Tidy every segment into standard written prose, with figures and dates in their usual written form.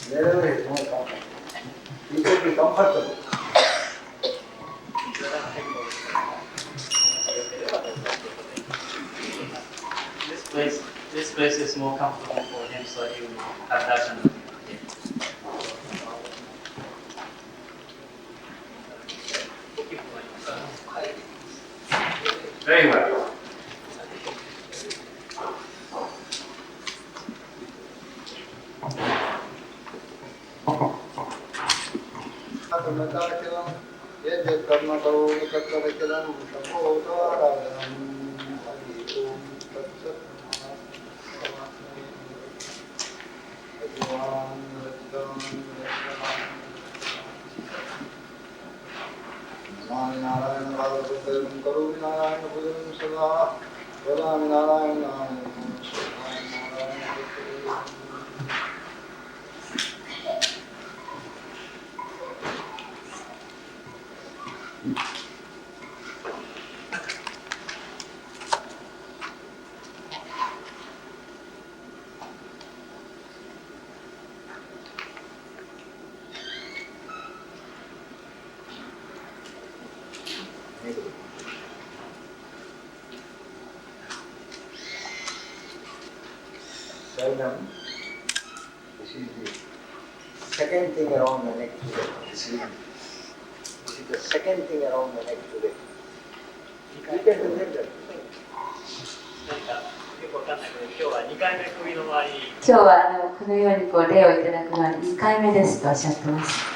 Wherever is more comfortable. You should be comfortable. This place is more comfortable for him, so he will have darshan. Very well. Seldom. This is the second thing around my neck today. This is the second thing around my neck today. You can do that. 今日はこのように礼をいただくのは2回目ですとおっしゃってます。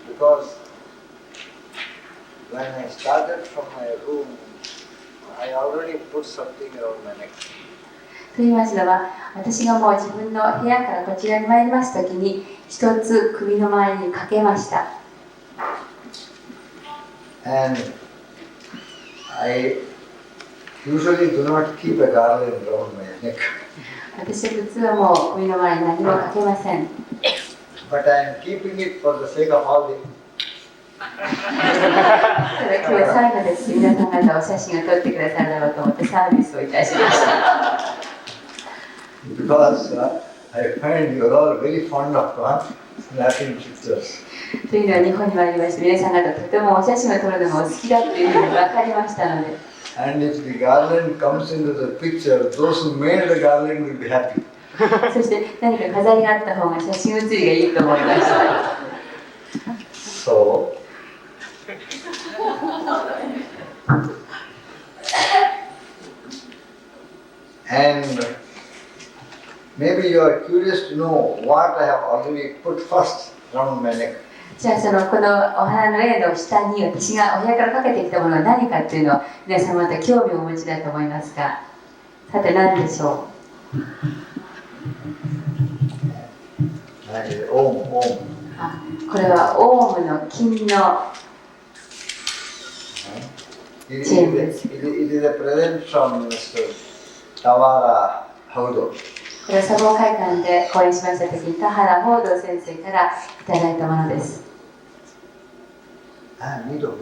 Because when I started from my room, I already put something around my neck. と言いますのは、私がもう自分の部屋からこちらに参りますときに一つ首の周りにかけました。And I usually do not keep a garland around my neck. 私は普通はもう首の周りに何もかけません。But I am keeping it for the sake of all the ただ今日は最後です。皆さん方お写真を撮ってくださるだろうと思ってサービスをいたしました。Because I find you are all very fond of snapping pictures. というのは日本に参りまして、皆さん方とてもお写真を撮るのがお好きだというふうに分かりましたので。And if the garland comes into the picture, those who made the garland will be happy. そして何か飾りがあった方が写真写りがいいと思いました。So, and maybe you are curious to know what I have already put first around my neck. じゃあこのお花のレードを下に私がお部屋からかけてきたものは何かっていうのを皆さんまた興味をお持ちだと思いますが、さて何でしょう。これはオウムの金のチェーンです。It is a present from Mr. Tawara Haudo. これは砂防会館で講演しましたときに田原報道先生からいただいたものです。ミド会。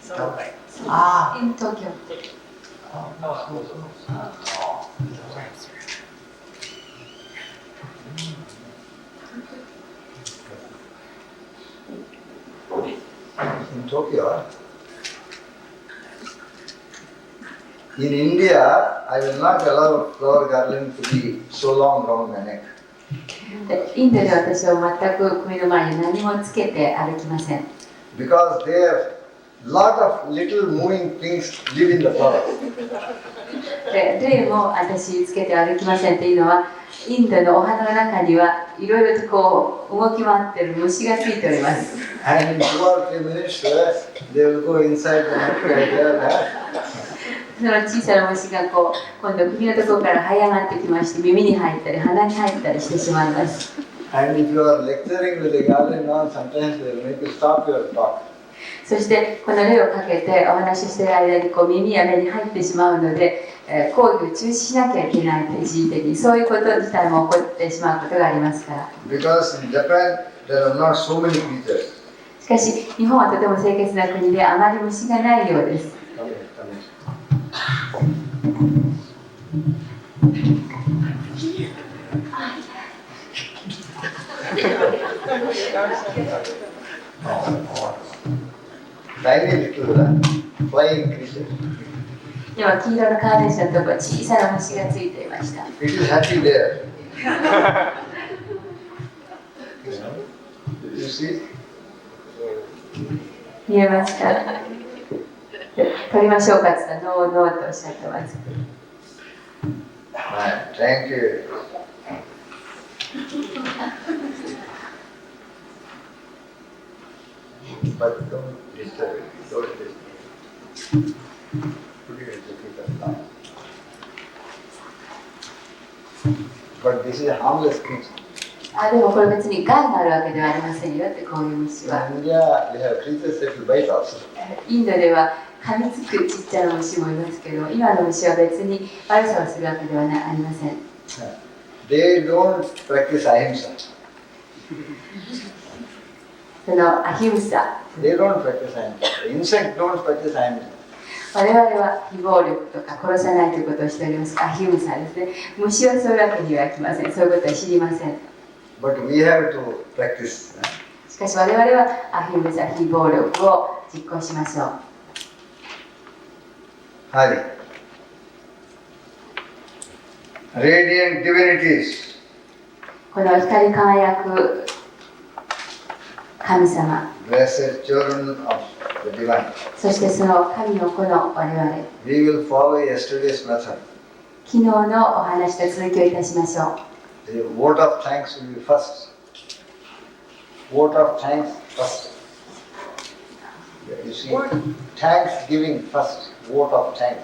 東京。In Tokyo, in India, I will not allow flower garland to be so long around my neck. インドで私は全く首の周りに何もつけて歩きません。Because there lot of little moving things live in the flower. でも私つけて歩きませんっていうのは、インドのお花の中にはいろいろとこう動き回っている虫がついております。And in 2 or 3 minutes, they will go inside the neck. その小さな虫がこう今度首のところから這い上がってきまして、耳に入ったり鼻に入ったりしてしまいます。And if you are lecturing with a garland on, sometimes they will make you stop your talk. そしてこの例をかけてお話ししている間にこう耳や目に入ってしまうので、講義を中止しなきゃいけないと一時的にそういうこと自体も起こってしまうことがありますから。Because in Japan there are not so many creatures. しかし日本はとても清潔な国であまり虫がないようです。Tiny little flying creature. 今黄色のカーネーションのところ小さな虫がついていました。It is happy there. You see? 見えますか？取りましょうかって言ったらノーノーとおっしゃってます。Thank you. But don't disturb it. Don't disturb it. Put it down. But this is a harmless creature. でもこれ別に害があるわけではありませんよってこういう虫は。In India, we have creatures that will bite also. インドでは噛みつくちっちゃな虫もいますけど、今の虫は別に悪さをするわけではありません。They don't practice ahimsa. そのアヒムサ。They don't practice ahimsa. Insect don't practice ahimsa. 我々は非暴力とか殺さないということをしております。アヒムサですね。虫はそういうわけにはいきません。そういうことは知りません。But we have to practice. しかし我々はアヒムサ、非暴力を実行しましょう。はい。Radiant divinities. この光り輝く神様。Blessed children of the divine. そしてその神の子の我々。We will follow yesterday's method. 昨日のお話と続きをいたしましょう。The vote of thanks will be first. Vote of thanks first. You see, thanksgiving first. Vote of thanks.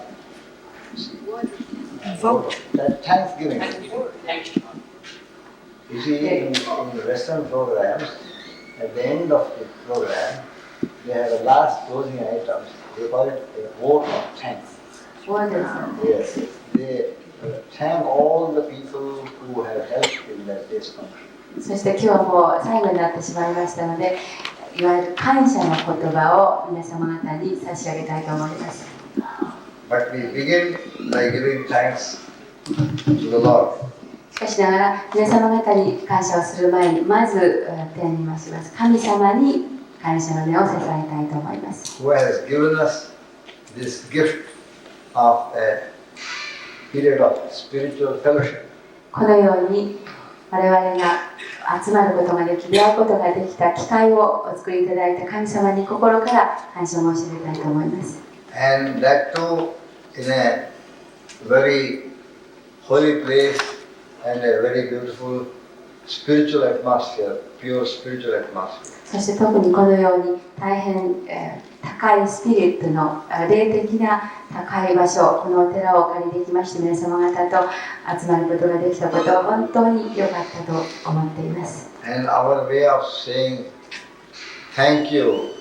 Thanksgiving. You see, in Western programs, at the end of the program, they have a last closing items. They call it a vote of thanks. Yes. They thank all the people who have helped in that day's function. そして今日はもう最後になってしまいましたので、いわゆる感謝の言葉を皆様方に差し上げたいと思います。But we begin by giving thanks to the Lord. しかしながら皆様方に感謝をする前にまず天に増します神様に感謝の念を捧げたいと思います。Who has given us this gift of a period of spiritual fellowship. このように我々が集まることができ、出会うことができた機会をお作りいただいた神様に心から感謝を申し上げたいと思います。And that too in a very holy place and a very beautiful spiritual atmosphere, pure spiritual atmosphere. そして特にこのように大変、高いスピリットの霊的な高い場所、このお寺をお借りできまして皆様方と集まることができたことは本当に良かったと思っています。And our way of saying thank you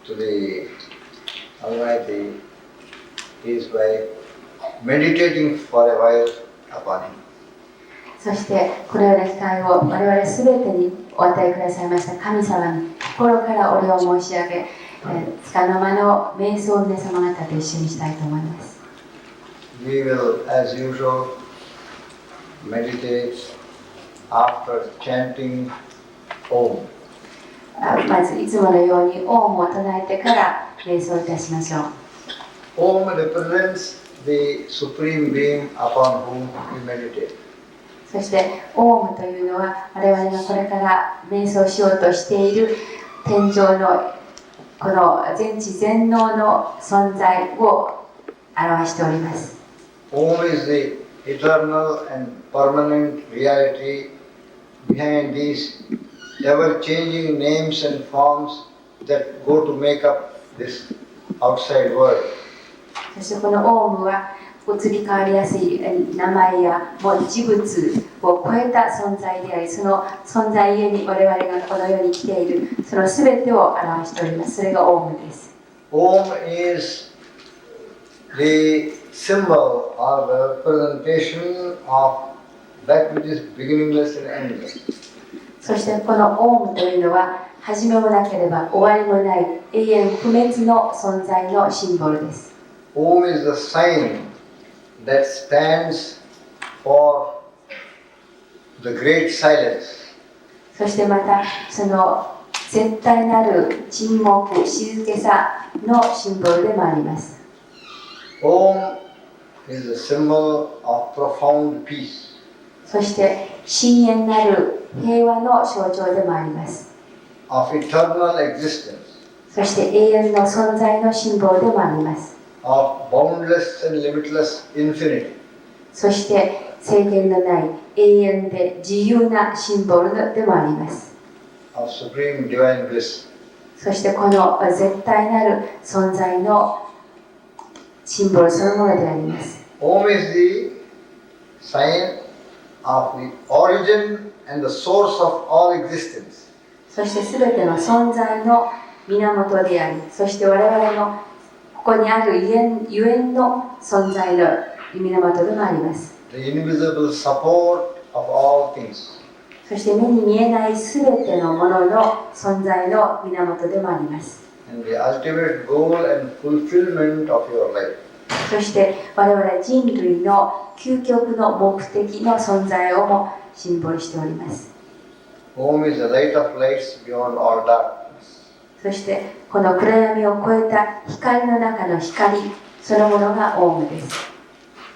to the Almighty is by meditating for a while upon Him. そしてこのような機会を我々すべてにお与えくださいました神様に心からお礼を申し上げ、束の間の瞑想を皆様方と一緒にしたいと思います。We will, as usual, meditate after chanting Om. まずいつものようにオウムを唱えてから瞑想いたしましょう。Om represents the Supreme Being upon whom we meditate. そしてオウムというのは我々がこれから瞑想しようとしている天上のこの全知全能の存在を表しております。Om is the eternal and permanent reality behind these ever-changing names and forms that go to make up this outside world. そしてこのオウムは移り変わりやすい名前やもう一物を超えた存在であり、その存在ゆえに我々がこの世に来ているその全てを表しております。それがオウムです。Om is the symbol or the representation of that which is beginningless and endless. そしてこのオウムというのは始めもなければ終わりもない永遠不滅の存在のシンボルです。Om is the sign that stands for the great silence. そしてまたその絶対なる沈黙、静けさのシンボルでもあります。Om is a symbol of profound peace. そして深遠なる平和の象徴でもあります。Of eternal existence. そして永遠の存在のシンボルでもあります。Of boundless and limitless infinity. そして制限のない永遠で自由なシンボルでもあります。Of supreme divine bliss. そしてこの絶対なる存在のシンボルそのものであります。Om is the sign of the origin and the source of all existence. そしてすべての存在の源であり、そして我々のここにあるゆえんの存在の源でもあります。The invisible support of all things. そして目に見えないすべてのものの存在の源でもあります。And the ultimate goal and fulfillment of your life. そして我々人類の究極の目的の存在をもシンボルしております。Om is the light of lights beyond all darkness. そしてこの暗闇を超えた光の中の光そのものがオウムです。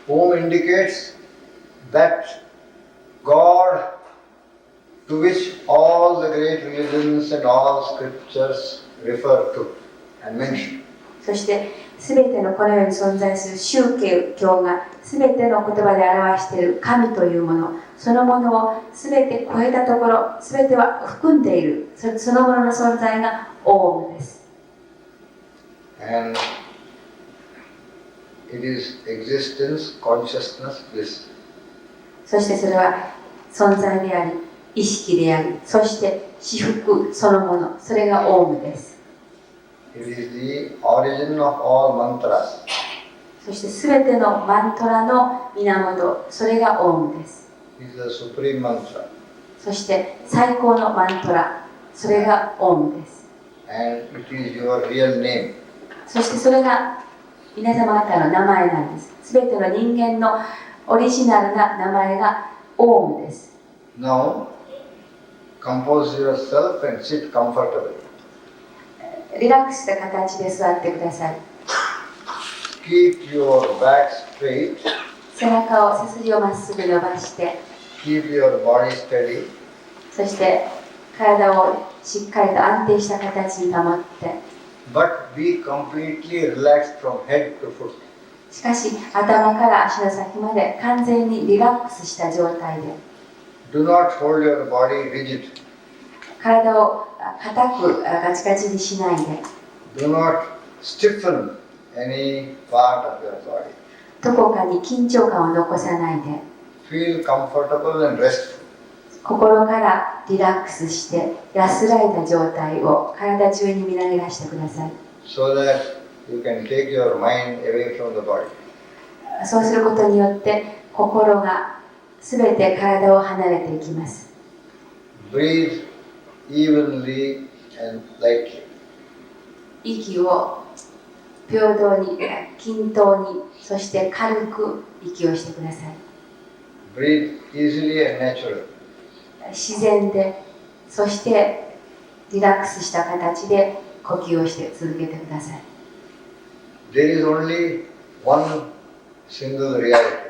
Om indicates that God to which all the great religions and all scriptures refer to and mention. そしてすべてのこの世に存在する宗教がすべての言葉で表している神というものそのものをすべて超えたところすべては含んでいるそのものの存在がオウムです。And it is existence, consciousness, bliss. そしてそれは存在であり意識でありそして至福そのものそれがオウムです。It is the origin of all mantras. そしてすべてのマントラの源それがオウムです。It is the supreme mantra. そして最高のマントラそれがオウムです。And it is your real name. そしてそれが皆様方の名前なんです。すべての人間のオリジナルな名前がオウムです。Now, compose yourself and sit comfortably. リラックスした形で座ってください。Keep your back straight. 背中を背筋をまっすぐ伸ばして、Keep your body steady. そして体をしっかりと安定した形に保って、But be completely relaxed from head to foot. しかし頭から足の先まで完全にリラックスした状態で。Do not hold your body rigid. 体を硬くガチガチにしないで。Do not stiffen any part of your body. どこかに緊張感を残さないで。Feel comfortable and restful. 心からリラックスして安らいだ状態を体中にみなぎらしてください。So that you can take your mind away from the body. そうすることによって心がすべて体を離れていきます。Breathe evenly and lightly. 息を平等に、均等に、そして軽く息をしてください。Breathe easily and naturally. 自然で、そしてリラックスした形で呼吸をして続けてください。There is only one single reality.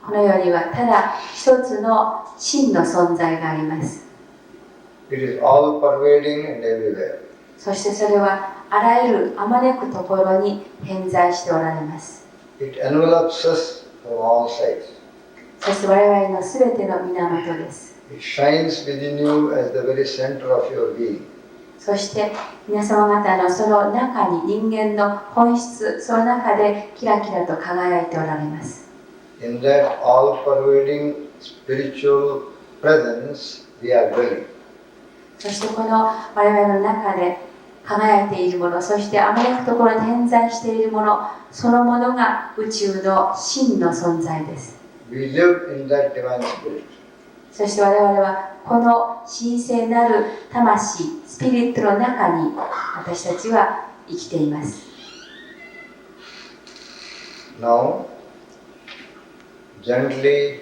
この世にはただ一つの真の存在があります。It is all pervading and everywhere. そしてそれはあらゆるあまねくところに偏在しておられます。It envelopes us from all sides. そして我々のすべての源です。It shines within you as the very center of your being. そして皆様方のその中に人間の本質、その中でキラキラと輝いておられます。In that all-pervading spiritual presence, we are dwelling. そしてこの我々の中で輝いているもの、そしてあまねくところに点在しているもの、そのものが宇宙の真の存在です。We live in that divine spirit. そして我々はこの神聖なる魂、スピリットの中に私たちは生きています。Now, gently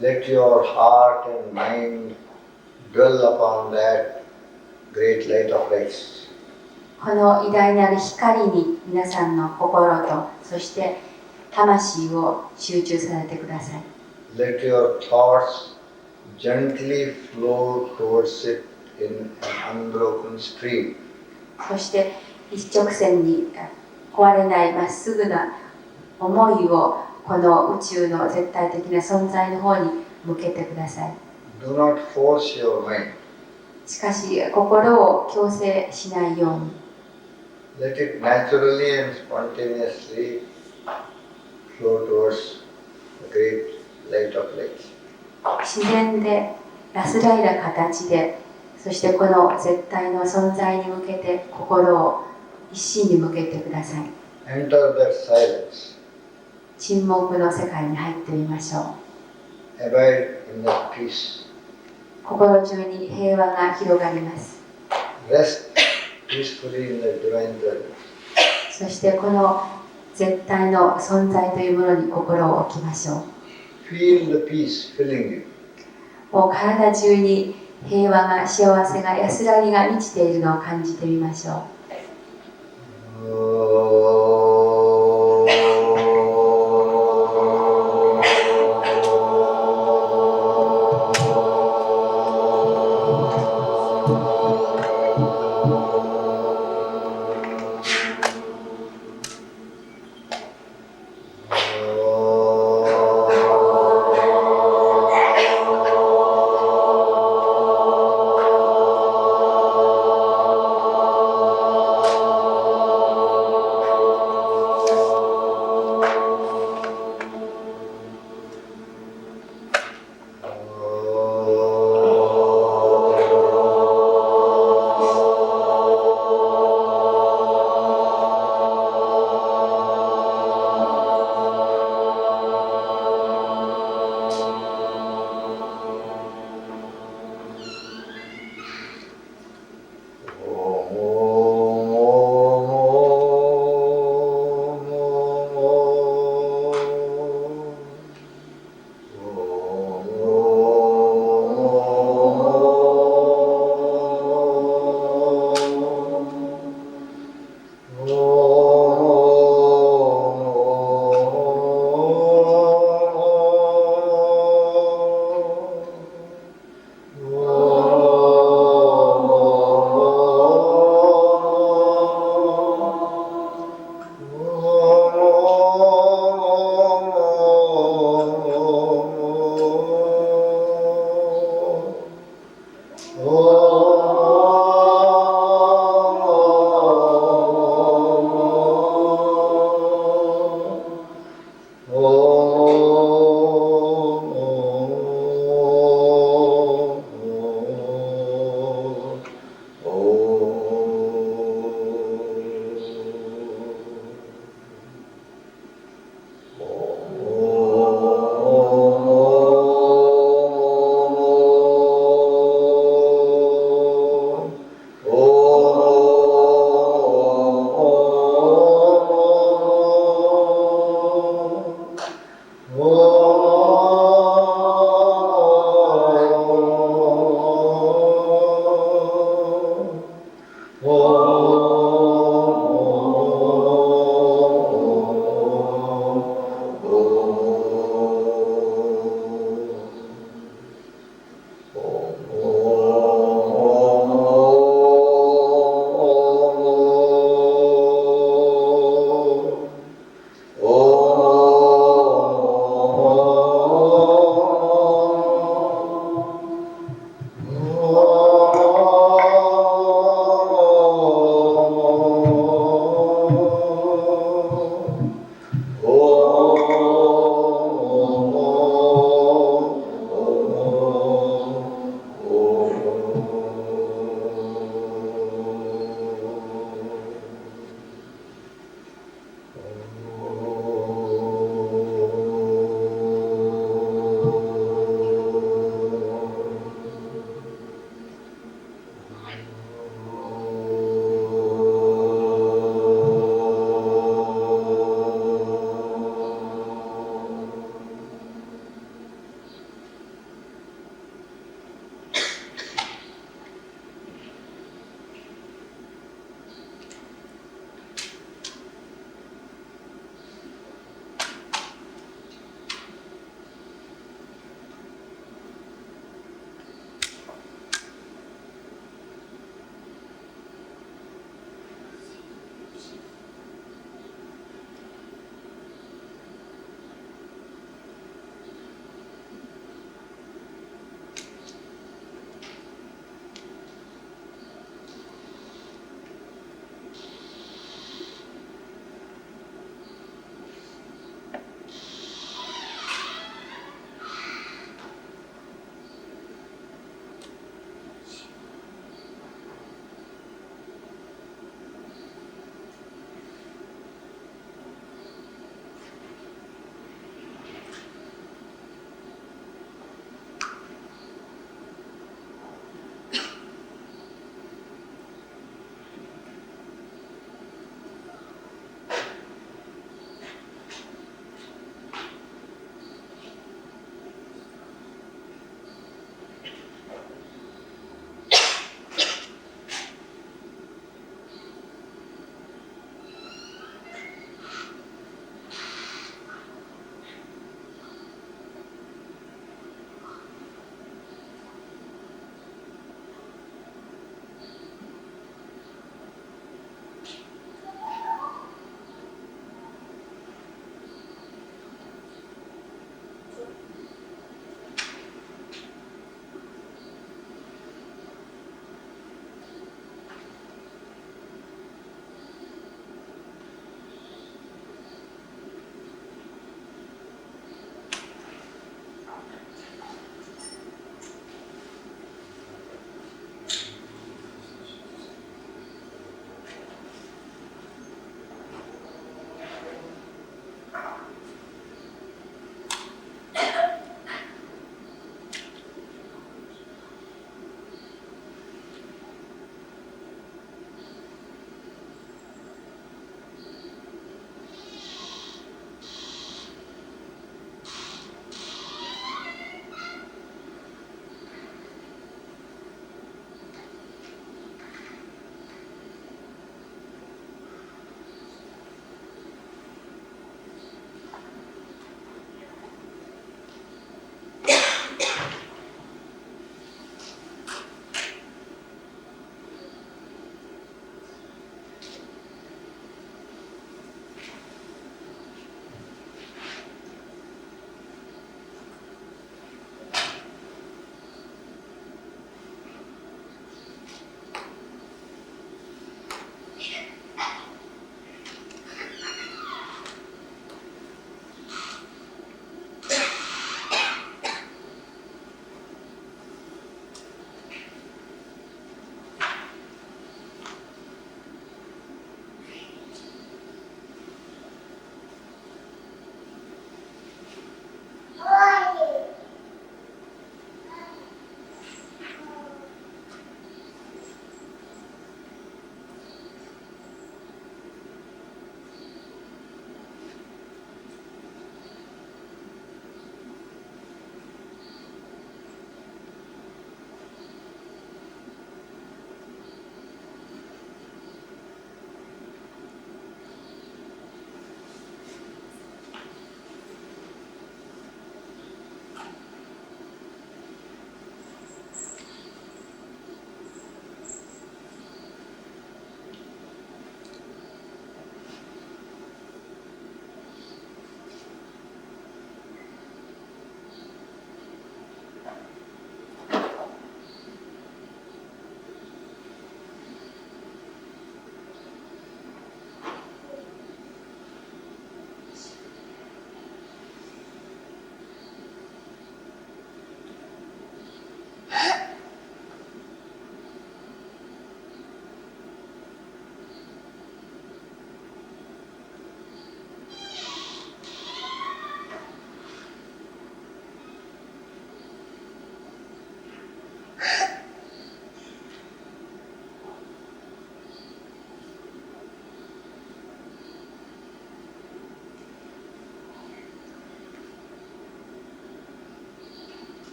let your heart and mind dwell upon that great light of lights. この偉大なる光に皆さんの心と、そして魂を集中させてください。Let your thoughts gently flow towards it in an unbroken stream. そして一直線に壊れないまっすぐな思いをこの宇宙の絶対的な存在の方に向けてください。Do not force your mind. しかし心を強制しないように。Let it naturally and spontaneously flow towards the great light of light. 自然で安らいだ形で、そしてこの絶対の存在に向けて心を一心に向けてください。Enter that silence. 沈黙の世界に入ってみましょう。Abide in that peace. 心中に平和が広がります。Rest peacefully in the divine presence. そしてこの絶対の存在というものに心を置きましょう。Feel the peace filling you. もう体中に平和が、幸せが、安らぎが満ちているのを感じてみましょう。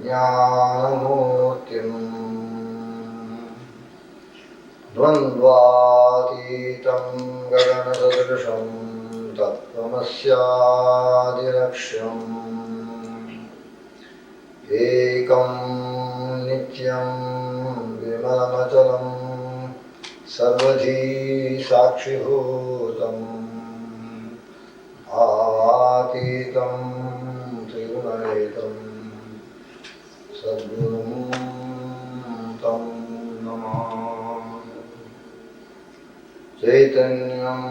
Jnanamurtim Dvandvatitam Gaganasadrisham Tattvamasyadiraksham Ekam Nityam Vimalamachalam Sarvadhi Sakshibhutam Bhavatītam Trigunayetam Sadgurum Tam Namāmi Chaitanyam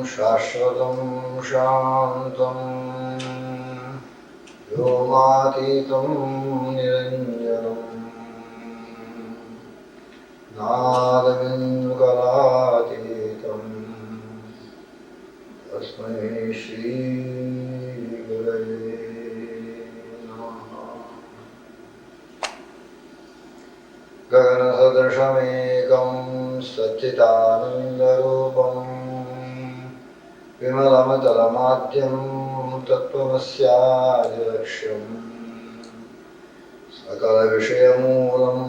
Shashvatam Shantam Vyomatītam Niranjanam Nādavindukalātītam Tasmai Shri Gurave Namaha Gaganasadrashamekam Satchitanandarupam Vimalamatalamādyam Tattvamasyadiraksham Sakala Vishayamulam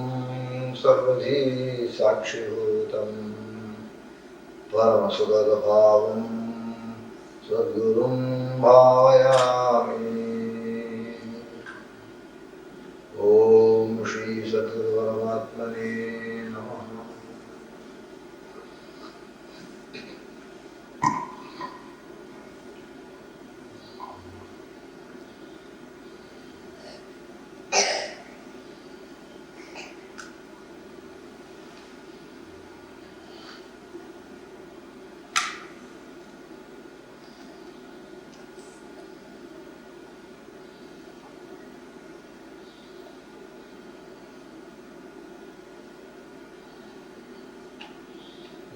Sarvadhi Sakshibhutam Paramasukadabhavam Sadgurum Bhavayami Om Shri Sadguru Paramatmane Namaha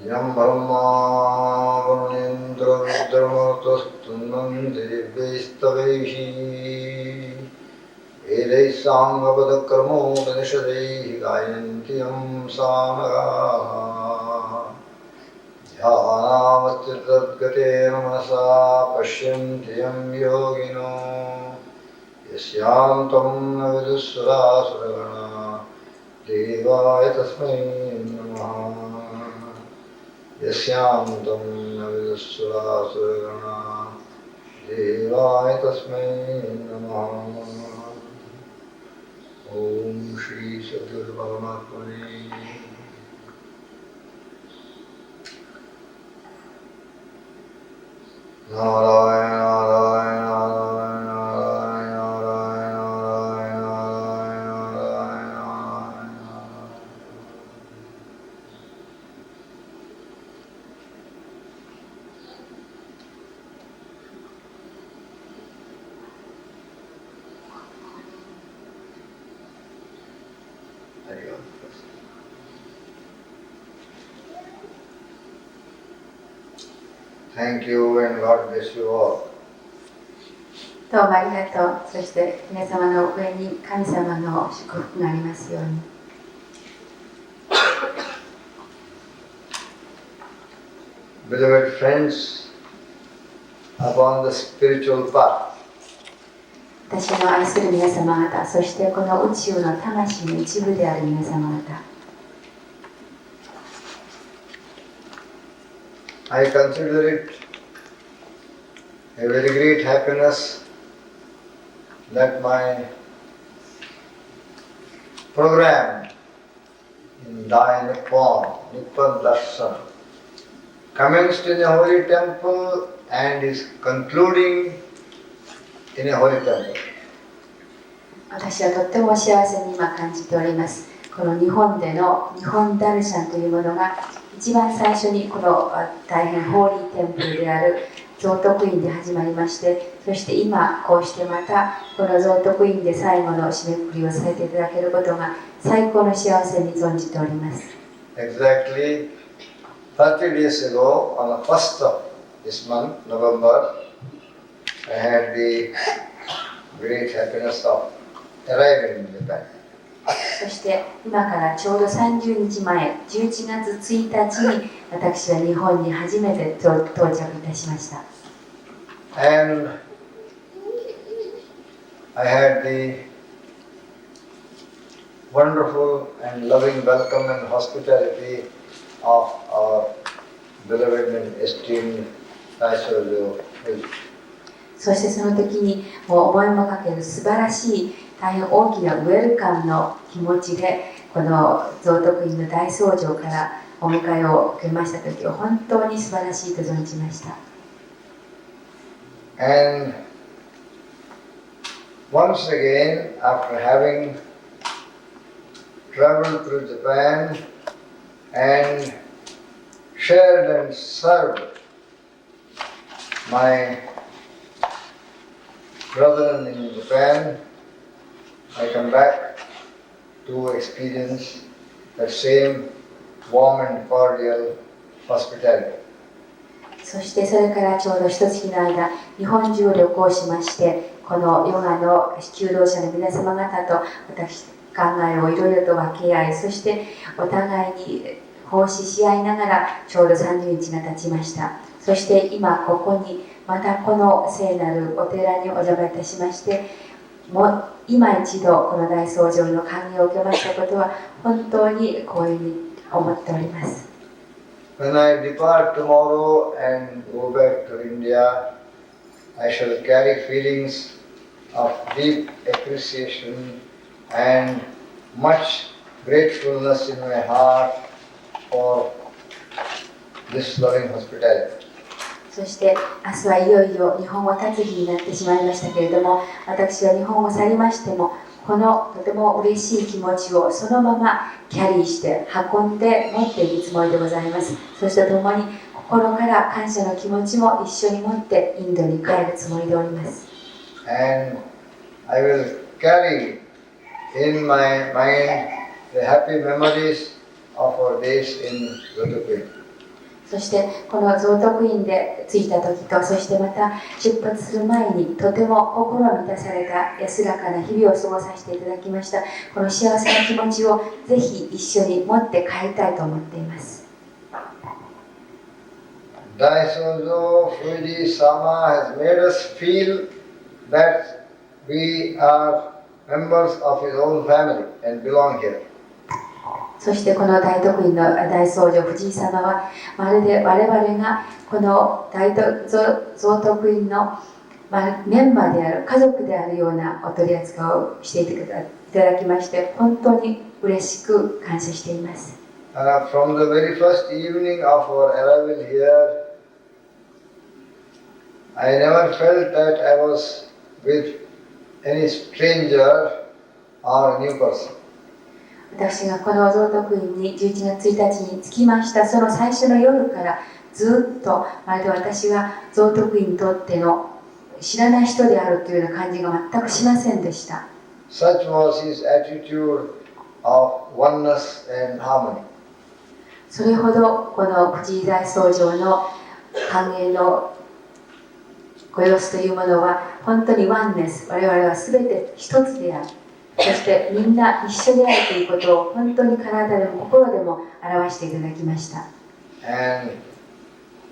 Yam Brahma Varunendra Vidramatastunam Devestavaihi Vedai Sangavadakramo Upanishadaihi Gayantiyam Samagaha Dhyanamatirtadgatena Manasa Pashyantiyam Yogino Yasyantam Navidussurasuragana Devaya Tasmai Namaha Yasyantam Navidussurasuragana Devaya Tasmai Namaha Om Shri Sadguru Paramatmane Narayana Narayana Narayana Narayana Thank you and God bless you all. どうもありがとう。そして皆様の上に神様の祝福がありますように。Beloved friends, upon the spiritual path, 私の愛する皆様方、そしてこの宇宙の魂の一部である皆様方、I consider it a very great happiness that my program in Dai Nippon, Nippon Darshan, commenced in a holy temple and is concluding in a holy temple. 私はとっても幸せに今感じております。この日本での日本ダルシャンというものが一番最初にこの大変ホーリーテンプルである贈徳院で始まりまして、そして今こうしてまたこの贈徳院で最後の締めくくりをさせていただけることが最高の幸せに存じております。Exactly 30 days ago, on the 1st of this month, November, I had the great happiness of arriving in Japan. そして今からちょうど30日前、11月1日に私は日本に初めて到着いたしました。And I had the wonderful and loving welcome and hospitality of our beloved and esteemed Taishojo. そしてその時にもう思いもかける素晴らしい大変大きなウェルカムの気持ちでこの贈徳院の大僧正からお迎えを受けました時は本当に素晴らしいと存じました。And once again, after having traveled through Japan and shared and served my brethren in Japan, I come back to experience that same warm and cordial hospitality. そしてそれからちょうど一月の間、日本中を旅行しまして、このヨガの求道者の皆様方と私考えをいろいろと分け合い、そしてお互いに奉仕し合いながらちょうど30日が経ちました。そして今ここにまたこの聖なるお寺にお邪魔いたしまして、もう今一度この大僧正の歓迎を受けましたことは本当に光栄に思っております。When I depart tomorrow and go back to India, I shall carry feelings of deep appreciation and much gratefulness in my heart for this loving hospitality. そして明日はいよいよ日本を立つ日になってしまいましたけれども、私は日本を去りましてもこのとても嬉しい気持ちをそのままキャリーして運んで持っていくつもりでございます。そしてともに心から感謝の気持ちも一緒に持ってインドに帰るつもりでおります。And I will carry in my mind the happy memories of our days in Zotokuin. そしてこの贈徳院で着いた時と、そしてまた出発する前にとても心満たされた安らかな日々を過ごさせていただきました。この幸せな気持ちをぜひ一緒に持って帰りたいと思っています。Daisojo Fuji Sama has made us feel that we are members of his own family and belong here. そしてこの大徳院の大僧正藤井様はまるで我々がこの贈徳院のメンバーである家族であるようなお取り扱いをしていただきまして本当に嬉しく感謝しています。From the very first evening of our arrival here, I never felt that I was with any stranger or new person. 私がこの贈徳院に11月1日に着きましたその最初の夜からずっとまるで私が贈徳院にとっての知らない人であるというような感じが全くしませんでした。Such was his attitude of oneness and harmony. それほどこの藤井大僧正の歓迎のご様子というものは本当にワンネス、我々は全て一つである。そしてみんな一緒であるということを本当に体でも心でも表していただきました。And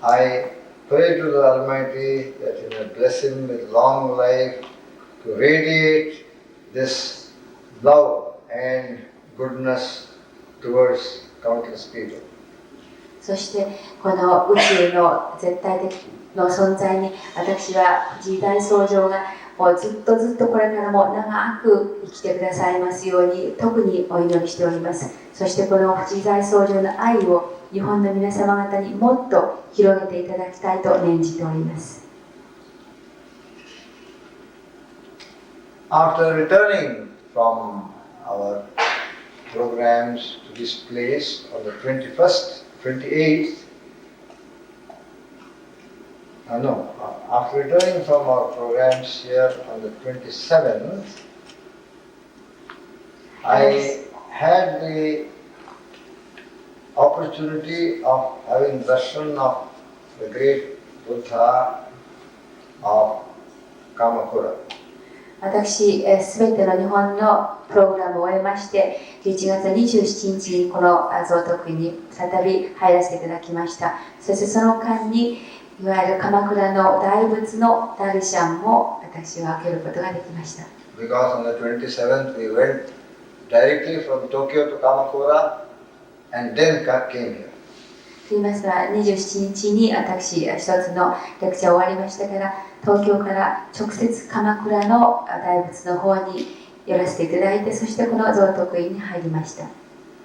I pray to the Almighty that He may bless him with long life to radiate this love and goodness towards countless people. そしてこの宇宙の絶対的の存在に私は藤井大僧正がもうずっとこれからも長く生きてくださいますように特にお祈りしております。そしてこの藤井大僧正の愛を日本の皆様方にもっと広げていただきたいと念じております。After returning from our programs to this place on the 21st, 28th, after returning from our programs here on the 27th, I had the opportunity of having darshan of the great Buddha of Kamakura. 私、すべての日本のプログラムを終えまして、11月27日にこの贈徳院に再び入らせていただきました。そしてその間に、いわゆる鎌倉の大仏のダルシャンも私は受けることができました。Because on the 27th we went directly from Tokyo to Kamakura and then came here. と言いますのは、27日に私、一つのレクチャー終わりましたから、東京から直接鎌倉の大仏の方に寄らせていただいて、そしてこの贈徳院に入りました。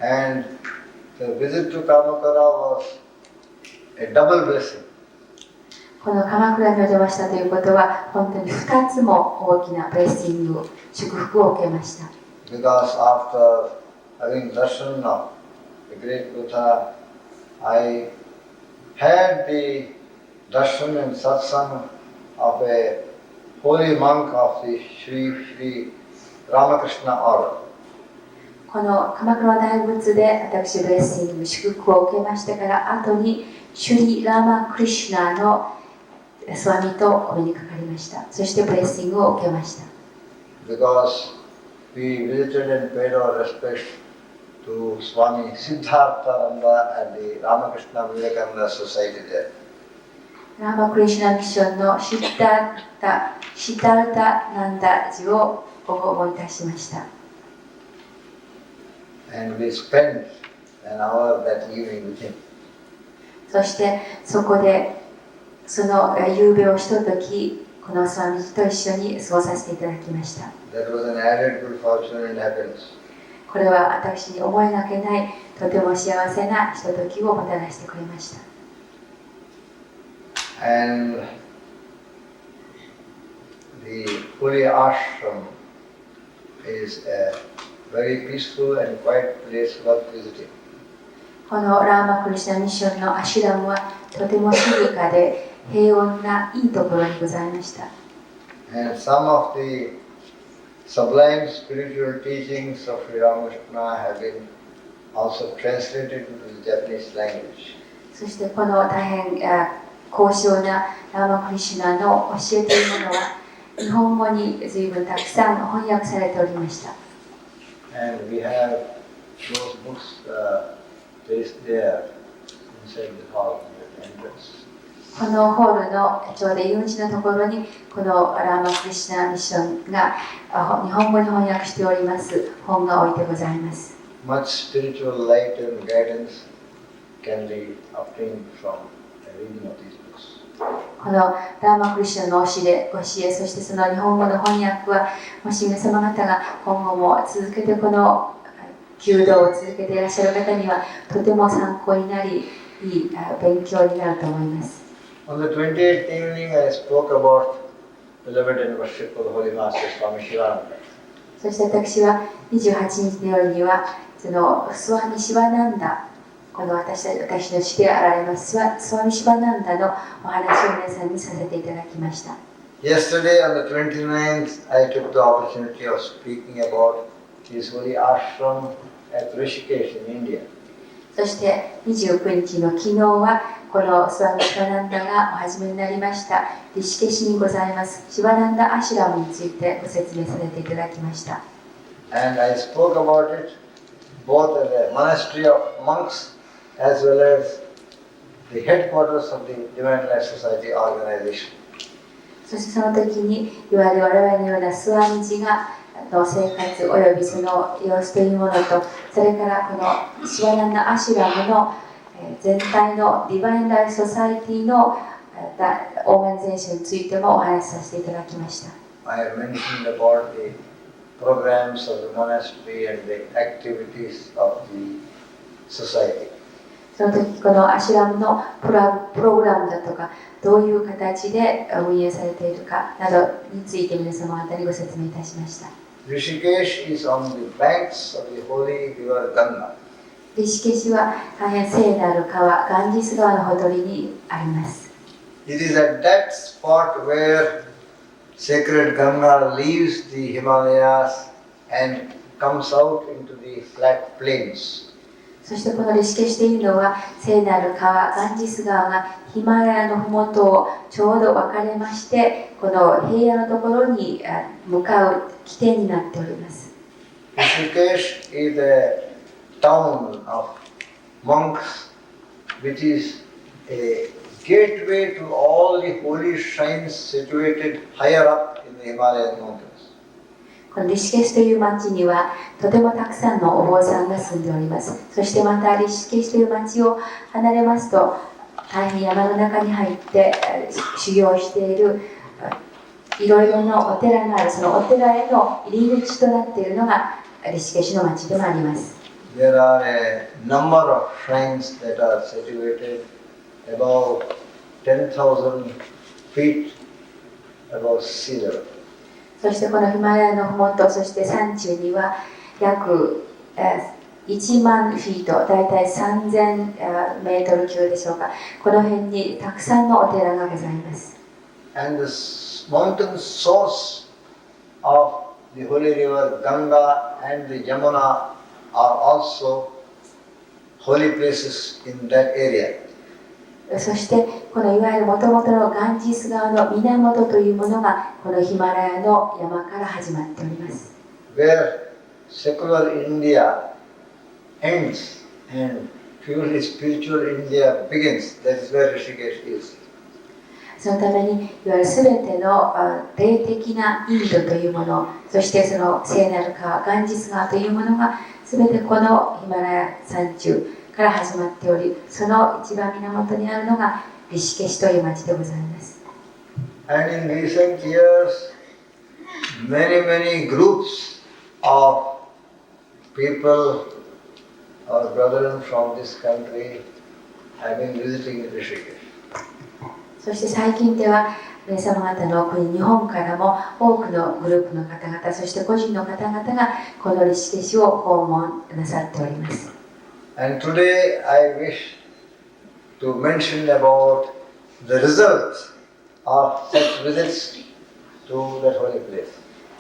And the visit to Kamakura was a double blessing. この鎌倉にお邪魔したということは、本当に2つも大きなブレッシング、祝福を受けました。Because after having darshan of the great Buddha, I had the darshan and satsang of a holy monk of the Sri Ramakrishna order. この鎌倉の大仏で私ブレッシング、祝福を受けましたから、後にシュリ・ラーマ・クリシュナのスワミとお目にかかりました。そしてブレッシングを受けました。Because we visited and paid our respect to Swami Chidananda at the Ramakrishna Vivekananda Society there. ラーマクリシュナミッションのシッダータナンダ寺をご訪問いたしました。And we spent an hour that evening with him. そしてそこでその夕べをひととき、このスワミジと一緒に過ごさせていただきました。That was an added good fortune and happiness. これは私に思いがけないとても幸せなひとときをもたらしてくれました。And the holy ashram is a very peaceful and quiet place worth visiting. このラーマクリシュナミッションのアシュラムはとても静かで平穏ないいところにございました。And some of the sublime spiritual teachings of Sri Ramakrishna have been also translated into the Japanese language. そしてこの大変高尚なラーマクリシュナの教えというものは日本語に随分たくさん翻訳されておりました。And we have those books placed there inside the hall near the entrance. このホールのちょうど入り口のところにこのラーマクリシュナミッションが日本語に翻訳しております本が置いてございます。Much spiritual light and guidance can be obtained from the reading of these books. このラーマクリシュナの教え、そしてその日本語の翻訳は、もし皆様方が今後も続けてこの弓道を続けていらっしゃる方にはとても参考になり、いい勉強になると思います。On the 28th evening, I spoke about the 11th and worship of the Holy Master Swami Chidananda. そして私は28日の夜にはそのスワミ・シバナンダ、この私の師であられますスワミ・シバナンダのお話を皆さんにさせていただきました。Yesterday, on the 29th, I took the opportunity of speaking about his holy ashram at Rishikesh in India. そして29日の昨日はこのスワミ・シバナンダがお始めになりましたリシケシにございますシバナンダ・アシュラムについてご説明させていただきました。And I spoke about it both as a monastery of monks as well as the headquarters of the Divine Life Society organization. そしてその時にいわゆる我々のようなスワミジがの生活およびその様子というものと、それからこのシバナンダ・アシュラムの全体のディバイン・ライフ・ソサイティのオーガニゼーションについてもお話しさせていただきました。I have mentioned about the programs of the monastery and the activities of the society. その時このアシュラムのプログラムだとかどういう形で運営されているかなどについて皆様方にご説明いたしました。Rishikesh is on the banks of the holy river Ganga. リシケシは大変聖なる川、ガンジス川のほとりにあります。It is at that spot where sacred Ganga leaves the Himalayas and comes out into the flat plains. そしてこのリシケシというのは聖なる川、ガンジス川がヒマラヤのふもとをちょうど分かれまして、この平野のところに向かう起点になっております。Rishikesh is a town of monks which is a gateway to all the holy shrines situated higher up in the Himalayan mountains. このリシケシュという町にはとてもたくさんのお坊さんが住んでおります。そしてまたリシケシュという町を離れますと大変山の中に入って修行しているいろいろなお寺がある。そのお寺への入り口となっているのがリシケシュの町でもあります。There are a number of shrines that are situated above 10,000 feet above sea level. そしてこのヒマラヤのふもと、そして山中には約1万フィート、だいたい3000メートル級でしょうか。この辺にたくさんのお寺がございます。And the mountain source of the holy river Ganga and the Yamuna are also holy places in that area. そしてこのいわゆるもともとのガンジス川の源というものがこのヒマラヤの山から始まっております。Where secular India ends and purely spiritual India begins, that is where Rishikesh is. そのためにいわゆるすべての霊的なインドというもの、そしてその聖なる川、ガンジス川というものがすべてこのヒマラヤ山中から始まっており、その一番源にあるのがリシケシュという町でございます。And in recent years, many groups of people or brethren from this country have been visiting Rishikesh. そして最近では皆様方の国、日本からも多くのグループの方々、そして個人の方々がこのリシケシュを訪問なさっております。And today I wish to mention about the results of such visits to that holy place.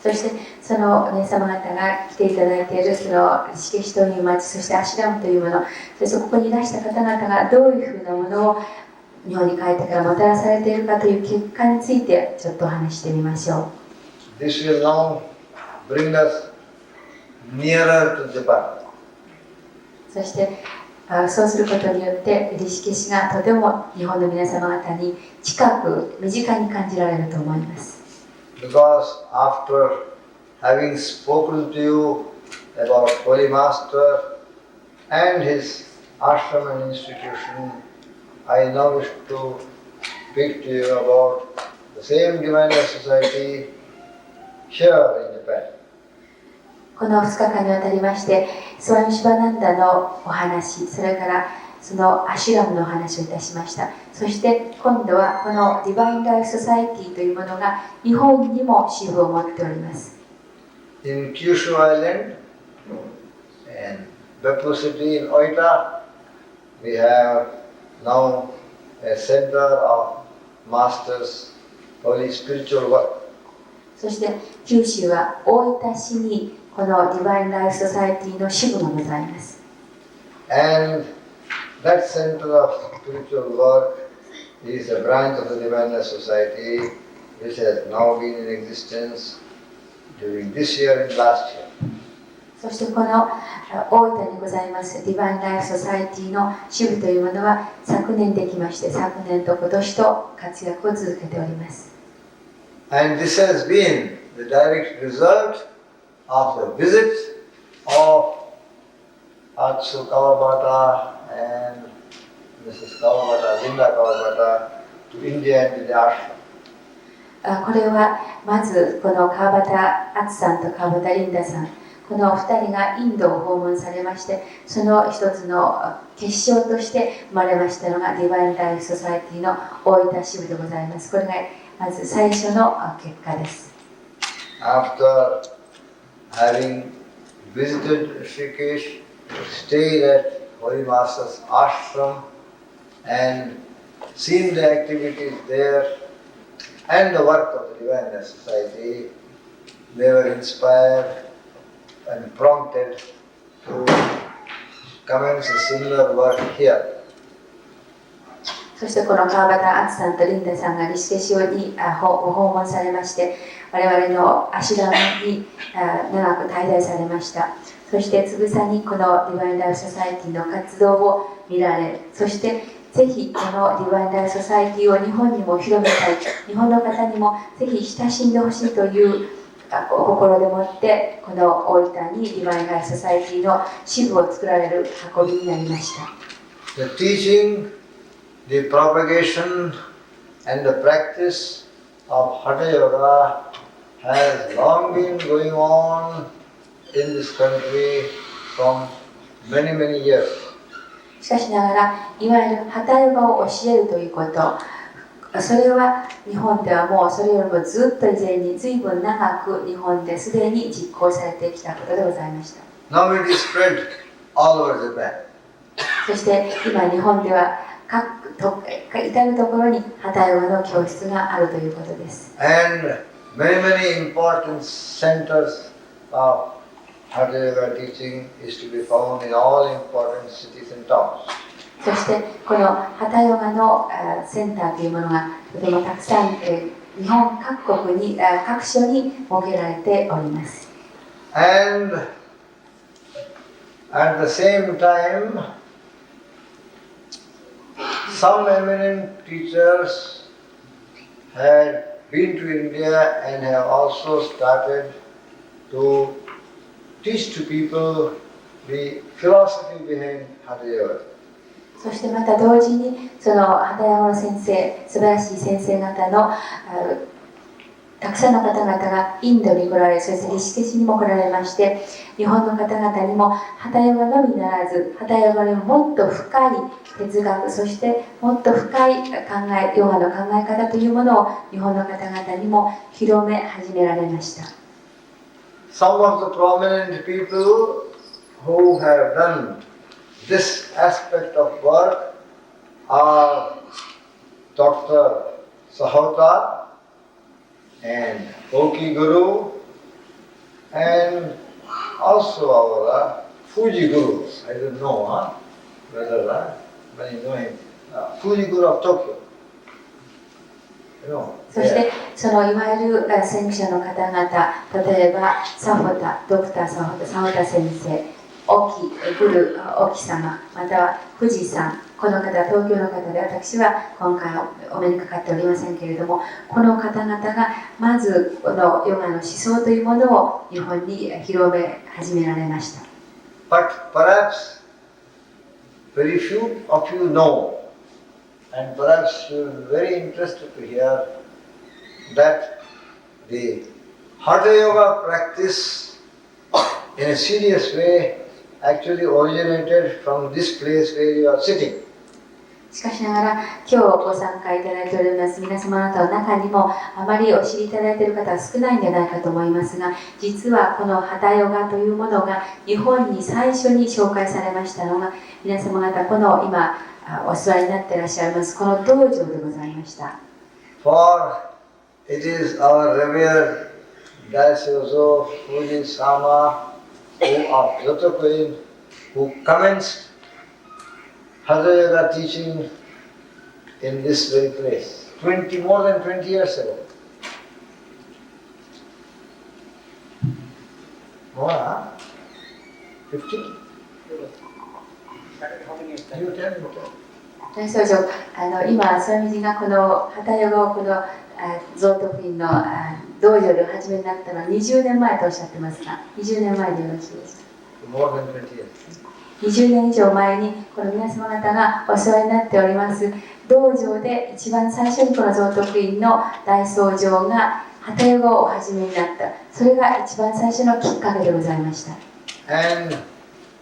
そしてその皆様方が来ていただいているそのリシケシュという町、そしてアシュラムというもの、そしてここにいらした方々がどういうふうなものを日本に帰ってからもたらされているかという結果についてちょっとお話してみましょう。This will now bring us nearer to Japan. そしてそうすることによってリシケシュがとても日本の皆様方に近く身近に感じられると思います。Because after having spoken to you about Holy Master and his ashram and institution, I now wish to speak to you about the same Divine Life Society here in Japan. この2日間にわたりまして、スワミ・シバナンダのお話、それからそのアシュラムのお話をいたしました。そして今度はこのディバイン・ライフ・ソサイティというものが日本にも支部を持っております。In Kyushu Island and Beppu City in Oita, we have now a center of Masters Holy Spiritual Work. そして九州は大分市にこのディバイン・ライフ・ソサイティの支部がございます。And that center of spiritual work is a branch of the Divine Life Society which has now been in existence during this year and last year. そしてこの大分にございますディバイン・ライフ・ソサイティの支部というものは昨年できまして、昨年と今年と活躍を続けております。And this has been the direct result of the visit of Atsu Kawabata and Mrs. Kawabata, Linda Kawabata to India and to the ashram. これはまずこの川端敦さんと川端リンダさん、この2人がインドを訪問されまして、その一つの結晶として生まれましたのがディバイン・ライフ・ソサイティの大分支部でございます。これがまず最初の結果です。After having visited Rishikesh, stayed at Holy Master's ashram and seen the activities there and the work of the Divine Life Society, they were inspired and prompted to commence a similar work here. そしてこの川端敦さんとリンダさんがリシケシュにご訪問されまして、我々のアシュラムに長く滞在されました。そしてつぶさにこのディバイン・ライフ・ソサイティの活動を見られ、そしてぜひこのディバイン・ライフ・ソサイティを日本にも広めたい、日本の方にもぜひ親しんでほしいという心でもってこの大分にディバインハイソサイティの支部を作られる運びになりました。The teaching, the propagation and the practice of Hatha Yoga has long been going on in this country from many, many years. しかしながら、いわゆるハタヨガを教えるということ、それは日本ではもうそれよりもずっと以前に随分長く日本ですでに実行されてきたことでございました。Now it is spread all over Japan. そして今日本では至るところにハタヨガの教室があるということです。And many, many important centers of Hatha Yoga teaching is to be found in all important cities and towns. そしてこのハタヨガのセンターというものがとてもたくさん日本各国に各所に設けられております。And at the same time, some eminent teachers had been to India and have also started to teach to people the philosophy behind Hatha Yoga. そしてまた同時にそのハタヨガの先生、素晴らしい先生方のたくさんの方々がインドに来られ、そしてリシケシにも来られまして、日本の方々にもハタヨガのみならず、ハタヨガにももっと深い哲学、そしてもっと深いヨガの考え方というものを日本の方々にも広め始められました。Some of the prominent people who have done this aspect of work are Dr. Sahota and Oki Guru and also our Fuji Guru. I don't know whether when you know him. Fuji Guru of Tokyo. You know. そしてそのいわゆる先駆者の方々、例えばサホタ、ドクターサホタ先生、オキグルオキ様、または富士山、この方は東京の方で、私は今回お目にかかっておりませんけれども、この方々がまずこのヨガの思想というものを日本に広め始められました。But perhaps very few of you know, and perhaps you are very interested to hear that the Hatha Yoga practice in a serious way actually originated from this place where you are sitting. しかしながら今日ご参加いただいております皆様方の中にもあまりお知りいただいている方は少ないんじゃないかと思いますが、実はこのハタヨガというものが日本に最初に紹介されましたのが、皆様方この今お座りになっていらっしゃいますこの道場でございました。 For it is our revered Daisyozo Fuji Sama of Yotokuin who commenced Hatha Yoga teaching in this very place, more than 20 years ago. More, 50? You tell me. 大僧長、今、スワミジがこのハタヨガをこの贈徳院の道場でお始めになったのは20年前とおっしゃってますが、20年前でよろしいですか。More than 20 years. 20年以上前にこの皆様方がお世話になっております道場で一番最初にこの贈徳院の大僧正がハタヨガをお始めになった、それが一番最初のきっかけでございました。 And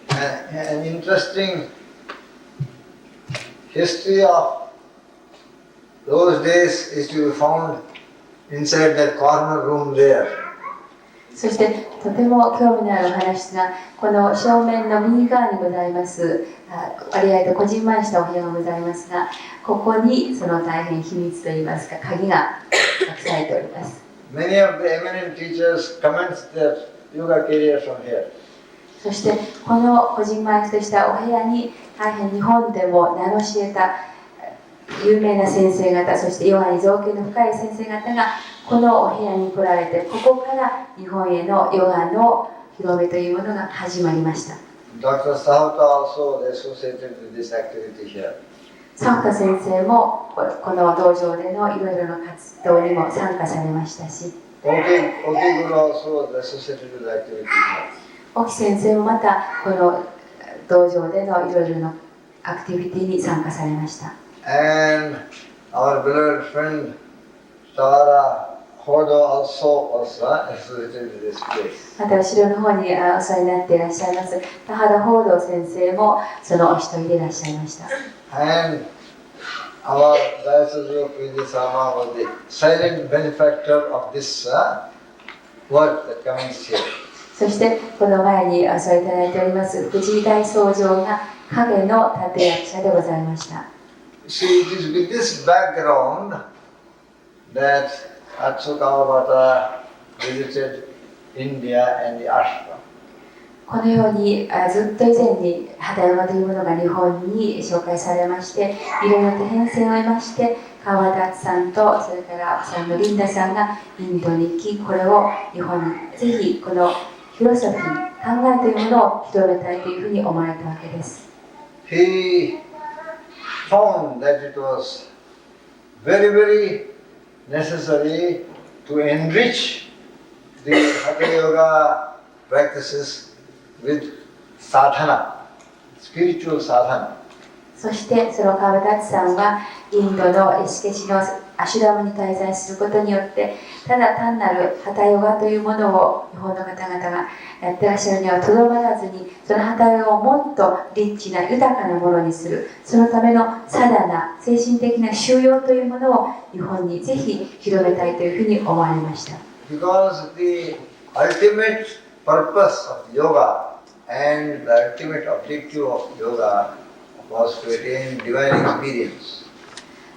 an interesting history of those days is to be found inside that corner room there. そしてとても興味のあるお話がこの正面の右側にございます割合とこじんまりしたお部屋がございますが、ここにその大変秘密といいますか鍵が隠されております。 Many of the eminent teachers commenced their yoga career from here. そしてこのこじんまりとしたお部屋に大変日本でも名の知れた有名な先生方、そしてヨガに造詣の深い先生方がこのお部屋に来られて、ここから日本へのヨガの広めというものが始まりました。 Dr. Sahota also associated with this activity here. サホタ先生もこの道場でのいろいろな活動にも参加されましたし、Okay Guru also was associated with the activity. 沖先生もまたこの道場でのいろいろなアクティビティに参加されました。And our beloved friend Tara Hodo also was associated with this place. また後ろの方にお世話になっていらっしゃいます田原報道先生もそのお一人でいらっしゃいました。And our Diocese of Vijayasama was the silent benefactor of this work that comes here. そしてこの前にお世話いただいております藤井大僧正が影の立役者でございました。See, it is with this background that Atsukawabhata visited India and the ashram. このようにずっと以前に畑山というものが日本に紹介されまして、いろいろと変遷を得まして、川端さんとそれから奥さんのリンダさんがインドに行き、これを日本にぜひこのフィロソフィー、考えというものを広めたいというふうに思われたわけです。He found that it was very, very necessary to enrich the Hatha Yoga practices with sadhana, spiritual sadhana. そしてその川端さんはインドのエシケシのアシュラムに滞在することによってただ単なるハタヨガというものを日本の方々がやってらっしゃるにはとどまらずにそのハタヨガをもっとリッチな豊かなものにするそのためのサダナ精神的な修養というものを日本にぜひ広めたいというふうに思われました。 Because the ultimate purpose of yoga and the ultimate objective of yoga was to attain divine experience.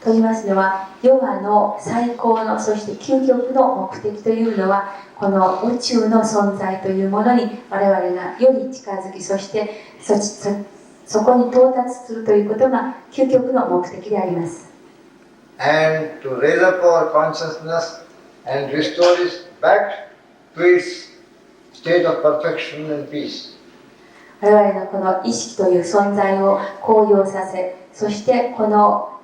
と言いますのは、ヨガの最高のそして究極の目的というのはこの宇宙の存在というものに我々がより近づきそしてそこに到達するということが究極の目的であります。 And to raise up our consciousness and restore it back to its state of perfection and peace. 我々のこの意識という存在を高揚させ、そしてこの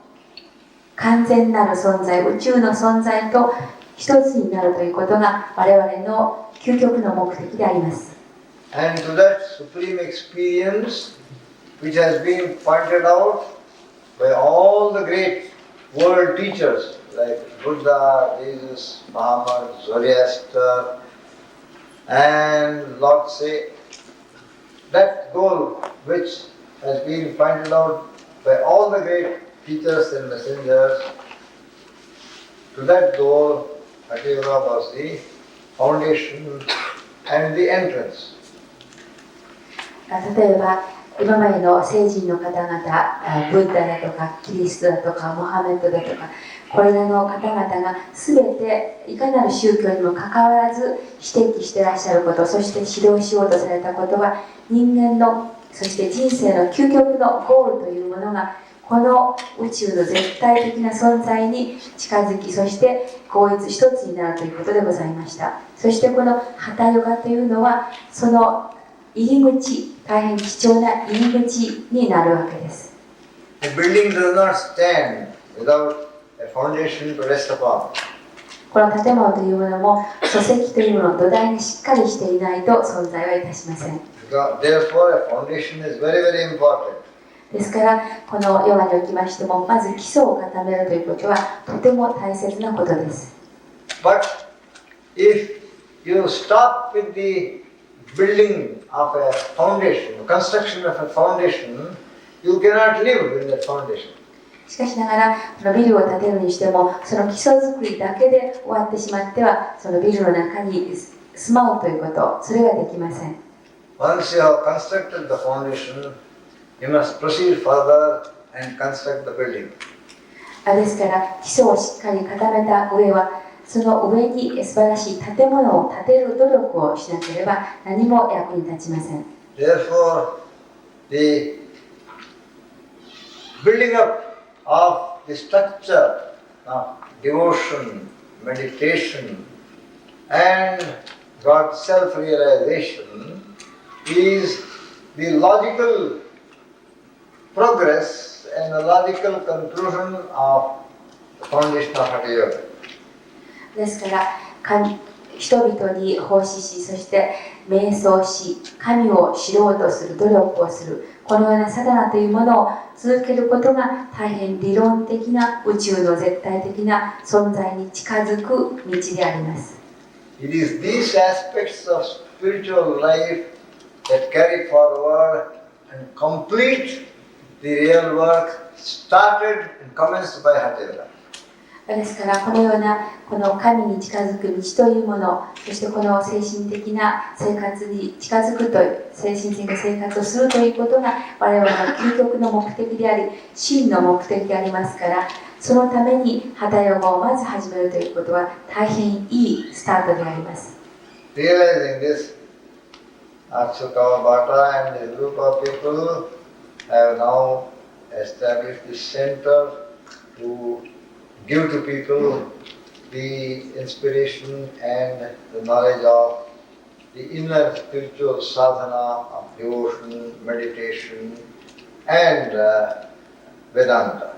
完全なる存在、宇宙の存在と一つになるということが我々の究極の目的であります。 And to that supreme experience which has been pointed out by all the great world teachers like Buddha, Jesus, Muhammad, Zoroaster and Lord Say, that goal which has been pointed out by all the great teachers and messengers, to that goal Hatha Yoga was the foundation and the entrance. 例えば今までの聖人の方々、ブッダだとかキリストだとかモハメッドだとかこれらの方々が全ていかなる宗教にもかかわらず指摘していらっしゃること、そして指導しようとされたことは人間のそして人生の究極のゴールというものがこの宇宙の絶対的な存在に近づき、そして合一一つになるということでございました。そしてこのハタヨガというのはその入り口、大変貴重な入り口になるわけです。 A building does not stand without a foundation to rest upon. この建物というものも礎石というもの、土台にしっかりしていないと存在はいたしません。 Therefore, a foundation is very, very important. ですからこのヨガにおきましてもまず基礎を固めるということはとても大切なことです。 But if you stop with the building of a foundation, construction of a foundation, you cannot live in that foundation. しかしながらこのビルを建てるにしてもその基礎作りだけで終わってしまってはそのビルの中に住まうということそれはできません。 Once you have constructed the foundation, you must proceed further and construct the building. ですから基礎をしっかり固めた上はその上に素晴らしい建物を建てる努力をしなければ何も役に立ちません。 Therefore, the building up of the structure of devotion, meditation and God's self-realization is the logical progress and the logical conclusion of the foundation of Hatha Yoga. ですから人々に奉仕し、そして瞑想し、神を知ろうとする努力をする、このようなサダナというものを続けることが大変理論的な宇宙の絶対的な存在に近づく道であります。It is these aspects of spiritual life that carry forward and complete the real work started and commenced by Hatha. ですからこのようなこの神に近づく道というもの、そしてこの精神的な生活に近づくという精神的な生活をするということが我々の究極の目的であり、真の目的でありますから、そのためにハタヨガをまず始めるということは大変いいスタートであります。Realizing this, Atsukawa Bhatta and a group of people have now established this center to give to people the inspiration and the knowledge of the inner spiritual sadhana of devotion, meditation, and Vedanta.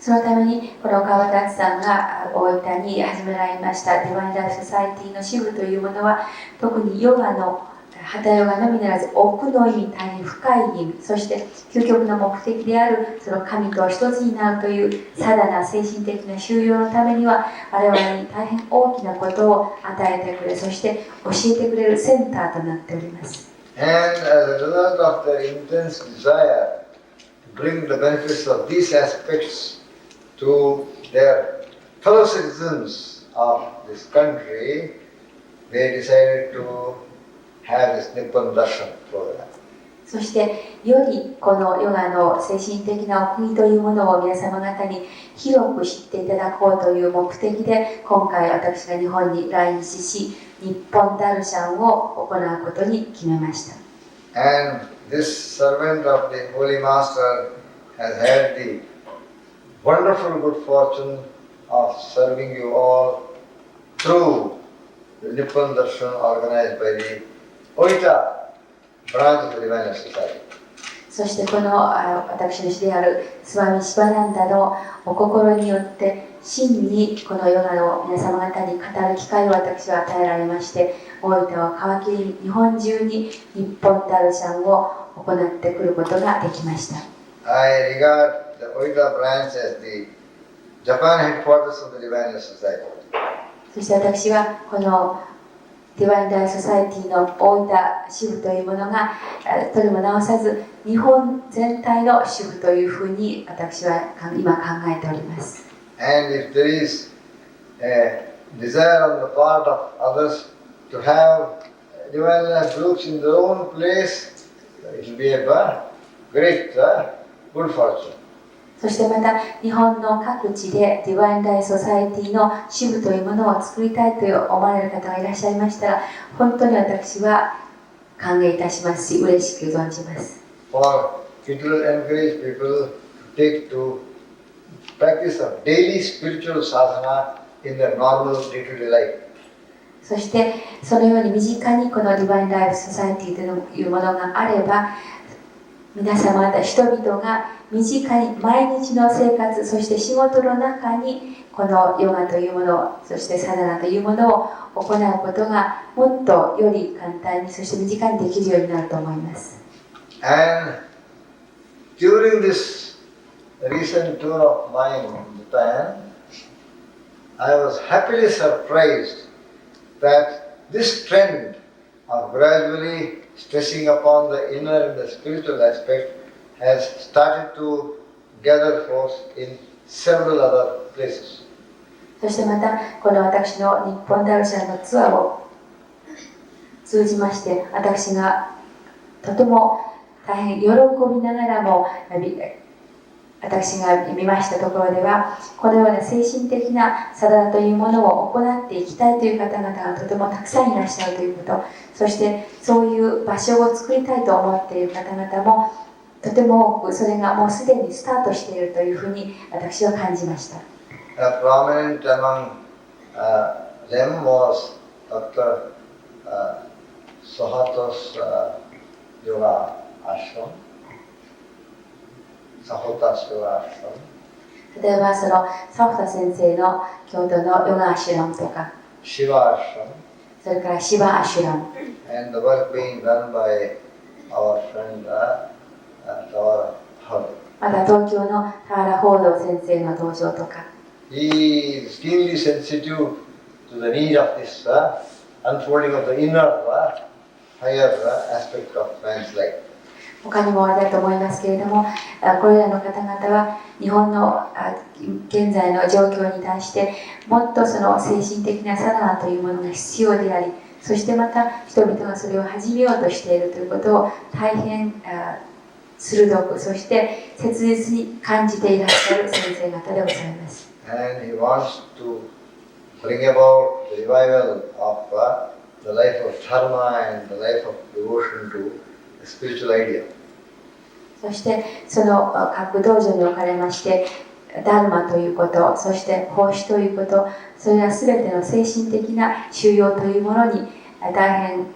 そのためにこの川達さんが大分に始められましたディバインライフソサイティの支部というものは、特にヨガのハタヨガのみならず奥の意味、大変深い意味、そして究極の目的であるその神と一つになるというサダナ精神的な修養のためには、我々に大変大きなことを与えてくれ、そして教えてくれるセンターとなっております。And as a result of their intense desire to bring the benefits of these aspects to their fellow citizens of this country, they decided to have this Nippon Darshan program. そしてよりこのヨガの精神的な奥義というものを皆様方に広く知っていただこうという目的で、今回私が日本に来日し、日本ダルシャンを行うことに決めました。And this servant of the Holy Master has had the wonderful good fortune of serving you all through the Nippon Darshan organized by the Oita branch of the Divine Society. そしてこの私の師であるスワミ・シバナンダのお心によって真にこのヨガの皆様方に語る機会を私は与えられまして、大分を皮切りに日本中に日本ダルシャンを行ってくることができました。I regard the Oita branch as the Japan headquarters of the Divine Society. そして私はこのディバインダイソサイティの大分支部というものがとりもなおさず日本全体の支部というふうに私は今考えております。And if there is a desire on the part of others to have divine life groups in their own place, it will be a great good fortune. そしてまた日本の各地でディバインライフソサイティの支部というものを作りたいと思われる方がいらっしゃいましたら、本当に私は歓迎いたしますし、嬉しく存じます。For it will encourage people to take to practice of daily spiritual sadhana in their normal day-to-day life. そしてそのように身近にこのディバインライフソサイティというものがあれば、皆様方人々が身近に毎日の生活、そして仕事の中にこのヨガというもの、そしてサダナというものを行うことがもっとより簡単に、そして身近にできるようになると思います。And during this recent tour of mine in Japan, I was happily surprised that this trend of gradually stressing upon the inner and the spiritual aspect has started to gather force in several other places. そしてまたこの私の日本ダルシャンのツアーを通じまして、私がとても大変喜びながらも私が見ましたところでは、このような精神的なサダナというものを行っていきたいという方々がとてもたくさんいらっしゃるということ、そしてそういう場所を作りたいと思っている方々もとても多く、それがもうすでにスタートしているというふうに私は感じました。Prominent among them was Dr. Sohato's yoga ashram. 例えばそのサホタ先生の京都のヨガアシュラムとか、Shiva ashram, それからシバアシュラム、 and the work being done by our friend Tawara Hud. また東京の田原報道先生の道場とか、 He is keenly sensitive to the need of this unfolding of the inner, higher aspect of man's life. 他にもあれだと思いますけれども、これらの方々は日本の現在の状況に対してもっとその精神的なサダナというものが必要であり、そしてまた人々がそれを始めようとしているということを大変鋭く、そして切実に感じていらっしゃる先生方でございます。And he wants to bring about the revival of the life of dharma and the life of devotion to the spiritual idea. そしてその各道場におかれましてダルマということ、そして奉仕ということ、それら全ての精神的な修養というものに大変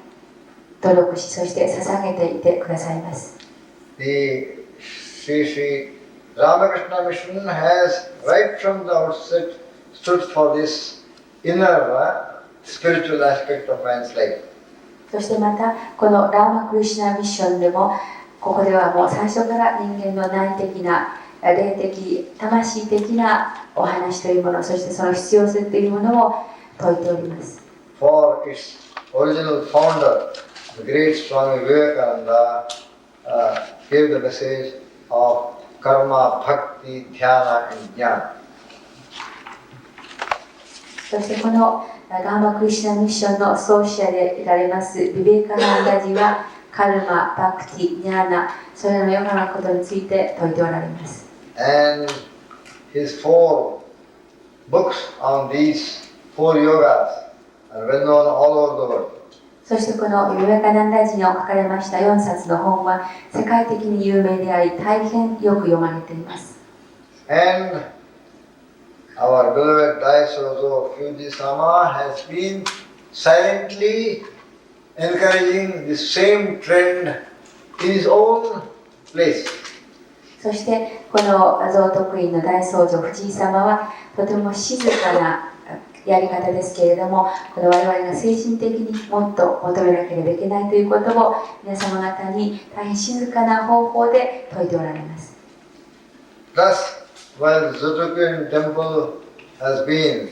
努力し、そして捧げていてくださいます。The Sri Ramakrishna Mission has right from the outset stood for this inner spiritual aspect of man's life. そしてまたこのラーマクリシュナミッションでもここではもう最初から人間の内的な霊的魂的なお話というもの、そしてその必要性というものを説いております。 For its original founder, the great Swami Chidananda, gave the message of karma, bhakti, dhyana and jnana. そしてこのラーマクリシュナミッションの創始者でいられますビベーカナンダジはカルマ、バクティ、ニャーナ、それらのヨガのことについて説いておられます。 And his 4 books on these 4 yogas are well known all over the world. そしてこのビベーカナンダジの書かれました4冊の本は世界的に有名であり大変よく読まれています。 And our beloved Daisozo Fuji-sama has been silently encouraging this same trend in his own place. そしてこの蔵徳院の大僧正藤井様はとても静かなやり方ですけれども、この我々が精神的にもっと求めなければいけないということを皆様方に大変静かな方法で説いておられます。 Thus, while the Zotokuin temple has been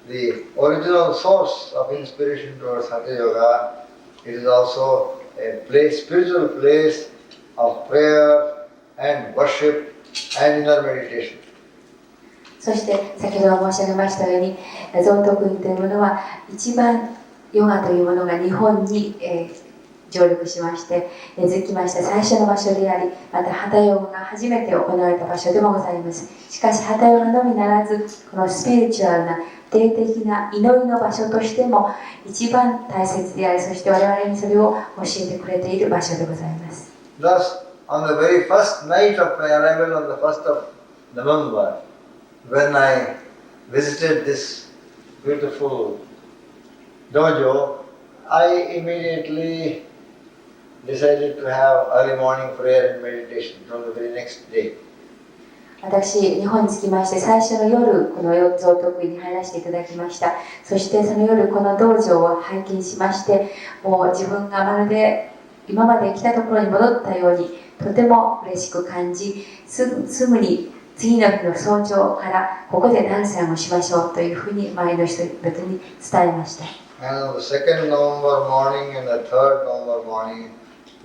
the original source of inspiration towards Hatha Yoga, it is also a place, spiritual place of prayer and worship and inner meditation. そして先ほど申し上げましたように、蔵徳院というものは一番ヨガというものが日本に、上陸しまして根付きました最初の場所であり、またハタヨガが初めて行われた場所でもございます。しかしハタヨガのみならず、このスピリチュアルな霊的な祈りの場所としても一番大切であり、そして我々にそれを教えてくれている場所でございます。 Thus, on the very first night of my arrival on the 1st of November, when I visited this beautiful dojo, I immediately decided to have early morning prayer and meditation from the very next day. 私、日本に着きまして最初の夜、この蔵徳院に入らせていただきました。そしてその夜、この道場を拝見しまして、もう自分がまるで今まで来たところに戻ったようにとても嬉しく感じ、すぐに次の日の早朝からここでダンサーをしましょうというふうに周りの人々に伝えました。 And on the 2nd November morning and the 3rd November morning,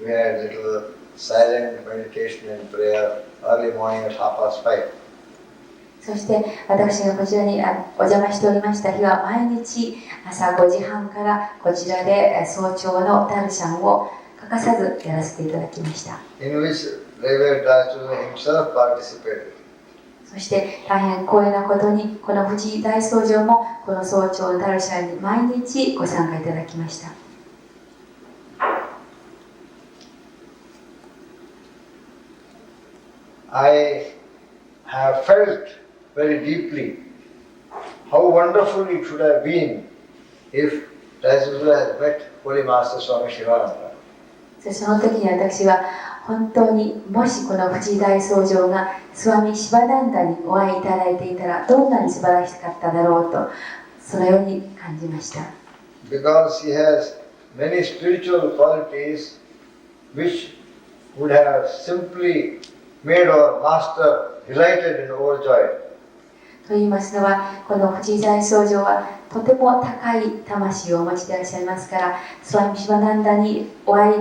we had little silent meditation and prayer early morning at 5:30. そして私がこちらにお邪魔しておりました日は毎日朝5時半からこちらで早朝のダルシャンを欠かさずやらせていただきました。 In which Reverend Dachuda himself participated. そして大変光栄なことにこの藤井大僧正もこの早朝のダルシャンに毎日ご参加いただきました。 I have felt very deeply how wonderful it should have been if Dachuda had met Holy Master Swami Chidananda. その時に私は本当にもしこの藤井大僧正がスワミ・シバダンダにお会いいただいていたらどんなに素晴らしかっただろうとそのように感じました。Because he has many spiritual qualities which would have simply made our master delighted and overjoyed. と言いますのは、この藤井大僧正はとても高い魂をお持ちでいらっしゃいますから、スワミ・シバナンダにお会い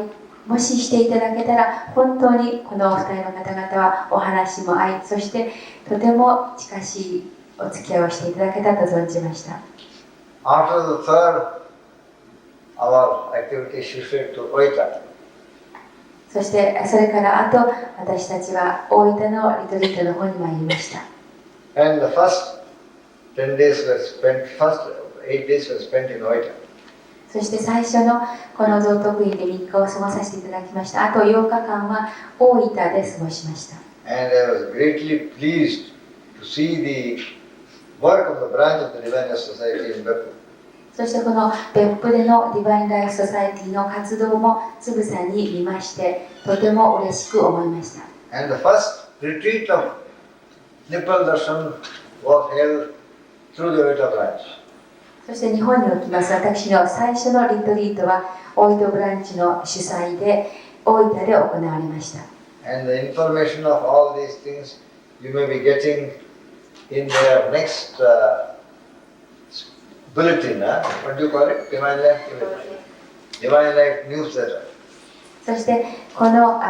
もししていただけたら、本当にこのお二人の方々はお話も合い、そしてとても近しいお付き合いをしていただけたと存じました。After the third, our activity shifted to Oita. そしてそれから後、私たちは大分のリトリートの方に参りました。And the first 10 days were spent, first 8 days were spent in Oita. そして最初のこの道徳院で3日を過ごさせていただきました。あと8日間は大分で過ごしました。And I was greatly pleased to see the work of the branch of the Divine Life Society in Beppu. そしてこの別府でのディバインライフソサイティの活動もつぶさに見まして、とても嬉しく思いました。And the first retreat of Nippal Darshan was held through the Oita branch. そして日本におきます私の最初のリトリートは大分ブランチの主催で大分で行われました。And the information of all these things you may be getting in their next bulletin, what do you call it? Divine Life? Divine Life newsletter. そしてこの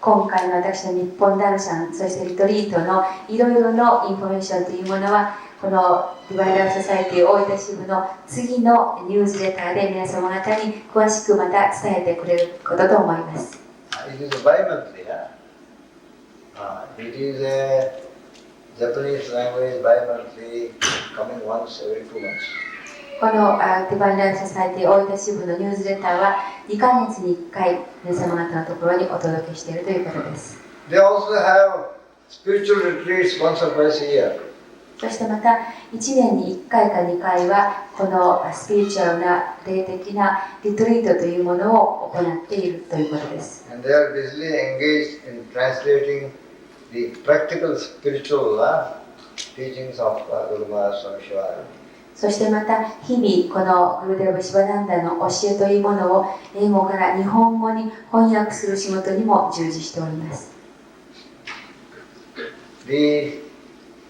今回の私の日本ダルシャン、そしてリトリートのいろいろのインフォメーションというものは、このディバインライフソサイティ大分支部の次のニュースレターで皆様方に詳しくまた伝えてくれることと思います。It is a bi-monthly, it is a Japanese language bi-monthly, coming once every 2 months. このディバインライフソサイティ大分支部のニュースレターは2ヶ月に1回皆様方のところにお届けしているということです。They also have spiritual retreats once or twice a year. そしてまた1年に1回か2回はこのスピリチュアルな霊的なリトリートというものを行っているということです。And they are busily engaged in translating the practical spiritual teachings of Guru Maharaj Swami Chidananda. そしてまた日々このグルデーブ・シバナンダの教えというものを英語から日本語に翻訳する仕事にも従事しております。The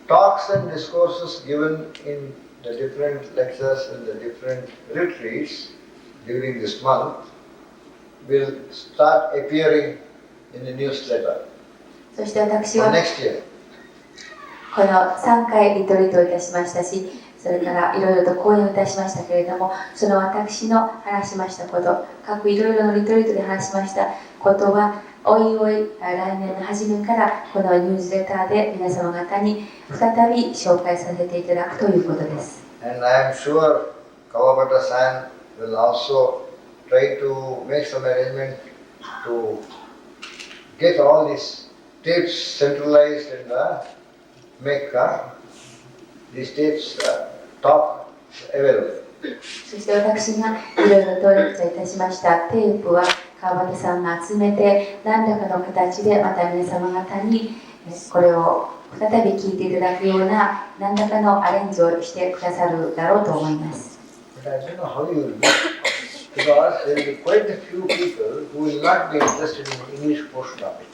talks and discourses given in the different lectures and the different retreats during this month will start appearing in the newsletter そして私 for は next year. この3回リトリートをいたしましたし、それからいろいろと講演をいたしましたけれども、その私の話しましたこと、各いろいろのリトリートで話しましたことは、おいおい来年の初めからこのニュースレターで皆様方に再び紹介させていただくということです。And I am sure Kawabata-san will also try to make some arrangement to get all these tapes centralized and make these tapes top available. そして私がいろいろとレクチャーいたしましたテープは川端さんが集めて何らかの形でまた皆様方にこれを再び聞いていただくような何らかのアレンジをしてくださるだろうと思います。But I don't know how you will do it, because there will be quite a few people who will not be interested in the English portion of it.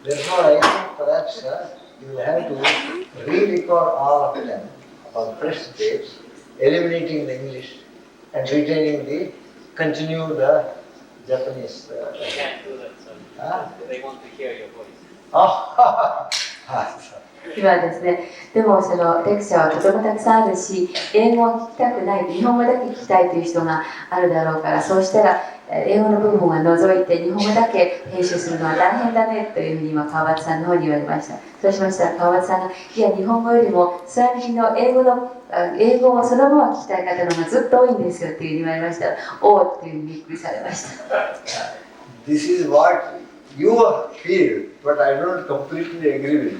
Therefore, I think perhaps you will have to re-record all of them on fresh tapes, eliminating the English and retaining the continued Japanese. They can't do that, so they want to hear your voice. Oh, 今ですね、でもそのレクチャーはとてもたくさんあるし、英語を聞きたくない、日本語だけ聞きたいという人があるだろうから、そうしたら英語の部分は除いて日本語だけ編集するのは大変だねというふうに今川端さんの方に言われました。そうしましたら川端さんが、いや日本語よりもスワミジの英語をそのまま聞きたい方の方がずっと多いんですよっていうふうに言われましたら、おおっていうふうにびっくりされました。This is what you feel, but I don't completely agree with you.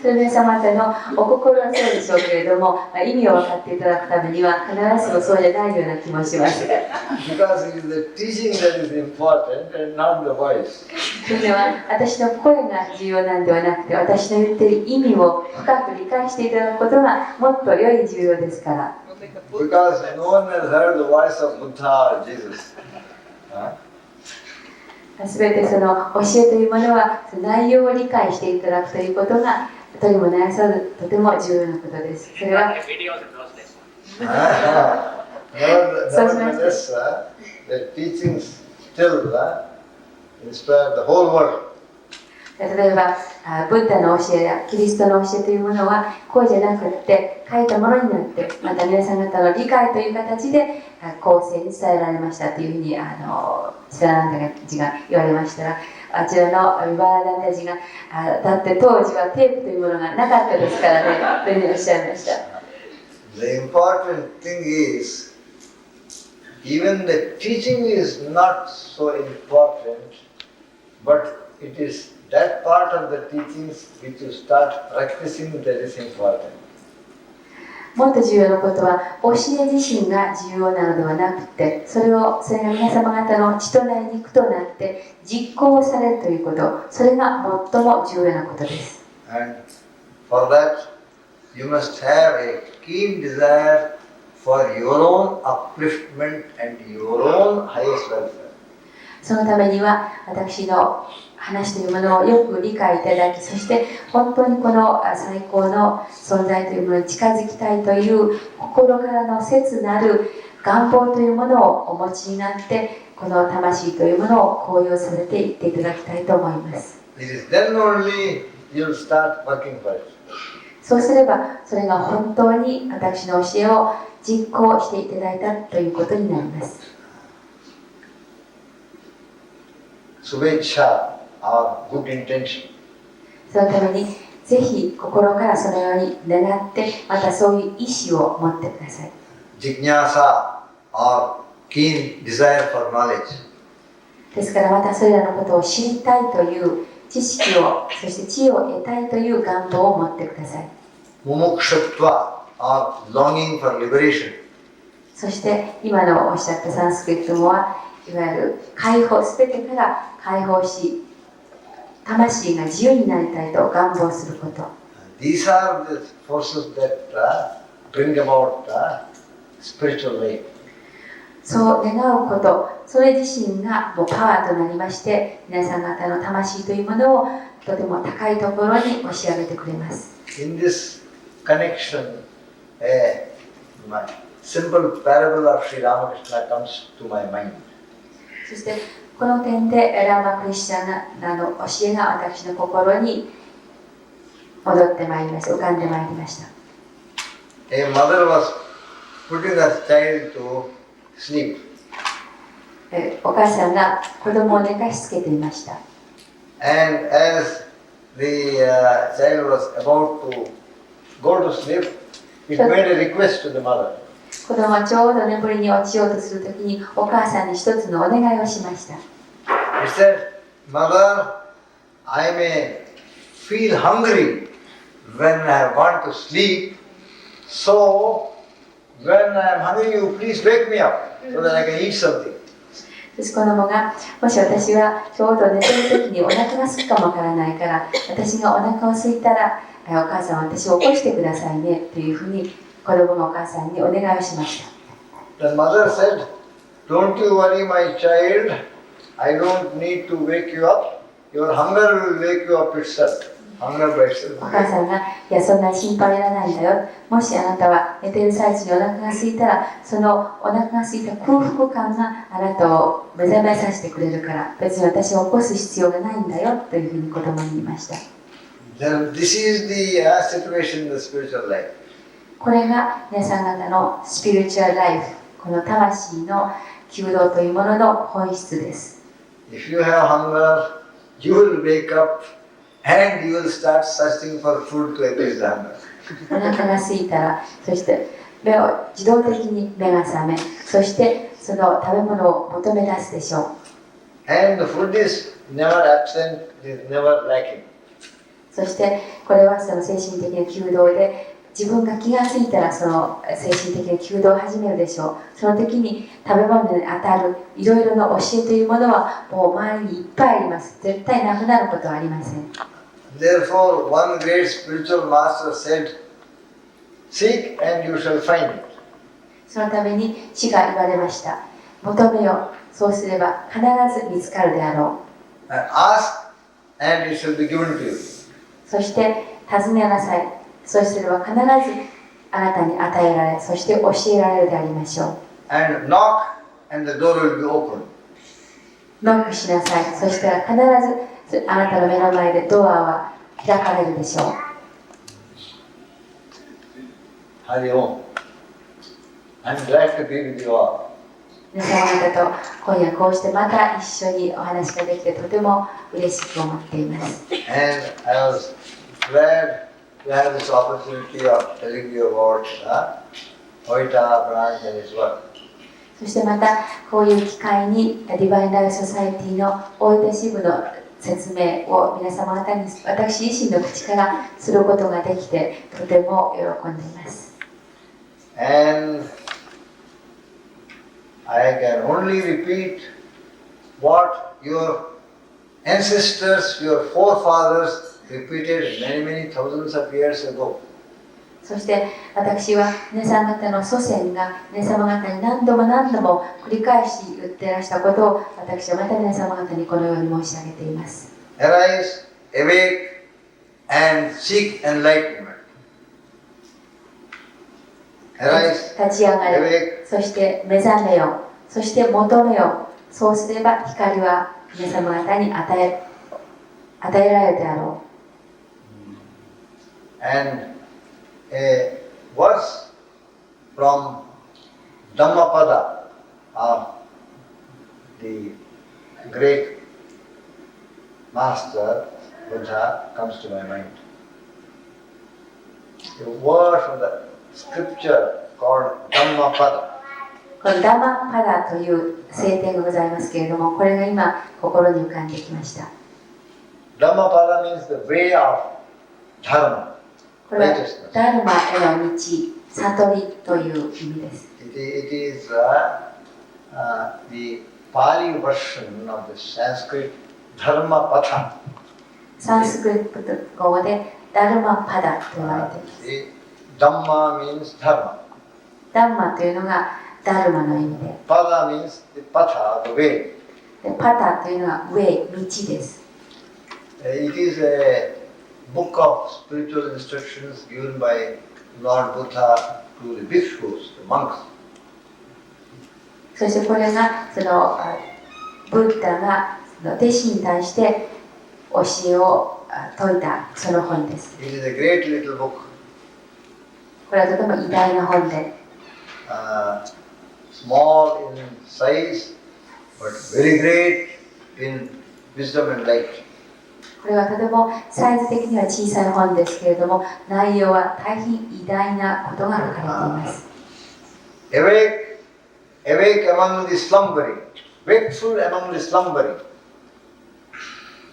それ皆様方のお心はそうでしょうけれども、意味を分かっていただくためには必ずしもそうじゃないような気もします。Because it is the teaching that is important and not the voice. それは私の声が重要なんではなくて、私の言っている意味を深く理解していただくことがもっとより重要ですから。Because no one has heard the voice of Buddha or Jesus. Huh? すべてその教えというものは内容を理解していただくということがとりもならさずとても重要なことです。それは Nevertheless, the teachings still inspire the whole world. 例えばブッダの教えやキリストの教えというものはこうじゃなくって書いたものになってまた皆さん方の理解という形で後世に伝えられましたというふうにシラナンダジが言われましたら、あちらのビバラナンダジがだって当時はテープというものがなかったですからねというふうにおっしゃいました。The important thing is, even the teaching is not so important, but it is that part of the teachings which you start practicing that is important. もっと重要なことは教え自身が重要なのではなくてそれが皆様方の血となり肉となって実行されるということそれが最も重要なことです。 And for that you must have a keen desire for your own upliftment and your own highest welfare. そのためには私の話というものをよく理解いただきそして本当にこの最高の存在というものに近づきたいという心からの切なる願望というものをお持ちになってこの魂というものを高揚させていっていただきたいと思います。 It is then only you will start working for it. そうすればそれが本当に私の教えを実行していただいたということになります。 Suvecha, our good intention. そのためにぜひ心からそのように願ってまたそういう意志を持ってください。 Jignasa, our keen desire for knowledge. ですからまたそれらのことを知りたいという知識をそして知恵を得たいという願望を持ってください。 Mumukshatva, our longing for liberation. そして今のおっしゃったサンスクリット語はいわゆる解放すべてから解放し魂が自由になりたいと願望すること。 These are the forces that bring about spiritual life. そう願うこと、それ自身がもうパワーとなりまして皆さん方の魂というものをとても高いところに押し上げてくれます。 In this connection, a simple parable of Sri Ramakrishna comes to my mind. そしてこの点でラーマ・クリシャナの教えが私の心に戻ってまいりました、浮かんでまいりました。 A mother was putting her child to sleep. お母さんが子供を寝かしつけていました。 And as the child was about to go to sleep, it made a request to the mother. 子供はちょうど眠りに落ちようとするときにお母さんに一つのお願いをしました。 It said, Mother, I may feel hungry when I want to sleep, so when I am hungry, you please wake me up so that I can eat something. 子供がもし私はちょうど寝てるときにお腹が空くかもわからないから私がお腹を空いたらお母さん私を起こしてくださいねというふうに子供がお母さんにお願いをしました。 The mother said, Don't you worry, my child. I don't need to wake you up. Your hunger will wake you up itself. Hunger by itself. お母さんがいやそんな心配いらないんだよ。もしあなたは寝ている最中にお腹が空いたらそのお腹が空いた空腹感があなたを目覚めさせてくれるから別に私を起こす必要がないんだよというふうに子供に言いました。 Then this is the situation in the spiritual life. これが皆さん方のスピリチュアルライフ、この魂の求道というものの本質です。 If you have hunger, you will wake up and you will start searching for food to appease the hunger. お腹が空いたら、そして自動的に目が覚め、そしてその食べ物を求め出すでしょう。 And the food is never absent, is never lacking. そしてこれはその精神的な求道で自分が気がついたらその精神的な求道を始めるでしょう。その時に食べ物に当たるいろいろな教えというものはもう周りにいっぱいあります。絶対なくなることはありません。 Therefore, one great spiritual master said, Seek and you shall find it. そのために主が言われました。求めよ、そうすれば必ず見つかるであろう。Ask and it shall be given to you. そして尋ねなさい。そうすれば必ずあなたに与えられ、そして教えられるでありましょう。And knock and the door will be open. ノックしなさい。そしたら必ずあなたの目の前でドアは開かれるでしょう。Hari Om. I'm glad to be with you all. 皆様方と今夜こうしてまた一緒にお話ができてとても嬉しく思っています。And I was glad to have this opportunity of telling you about Oita branch and its work. そしてまたこういう機会にディバインライフソサエティの大分支部の説明を皆様方に私自身の口からすることができてとても喜んでいます。And I can only repeat what your ancestors, your forefathers repeated many thousands of years ago. そして私は皆さん方の祖先が皆様方に何度も繰り返し言ってらしたことを私はまた皆様方にこのように申し上げています。Arise, awake, and seek enlightenment. Arise, 立ち上がれ、 awake, そして目覚めよ、そして求めよ。そうすれば光は皆様方に与えられるであろう。 and a verse from Dhammapada of the great master Buddha comes to my mind. A word from the scripture called Dhammapada. このダマパダという聖典がございますけれども、これが今心に浮かんできました。 Dhammapada means the way of dharma, これは righteousness. ダルマへの道、悟りという意味です。It is the Pali version of the Sanskrit Dharmapatha. サンスクリット語でダルマパダと言われています。Dhamma means dharma. ダンマというのがダルマの意味で、 Pada means the patha, the way. でパタというのは上、道です。It is a book of spiritual instructions given by Lord Buddha to the bhikshus, the monks. そしてこれがそのブッダがその弟子に対して教えを説いたその本です。 It is a great little book, これはとても偉大な本で、 small in size, but very great in wisdom and light. これはとてもサイズ的には小さい本ですけれども、内容は大変偉大なことが書かれています。 Awake, awake among the slumbering, wakeful among the slumbering,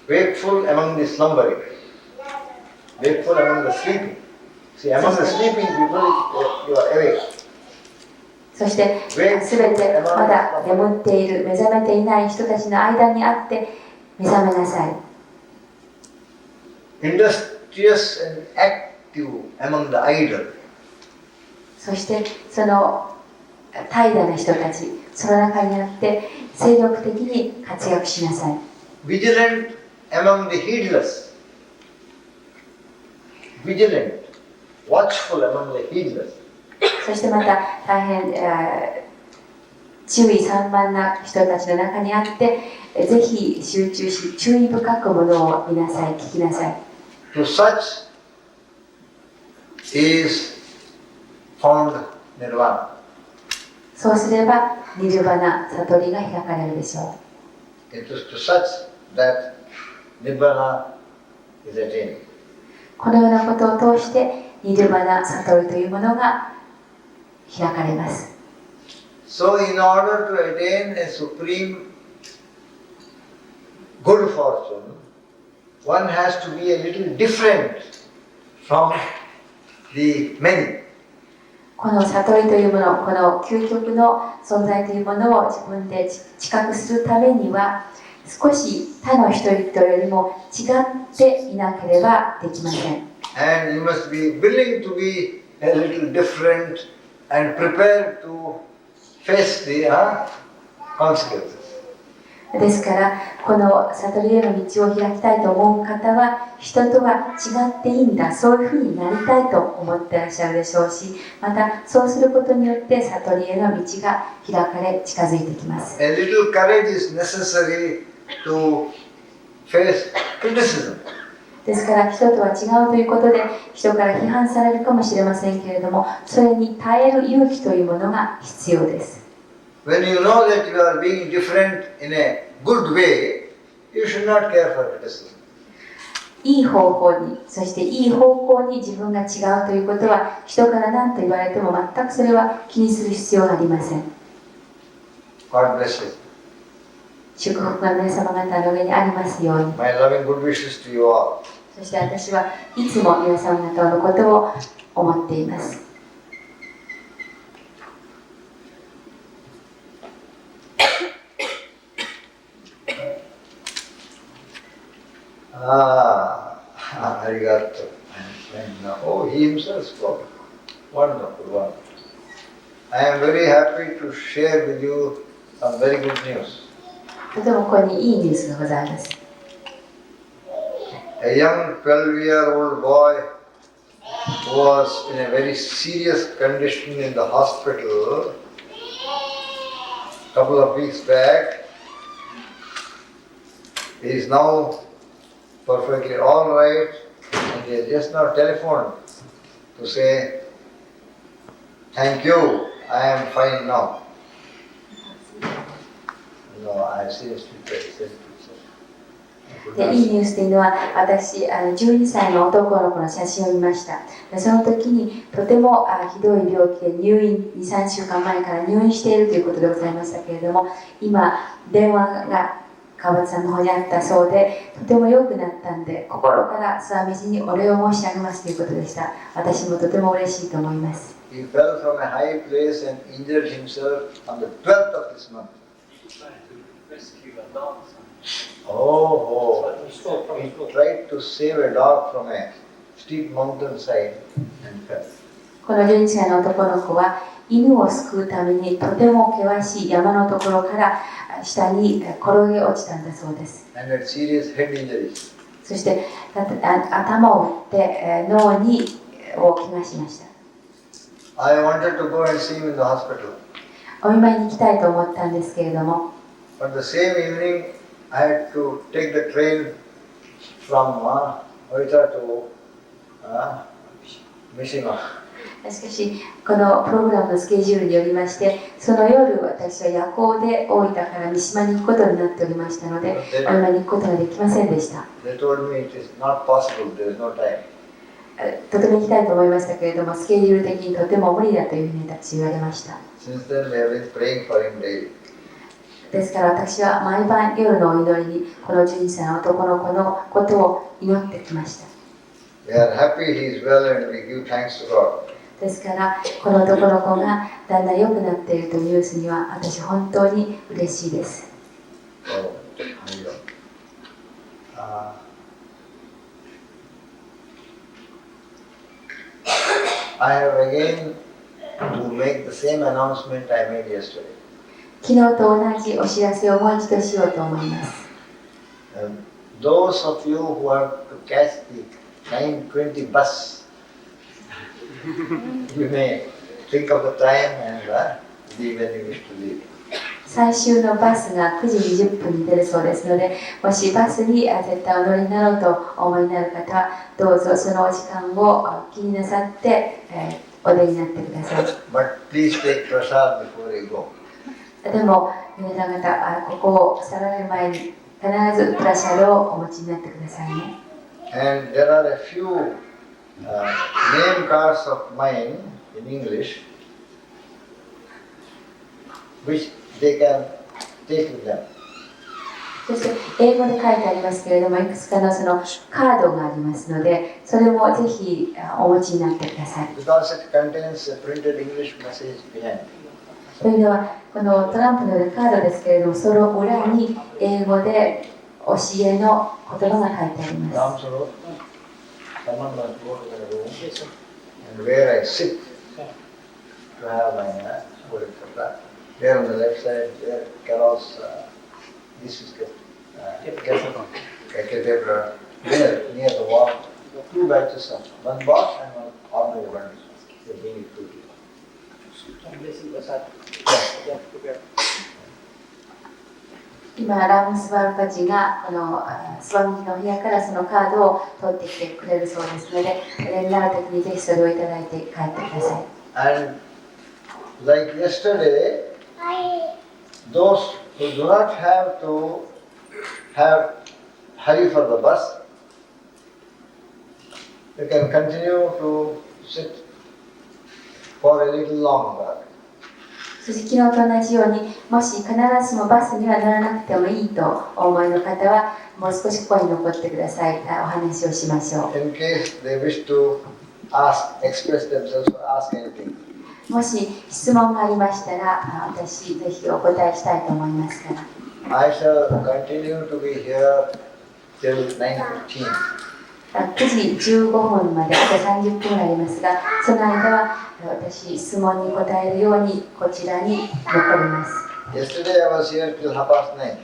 wakeful among the slumbering, wakeful among the sleeping. See, among the sleeping people, you are awake. そしてすべてまだ眠っている、目覚めていない人たちの間にあって目覚めなさい。 Industrious and active among the idle. そしてその怠惰な人たち、その中にあって精力的に活躍しなさい。 Vigilant among the heedless. Vigilant, watchful among the heedless. そしてまた大変注意散漫な人たちの中にあってぜひ集中し注意深くものを見なさい、聞きなさい。 To such is found nirvana. そうすればニルバナ、悟りが開かれるでしょう。 It is to such that nibbana is attained. このようなことを通してニルバナ、悟りというものが開かれます。 So in order to attain a supreme good fortune, one has to be a little different from the many. この悟りというもの、この究極の存在というものを自分で知覚するためには少し他の人々よりも違っていなければできません。 And you must be willing to be a little different and prepare to face the consequences. ですから、この悟りへの道を開きたいと思う方は、人とは違っていいんだ、そういうふうになりたいと思ってらっしゃるでしょうし、またそうすることによって悟りへの道が開かれ、近づいてきます。A little courage is necessary to face criticism. ですから、人とは違うということで、人から批判されるかもしれませんけれども、それに耐える勇気というものが必要です。When you know that you are being different in a good way, you should not care for criticism. いい方法に、そしていい方向に自分が違うということは、人から何と言われても全くそれは気にする必要がありません。God bless you. 祝福が皆様方の上にありますように。 My loving good wishes to you all. そして私はいつも皆様方のことを思っています。Arigato. Oh, he himself spoke. Wonderful, wonderful. I am very happy to share with you some very good news. とてもここにいいニュースがございます。A young 12-year-old boy who was in a very serious condition in the hospital a couple of weeks back, he is now perfectly all right, and he has just now telephoned to say, "Thank you, I am fine now." No, I seriously said. でいいニュースというのは、私12歳の男の子の写真を見ました。でその時にとてもひどい病気で入院、2、3週間前から入院しているということでございましたけれども、今電話が川端さんの方にあったそうで、とても良くなったんで、心からスワミジにお礼を申し上げますということでした。私もとても嬉しいと思います。He fell from a high place and injured himself on the 12th of this month. He's trying to rescue a dog. Oh, he tried to save a dog from a steep mountainside and fell. この12歳の男の子は犬を救うためにとても険しい山のところから下に転げ落ちたんだそうです。And had serious head injuries. そして頭を打って脳にを怪我しました。I wanted to go and see him in the hospital. お見舞いに行きたいと思ったんですけれども、 But the same evening, I had to take the train from Oita to Mishima. しかしこのプログラムのスケジュールによりまして、その夜私は夜行で大分から三島に行くことになっておりましたので、お見舞いに行くことができませんでした。 They told me it is not possible, there is no time. とても行きたいと思いましたけれども、スケジュール的にとても無理だというふうに私言われました。 Since then, we have been praying for him daily. ですから私は毎晩夜のお祈りにこの12歳の男の子のことを祈ってきました。 We are happy he is well and we give thanks to God. ですからこの男の子がだんだん良くなっているというニュースには私本当に嬉しいです。 So, I have again to make the same announcement I made yesterday. 昨日と同じお知らせをもう一度しようと思います。Those of you who want to catch the 9:20 bus, you may think of the time and leave when you wish to leave. 最終のバスが9時20分に出るそうですので、もしバスに絶対お乗りになろうとお思いになる方は、どうぞそのお時間を気になさって、お出になってください。 But please take prasad before you go. でも皆さん方、ここを去られる前に必ずプラシャドをお持ちになってくださいね。 And there are a few name cards of mine in English which they can take with them. そして英語で書いてありますけれども、いくつかのそのカードがありますので、それもぜひお持ちになってください。 Because it contains a printed English message behind. というのは、このトランプのようなカードですけれども、その裏に英語で教えの言葉が書いてあります。 Someone must go to the room and where I sit to have my food, etc. There on the left side, there Carol's, this is kept there near the wall. 2 batches of one box and one ordinary one. They bring it to you. Yeah. 今、ラムスバルカジがこのスワミジの部屋からそのカードを取ってきてくれるそうですので、連絡の時にぜひそれをいただいて帰ってください。And like yesterday, those who do not have to hurry for the bus, they can continue to sit for a little longer. そして昨日と同じように、もし必ずしもバスには乗らなくてもいいとお思いの方は、もう少しここに残ってください。お話をしましょう。In case they wish to express themselves or ask anything. もし質問がありましたら、私ぜひお答えしたいと思いますから。I shall continue to be here till 9:15. 9時15分まであと30分ありますが、その間は私、質問に答えるようにこちらに残ります。Yesterday I was here till 9:30.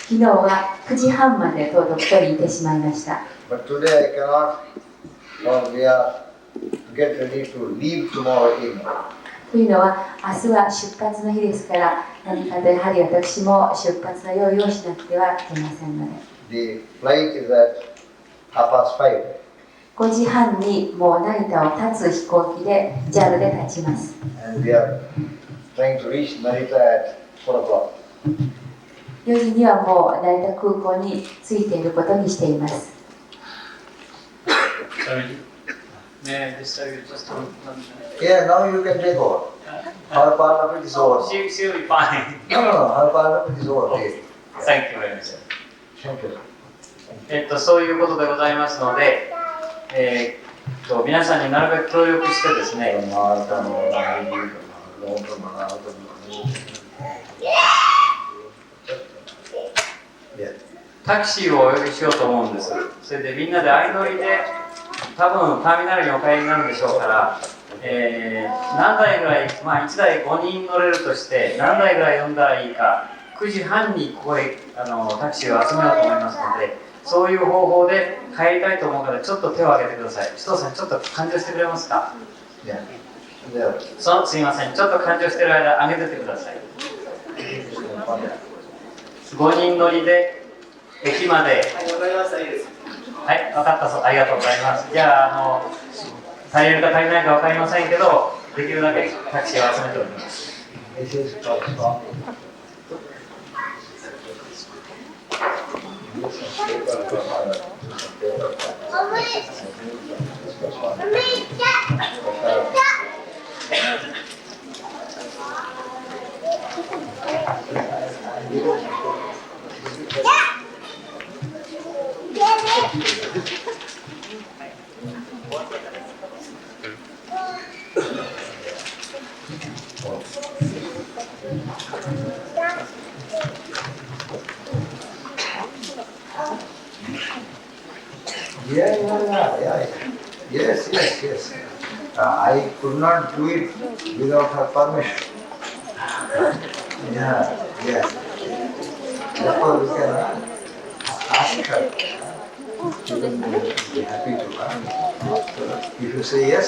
昨日は9時半までとうとう一人いてしまいました。But today I cannot, or we are to get ready to leave tomorrow evening. というのは、明日は出発の日ですから、何かとやはり私も出発の用意をしなくてはいけませんので。The flight is at 5:30. 5時半にもう成田を立つ飛行機で JAL で立ちます。And we are trying to reach Narita at 4:00. 4時にはもう成田空港に着いていることにしています。May I disturb you just one minute? Yeah, now you can take over. Our part of it is over. She'll be fine. No, our part of it is over. Please. Thank you very much. Thank you. そういうことでございますので、皆さんになるべく協力してですね、タクシーをお呼びしようと思うんです。それでみんなで相乗りで、多分ターミナルにお帰りになるんでしょうから、何台ぐらい、1台5人乗れるとして、何台ぐらい呼んだらいいか、9時半にここへタクシーを集めようと思いますので、そういう方法で帰りたいと思うから、ちょっと手を挙げてください。首藤さん、ちょっと勘定してくれますか？すいません、ちょっと勘定してる間、挙げててください。5人乗りで駅まで。はい、分かったそう、ありがとうございます。じゃあ、足りるか足りないか分かりませんけど、できるだけタクシーを集めております。Yeah. Yes. I could not do it without her permission. Yeah. Therefore, we can ask her. She will be happy to. If you say yes.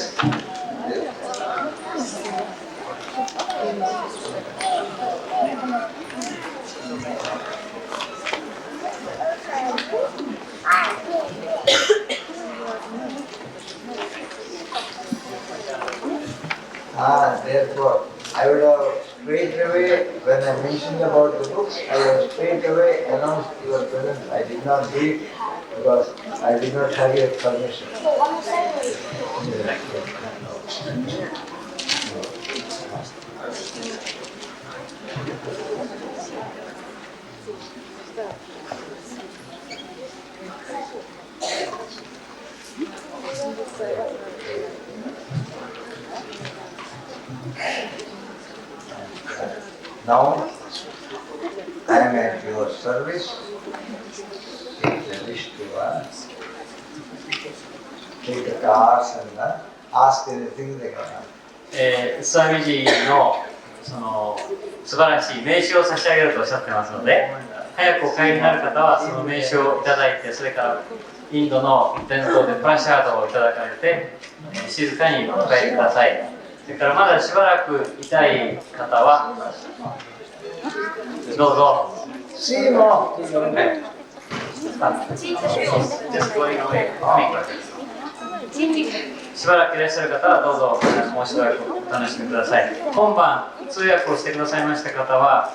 Therefore, I would have straight away, when I mentioned about the books, I would straight away announced your presence. I did not do it because I did not have your permission. Now, I am at your service. If they wish to take the cards and ask anything, they can スワミジのその素晴らしい名刺を差し上げるとおっしゃってますので、早くお帰りになる方はその名刺をいただいて、それからインドの伝統でプラシャードをいただかれて、静かにお帰りください。それからまだしばらくいたい方はどうぞ。しばらくいらっしゃる方はどうぞもうしばらくお楽しみください。今晩通訳をしてくださいました方は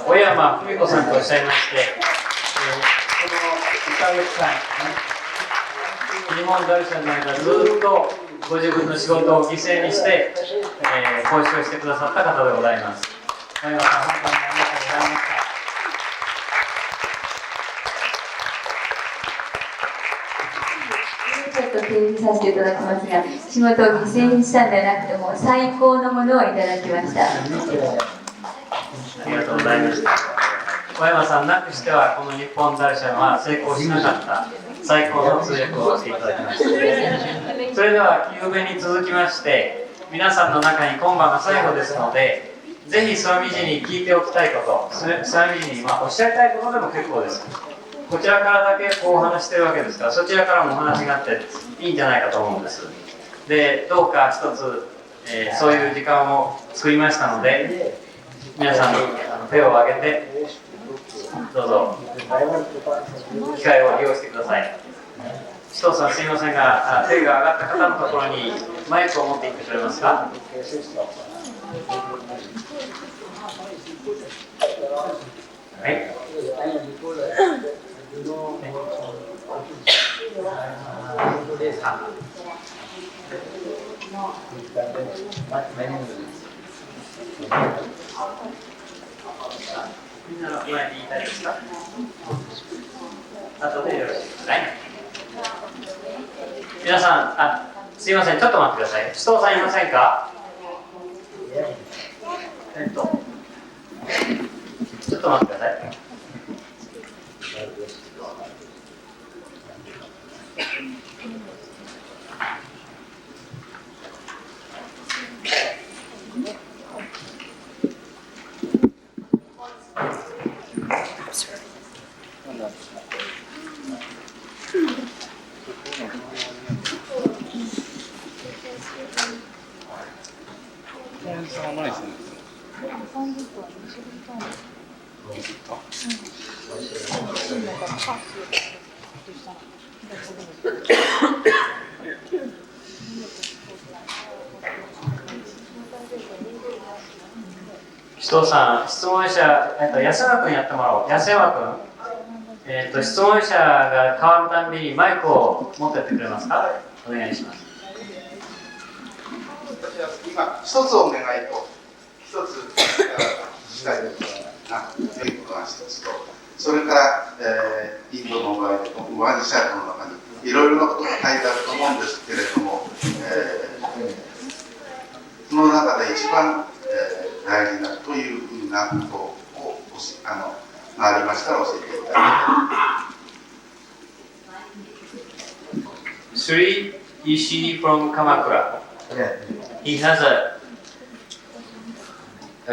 小山文子さんとおっしゃいまして、この1ヶ月間日本ダルシャンの間ずっとご自分の仕事を犠牲にして、講師をしてくださった方でございます。小山さん、本当にありがとうございました。ちょっと提示させていただきますが、仕事を犠牲にしたんじゃなくても最高のものをいただきました。ありがとうございました。小山さんなくしてはこの日本ダルシャンは成功しなかった最高の通訳をしていただきました。それでは夕べに続きまして、皆さんの中に今晩が最後ですので、ぜひスワミジに聞いておきたいこと、スワミジにおっしゃりたいことでも結構です。こちらからだけこうお話してるわけですから、そちらからもお話があっていいんじゃないかと思うんです。で、どうか一つ、そういう時間を作りましたので、皆さん手を挙げてどうぞ機会を利用してください。首藤さん、すみませんが、手が上がった方のところにマイクを持っていってくれますか。はい。みんなの前に言いたいですか。後でよろしいですか。皆さん、すいません、ちょっと待ってください。首藤さんいませんか。ちょっと待ってください。首藤さん、質問者、安山君やってもらおう。安山君、質問者が変わるたびにマイクを持ってってくれますか。お願いします。今、一つお願いと、一つしたいことが全部が一つと、それから、インドの場合、ワニシャートの中にいろいろなことが書いてあると思うんですけれども、その中で一番、大事なというふうなことをありましたら教えていただきます。Sri Ishii from Kamakura. He has a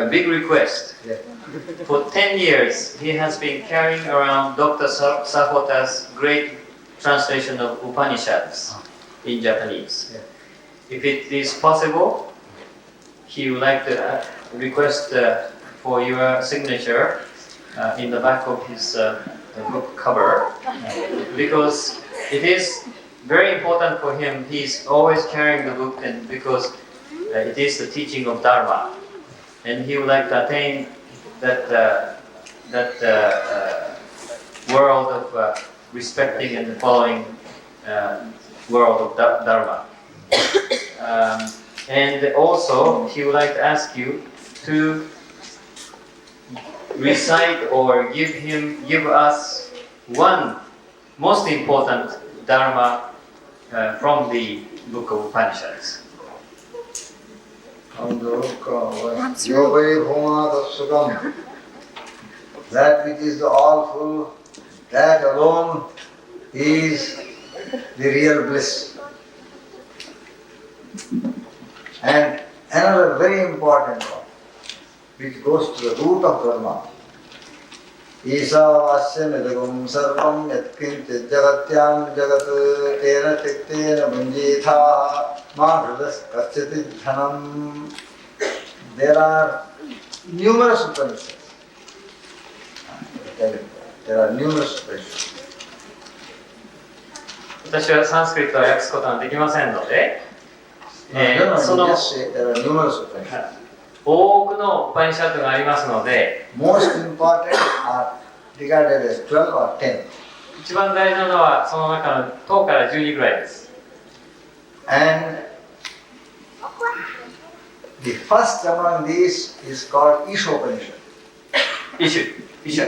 big request. For 10 years, he has been carrying around Dr. Sahota's great translation of Upanishads in Japanese. If it is possible, he would like to request for your signature in the back of his book cover, because it is very important for him. He's always carrying the book, and because it is the teaching of Dharma, and he would like to attain that world of respecting and following world of Dharma. And also, he would like to ask you to recite or give us one most important Dharma from the book of Upanishads. That which is the all-full, that alone is the real bliss. And another very important one, which goes to the root of dharma. Isavasya midagum sarvam yatkinchit jagatyam jagat tena tiktena bunjitha madhudas kasyati dhanam. There are numerous Upanishads. There are numerous Upanishads. 私はサンスクリットを訳すことができませんので、その多くのウパニシャッドがありますので、most important are regarded as 12 or 10. 一番大事なのはその中の10から12ぐらいです。And the first among these is called Isha Upanishad. イシャ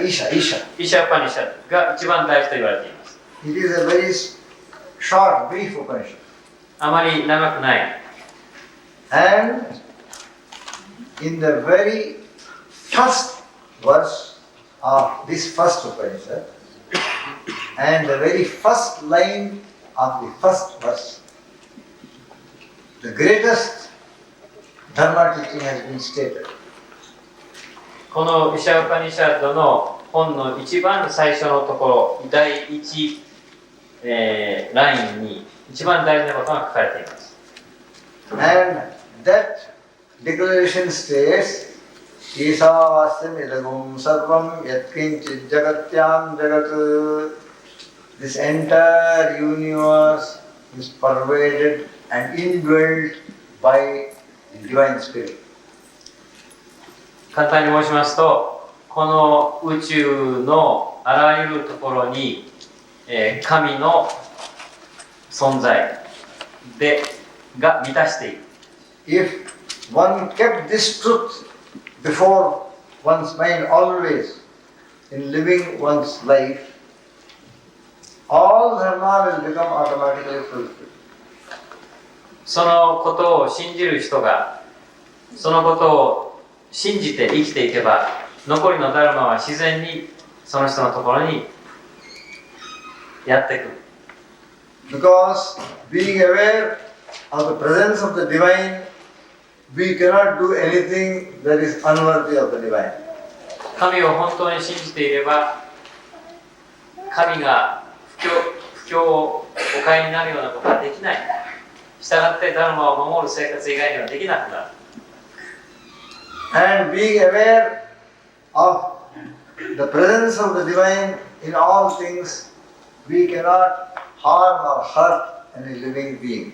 ウパニシャッドが一番大事と言われています。It is a very short, brief Upanishad. あまり長くない。And in the very first verse of this first Upanishad, and the very first line of the first verse, the greatest Dharma teaching has been stated. このイシャウパニシャッドの本の一番最初のところ、第1、ラインに一番大事なことが書かれています。And that declaration states, Isavasyam idagum sarvam yatkinchit jagatyam jagat. This entire universe is pervaded and indwelt by the divine spirit. 簡単に申しますと、この宇宙のあらゆるところに、神の存在が満たしている。If one kept this truth before one's mind always in living one's life, all dharma will become automatically fulfilled. そのことを信じる人が、そのことを信じて生きていけば、残りのダルマは自然にその人のところにやってくる。Because being aware of the presence of the divine, we cannot do anything that is unworthy of the divine. 神を本当に信じていれば、神が不況をお買いになるようなことはできない。したがってダルマを守る生活以外にはできなくなる。And being aware of the presence of the divine in all things, we cannot harm or hurt any living being.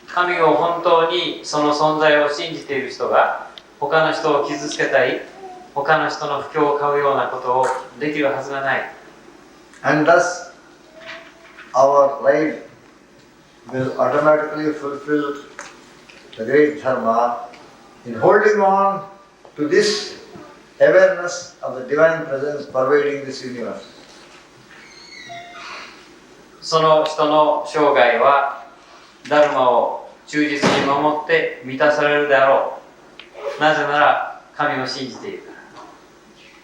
神を本当にその存在を信じている人が他の人を傷つけたり他の人の不況を買うようなことをできるはずがない。 And thus our life will automatically fulfill the great dharma in holding on to this awareness of the divine presence pervading this universe. その人の生涯はダルマを忠実に守って満たされるであろう。なぜなら神を信じているか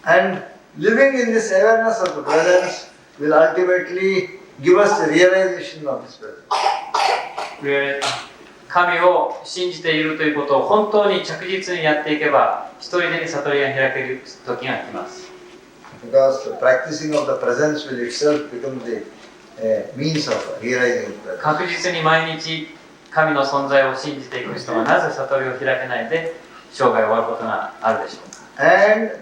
ら。 And living in this awareness of the presence will ultimately give us the realization of this presence. 神を信じているということを本当に着実にやっていけば、一人でに悟りが開ける時が来ます。Because the practicing of the presence will itself become the means of realizing the presence. 確実に毎日神の存在を信じていく人はなぜ悟りを開けないで生涯を終わることがあるでしょうか。 And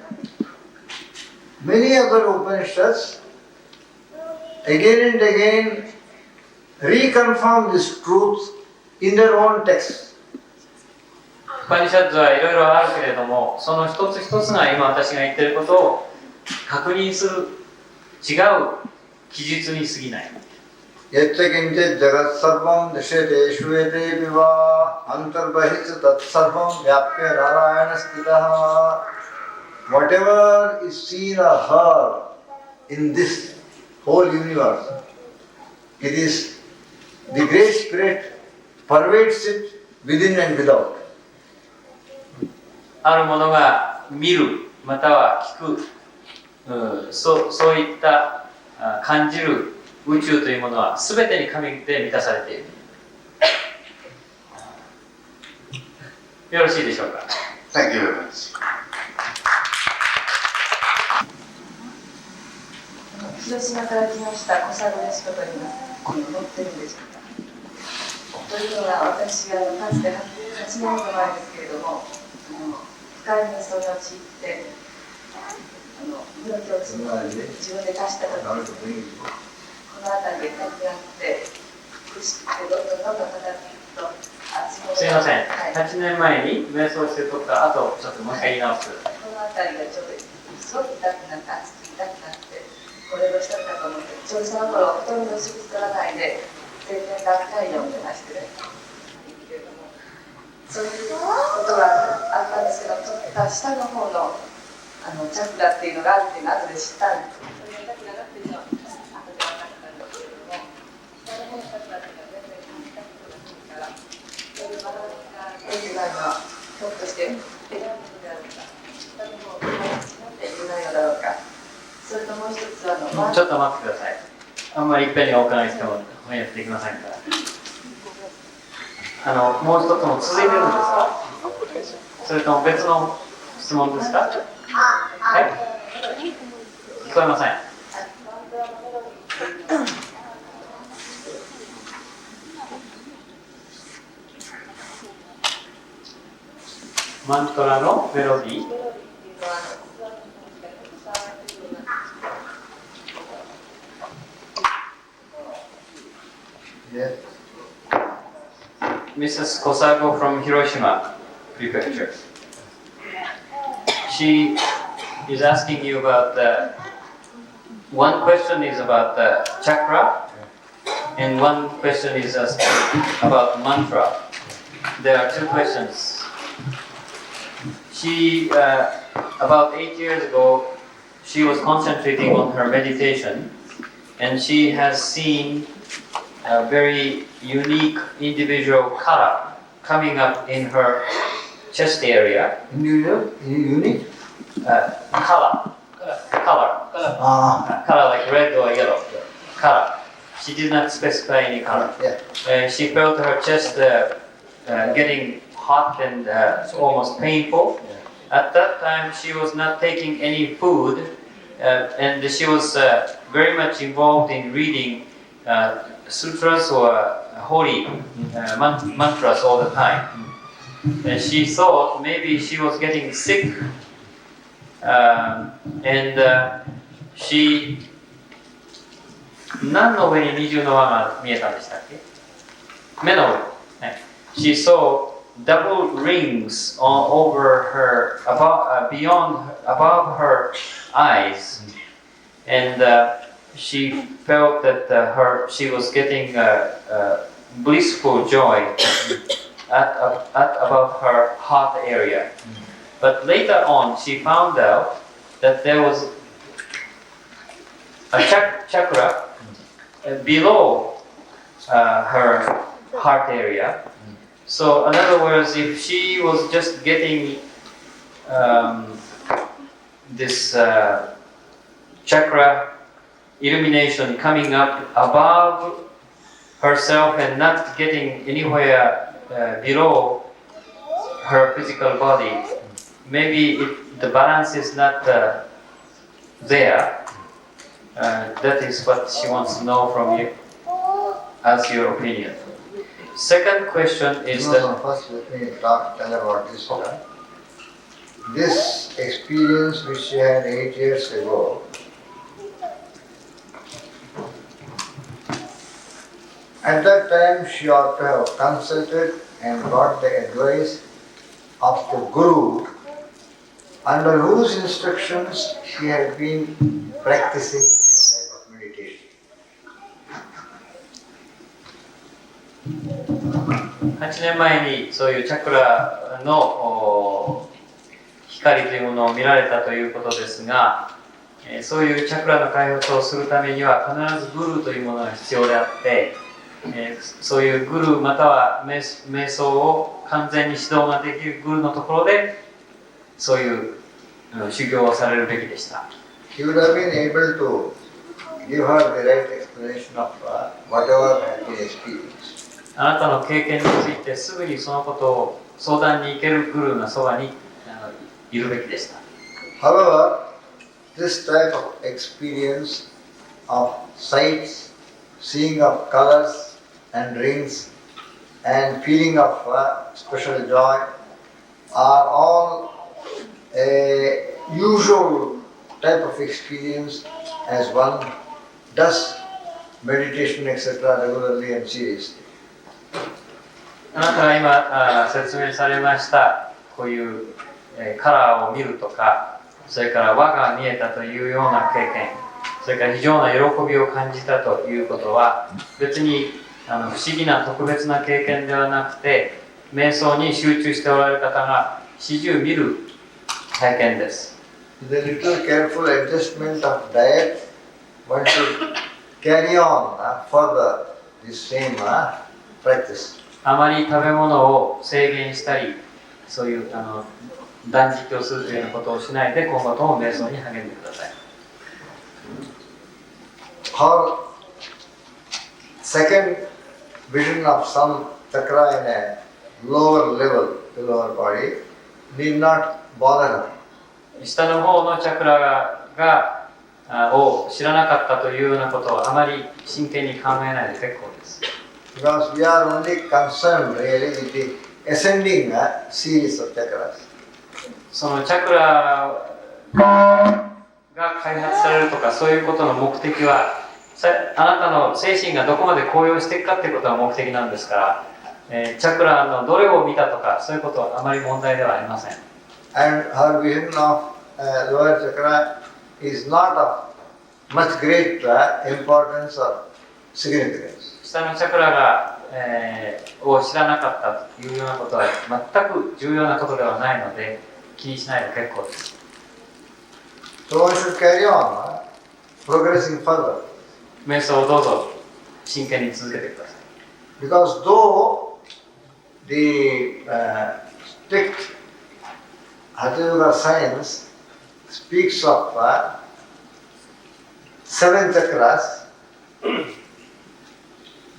many other Upanishads again and again reconfirm this truth in their own texts. ウパニシャッドはいろいろあるけれども、その一つ一つが今私が言っていることを確認する違う記述に過ぎない。Yatyakinchit jagat sarvam drishyate shvete viva antarbahit tat sarvam vyapya narayana stitaha. Whatever is seen or heard in this whole universe, it is the great spirit pervades it within and without. あるものが見るまたは聞く、そういった感じる宇宙というものは全てに神で満たされている。よろしいでしょうか。 Thank you very much. 広島から来ました小佐野義子と言います。乗ってるんでしょうか。というのが私がかつて8年ほど前ですけれども、深い瞑想に陥って病気を自分で出したとき、この辺りで痛くなって苦しくてどんどん叩くとすいません、8年前に瞑想して取った後、ちょっともう一回言い直す。この辺りがちょうどすごく痛くなって熱く痛くなってこれどうしたのかと思って、ちょうどその頃ほとんど食事取らないで全然学会読んでましてね、そういうことがあったんですけど、取った下の方のチャクラっていうのがあるっていうのを後で知ったんです。それがチャクラだっていうのは後で分かったんですけれども、下の方のチャクラっていうのは全然感じたことがないから、そういうバランスが良くないのはひょっとして選ぶことであるか、下の方がなんでいけないのだろうか、それともう一つはちょっと待ってください。あんまりいっぺんに多くない人も翻訳できませんから。もう一つも続いてるんですか？それとも別の質問ですか？はい？聞こえません。マントラのメロディー。Yes. Mrs. Kosago from Hiroshima Prefecture. She is asking you about one question is about the chakra, and one question is about mantra. There are two questions. She, about 8 years ago, she was concentrating on her meditation, and she has seen a very unique individual color coming up in her chest area. Individual? Unique? Color like red or yellow. Color. She did not specify any color. Yeah. She felt her chest getting hot and almost painful. At that time, she was not taking any food, and she was very much involved in reading sutras or holy mantras all the time. And she thought maybe she was getting sick, and she 何の上に二重の輪が見えたんでしたっけ？目の上。She saw double rings all over her, above her eyes, and she felt that she was getting blissful joy at above her heart area. But later on, she found out that there was a chakra below her heart area. So, in other words, if she was just getting this chakra illumination coming up above herself and not getting anywhere below her physical body, maybe the balance is not there. That is what she wants to know from you as your opinion. Second question is that... First, let me tell about this one. This experience which she had 8 years ago, at that time she ought to have consulted and got the advice of the Guru, under whose instructions she had been practicing this type of meditation. 8年前にそういうチャクラの光というものを見られたということですが、そういうチャクラの開発をするためには必ずグルーというものが必要であって、そういうグルーまたは瞑想を完全に指導ができるグルーのところでそういう修行をされるべきでした。He would have been able to give her the right explanation of whatever had been experienced. あなたの経験についてすぐにそのことを相談に行けるグルーがそばにいるべきでした。However, this type of experience of sights, seeing of colors and rings, and feeling of special joy are all a usual type of experience as one does meditation etc. regularly and seriously. あなたが今説明されましたこういうカラーを見るとか、それから輪が見えたというような経験、それから非常な喜びを感じたということは別に不思議な特別な経験ではなくて、瞑想に集中しておられる方が始終見る体験です。With a little careful adjustment of diet, one should carry on further this same practice. あまり食べ物を制限したり、そういう断食をするというようなことをしないで、今後とも瞑想に励んでください。Her second vision of some chakra in a lower level, the lower body, need not bother her. 下の方のチャクラを知らなかったというようなことをあまり真剣に考えないで結構です。Because we are only concerned really with the ascending series of chakras. そのチャクラが開発されるとかそういうことの目的は、あなたの精神がどこまで高揚していくかということが目的なんですから、チャクラのどれを見たとかそういうことはあまり問題ではありません。And her vision of lower chakra is not of much great importance or significance. 下のチャクラが、を知らなかったというようなことは全く重要なことではないので気にしないで結構です。So one should carry on progressing further. 瞑想をどうぞ真剣に続けてください。Because though the strict Hatha Yoga science speaks of 7 chakras,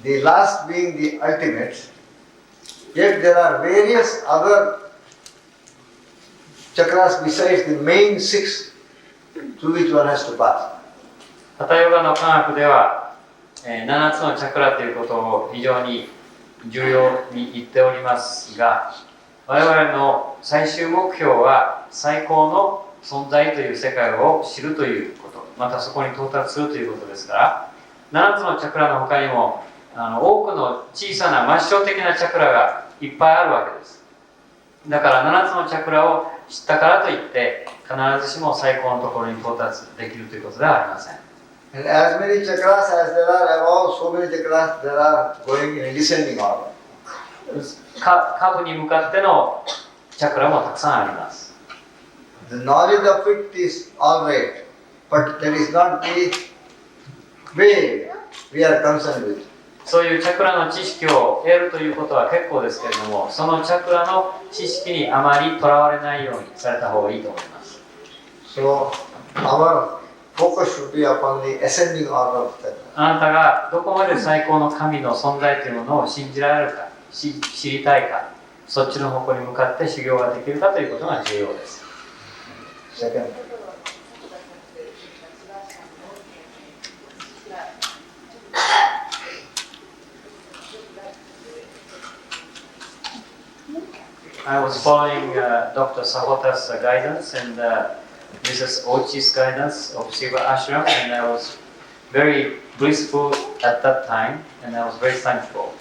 the last being the ultimate, yet there are various other chakras besides the main 6 through which one has to pass. ハタヨガの科学では、7つのチャクラということを非常に重要に言っておりますが、我々の最終目標は最高の存在という世界を知るということ、またそこに到達するということですから、7つのチャクラの他にも多くの小さな末梢的なチャクラがいっぱいあるわけです。だから7つのチャクラを知ったからといって必ずしも最高のところに到達できるということではありません。And as many chakras as there are above, so many chakras there are going in a descending order. 下部に向かってのチャクラもたくさんあります。The knowledge of it is all right, but that is not the way we are concerned with. そういうチャクラの知識を得るということは結構ですけれども、そのチャクラの知識にあまりとらわれないようにされた方がいいと思います。So our focus should be upon the ascending order of chakra. あなたがどこまで最高の神の存在というものを信じられるか、知りたいか、そっちの方向に向かって修行ができるかということが重要です。Second. I was following Dr. Sahota's guidance and Mrs. Ochi's guidance of Shiva Ashram, and I was very blissful at that time, and I was very thankful.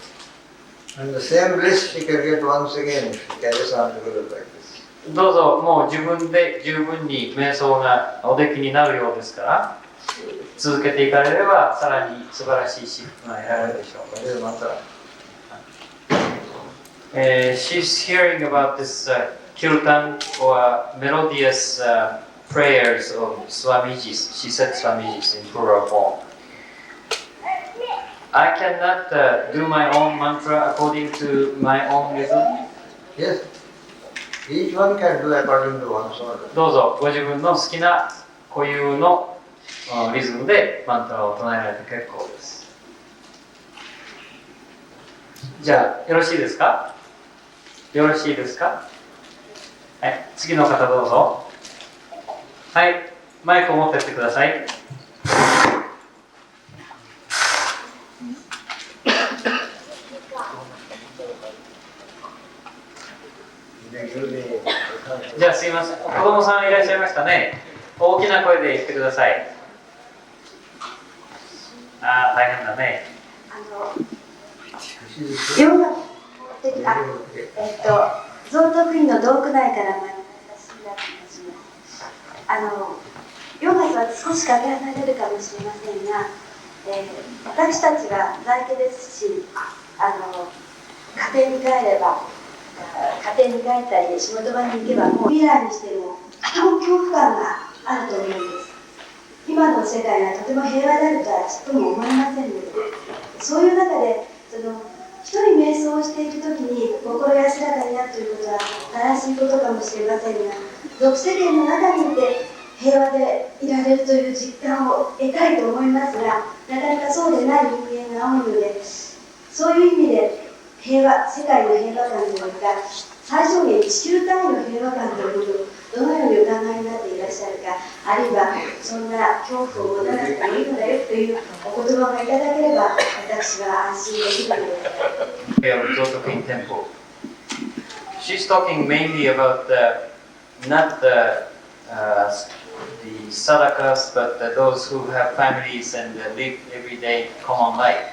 And the same bliss she can get once again if she carries on to do the practice. どうぞもう自分で十分に瞑想がおできになるようですから続けていかれればさらに素晴らしい幸福が得られるでしょう。That is mantra. She's hearing about this kirtan or melodious prayers of Swamijis. She said Swamijis in plural form. I cannot do my own mantra according to my own rhythm. Yes. Each one can do according to one's own. どうぞご自分の好きな固有のリズムでマントラを唱えられて結構です。じゃあよろしいですか？よろしいですか？はい、次の方どうぞ。はい、マイクを持ってってください。じゃあすいません、子供さんいらっしゃいましたね。大きな声で言ってください。ああ、大変だね。ヨガ贈答院の道具内から参りました。ヨガとは少しかけ離れるかもしれませんが、私たちは在家ですし、家庭に帰れば、家庭に帰ったり仕事場に行けば、もう未来にしてもとても恐怖感があると思うんです。今の世界がとても平和であるとはちっとも思えませんので、そういう中で一人瞑想をしているときに心安らかになるということは正しいことかもしれませんが、俗世間の中にいて平和でいられるという実感を得たいと思いますが、なかなかそうでない人間が多いので、そういう意味で世界の平和観というか、最小限地球単位の平和観というのをどのようにお考えになっていらっしゃるか、あるいはそんな恐怖を持たなくてもいいのだよというお言葉がいただければ、私は安心できるのでございます。Temple. She's talking mainly about not the sadhakas, but those who have families and live everyday common life,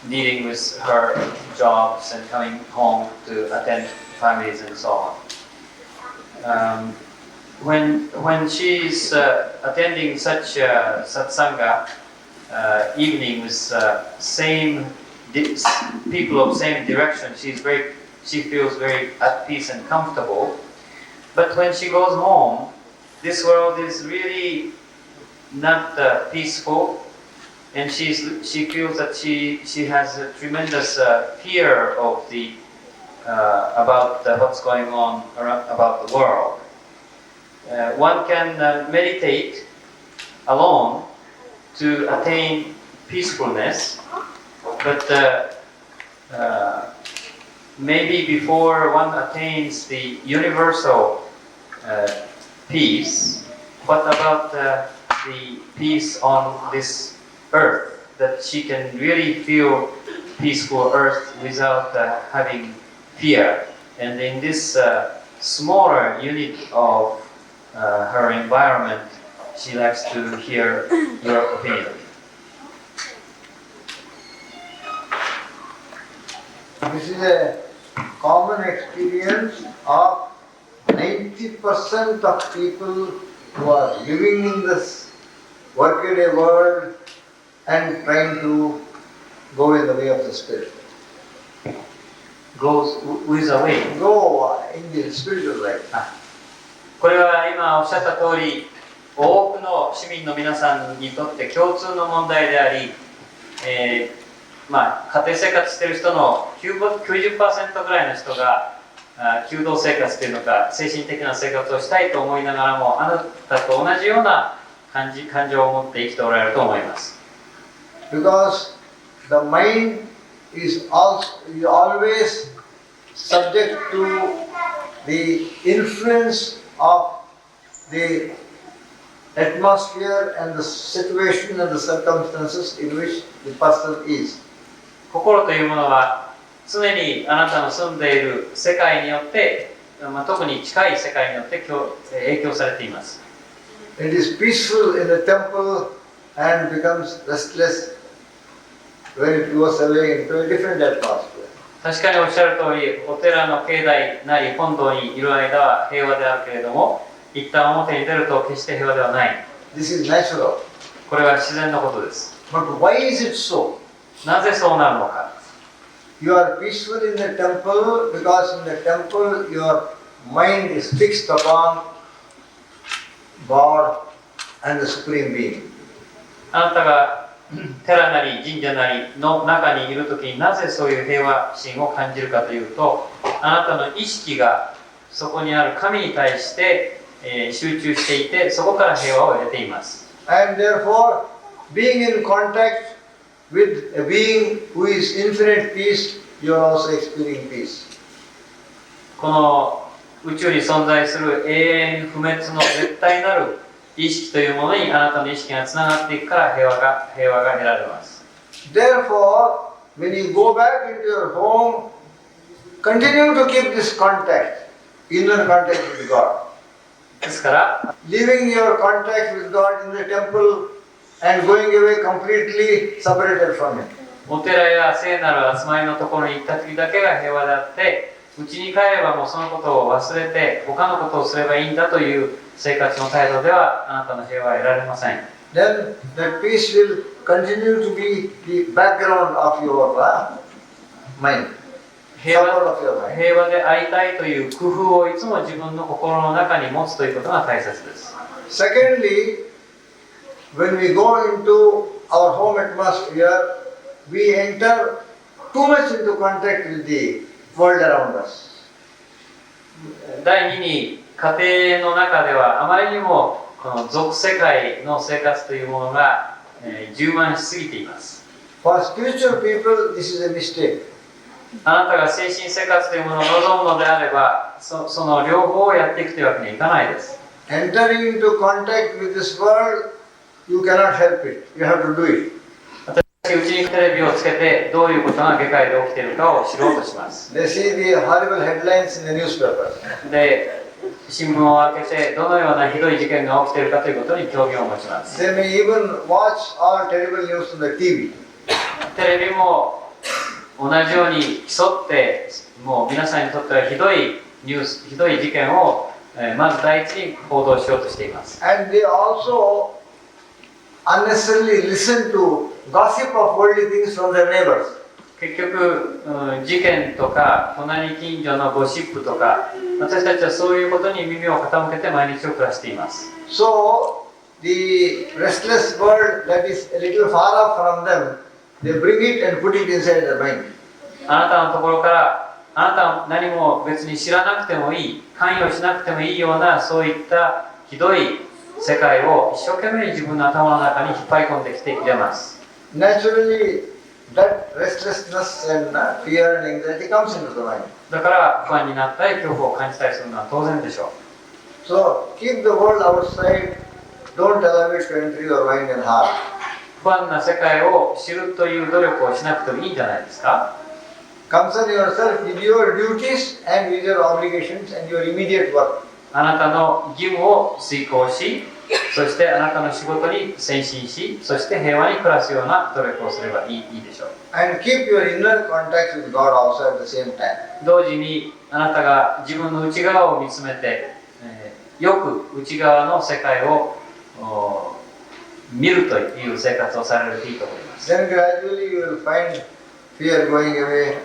dealing with her jobs and coming home to attend families and so on. When she's attending such satsanga evening with people of same direction, she feels very at peace and comfortable. But when she goes home, this world is really not peaceful, and she feels that she has a tremendous fear of about what's going on about the world. One can meditate alone to attain peacefulness, but maybe before one attains the universal peace, what about the peace on this earth, that she can really feel peaceful earth without having fear? And in this smaller unit of her environment, she likes to hear your opinion. This is a common experience of 90% of people who are living in this workaday world and trying to go in the way of the spirit. Goes with the way. Go in the spiritual life. これは今おっしゃった通り、多くの市民の皆さんにとって共通の問題であり、家庭生活している人の 90% ぐらいの人が弓道生活というのか精神的な生活をしたいと思いながらも、あなたと同じような感情を持って生きておられると思います。Because the mind is always subject to the influence of the atmosphere and the situation and the circumstances in which the person is. 心というものは常にあなたの住んでいる世界によって、特に近い世界によって影響されています。It is peaceful in the temple and becomes restless when it goes away into a different atmosphere. 確かにおっしゃる通り、お寺の境内なり本堂にいる間は平和であるけれども、一旦表に出ると決して平和ではない。This is natural. これは自然のことです。But why is it so? なぜそうなるのか。You are peaceful in the temple because in the temple your mind is fixed upon God and the Supreme Being. あなたが寺なり神社なりの中にいるときになぜそういう平和心を感じるかというと、あなたの意識がそこにある神に対して、集中していて、そこから平和を得ています。And therefore, being in contact with a being who is infinite peace, you are also experiencing peace. この宇宙に存在する永遠不滅の絶対なる意識というものにあなたの意識がつながっていくから平和が得られます。Therefore, when you go back into your home, continue to keep this contact, inner contact with God. ですから、 Leaving your contact with God in the temple and going away completely separated from Him. お寺や聖なる集まりのところに行った時だけが平和であって、家に帰ればもうそのことを忘れて他のことをすればいいんだという生活の態度ではあなたの平和は得られません。Then that peace will continue to be the background of your mind. 平 Support 和 of your mind. 平和でありたいという工夫をいつも自分の心の中に持つということが大切です。Secondly, when we go into our home atmosphere, we enter too much into contact with the world around us. 第2に、家庭の中ではあまりにもこの俗世界の生活というものが、充満しすぎています。For spiritual people, this is a mistake. あなたが精神生活というものを望むのであれば、その両方をやっていくというわけにはいかないです。Entering into contact with this world, you cannot help it. You have to do it. 私、うちにテレビをつけてどういうことが下界で起きているかを知ろうとします。 They see the horrible headlines in the newspapers. で、新聞を開けてどのようなひどい事件が起きているかということに興味を持ちます。 They may even watch all terrible news on the TV. テレビも同じように競ってもう皆さんにとってはひどいニュース、ひどい事件を、まず第一に報道しようとしています。 And they also unnecessarily listen to gossip of worldly things from their neighbors. 結局、事件とか隣近所のゴシップとか私たちはそういうことに耳を傾けて毎日を暮らしています。 So, the restless world that is a little far off from them, they bring it and put it inside their mind. あなたのところからあなたは何も別に知らなくてもいい、関与しなくてもいいようなそういったひどい世界を一生懸命に自分の頭の中に引っ張り込んできて入れます。 Naturally, that restlessness and fear and anxiety comes into the mind. だから不安になったり恐怖を感じたりするのは当然でしょう。 So, keep the world outside, don't allow it to enter your mind and heart. 不安な世界を知るという努力をしなくてもいいんじゃないですか。 Concern yourself with your duties and with your obligations and your immediate work. あなたの義務を遂行し、そしてあなたの仕事に専心し、そして平和に暮らすような努力をすればいいでしょう。 And keep your inner contact with God also at the same time. 同時にあなたが自分の内側を見つめて、よく内側の世界を見るという生活をされるといいと思います。 Then gradually you will find fear going away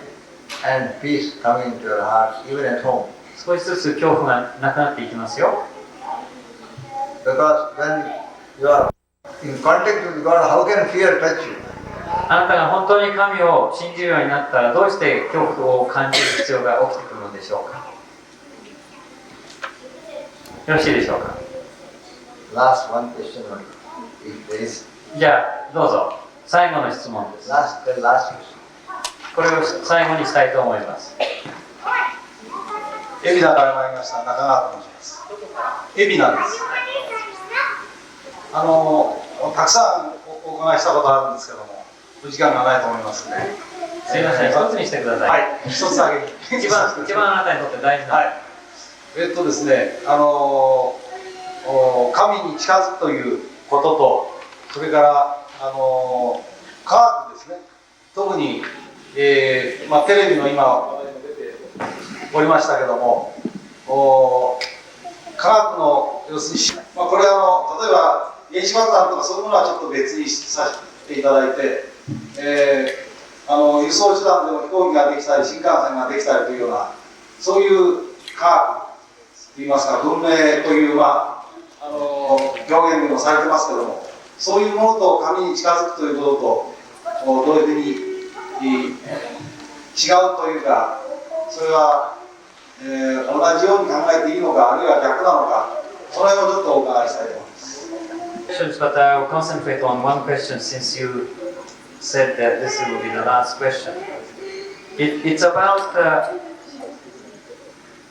and peace coming into your heart, even at home. 少しずつ恐怖がなくなっていきますよ。 Because when you are in contact with God, how can fear touch you? あなたが本当に神を信じるようになったらどうして恐怖を感じる必要が起きてくるのでしょうか。よろしいでしょうか。 Last one question only, if there is. じゃあどうぞ最後の質問です。 Last question. これを最後にしたいと思います。海老名から参りました中川と申します。海老名です。たくさんお伺いしたことあるんですけども、お時間がないと思いますので。すいません、一つにしてください。はい、一つだけ。一番あなたにとって大事な。はい。ですね、神に近づくということと、それから科学ですね。特に、テレビの今出ておりましたけども、科学の要するに、これ例えば原子爆弾とかそういうものはちょっと別にさせていただいて、輸送手段でも飛行機ができたり新幹線ができたりというようなそういう科学といいますか文明という表現にもされてますけども、そういうものと神に近づくということとどういうふうに違うというか、それは、同じように考えていいのかあるいは逆なのか、その辺をちょっとお伺いしたいと思います。But I will concentrate on one question since you said that this will be the last question. It's about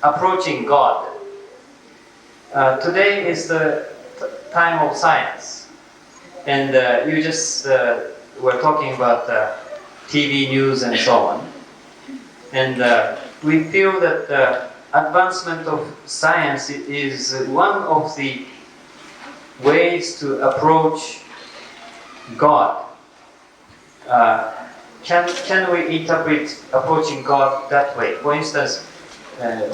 approaching God. Today is the time of science, and you just were talking about TV news and so on. And we feel that the advancement of science is one of the ways to approach God. Can we interpret approaching God that way? For instance,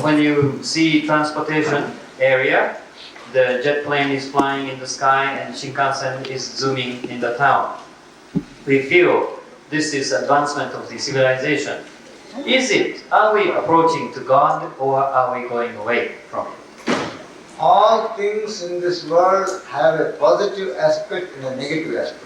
when you see transportation area, the jet plane is flying in the sky and Shinkansen is zooming in the town. We feel this is advancement of the civilization. Is it? Are we approaching to God or are we going away from it? All things in this world have a positive aspect and a negative aspect.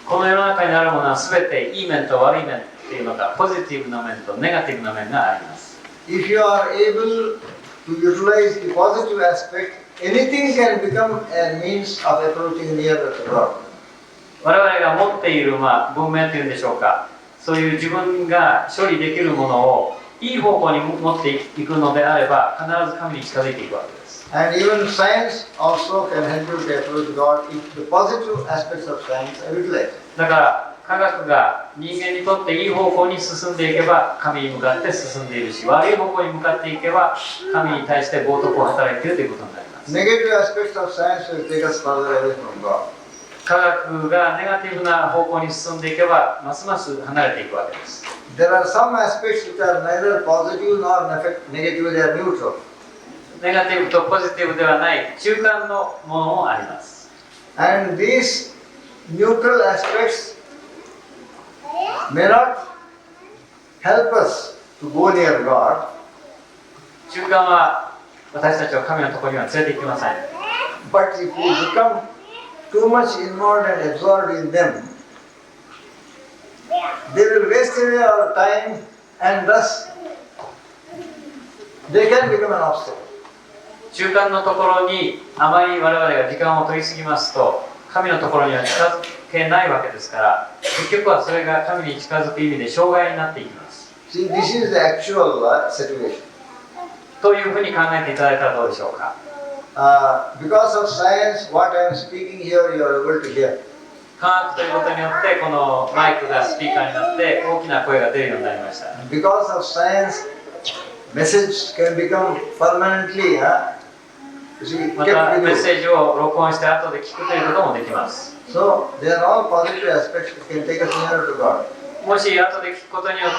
この世の中にあるものは全ていい面と悪い面っていうのがポジティブな面とネガティブな面があります。If you are able to utilize the positive aspect, anything can become a means of approaching nearer to God. 我々が持っている、文明というんでしょうか、そういう自分が処理できるものをいい方向に持っていくのであれば必ず神に近づいていくわけです。And even science also can help you to approach God if the positive aspects of science are utilized. だから科学が人間にとっていい方向に進んでいけば神に向かって進んでいるし、悪い方向に向かっていけば神に対して冒涜を働いているということになります。Negative aspects of science will take us further away from God. 科学がネガティブな方向に進んでいけばますます離れていくわけです。There are some aspects which are neither positive nor negative, they are neutral. ネガティブとポジティブではない中間のものもあります。And these neutral aspects may not help us to go near God. 中間は私たちを神のところには連れて行きません。But if we become too much involved and absorbed in them, they will waste away our time and thus they can become an obstacle. 中間のところにあまり我々が時間を取りすぎますと神のところには近づけないわけですから結局はそれが神に近づく意味で障害になっていきます。See, this is the actual situation. というふうに考えていただいたらどうでしょうか。Because of science, what I am speaking here, you are able to hear. 科学ということによってこのマイクがスピーカーになって大きな声が出るようになりました。Because of science, message can become permanently, kept また with メッ you. セージを録音して後で聞くということもできます。 So, they are all positive aspects that can take us nearer to God. もし後で聞くことによっ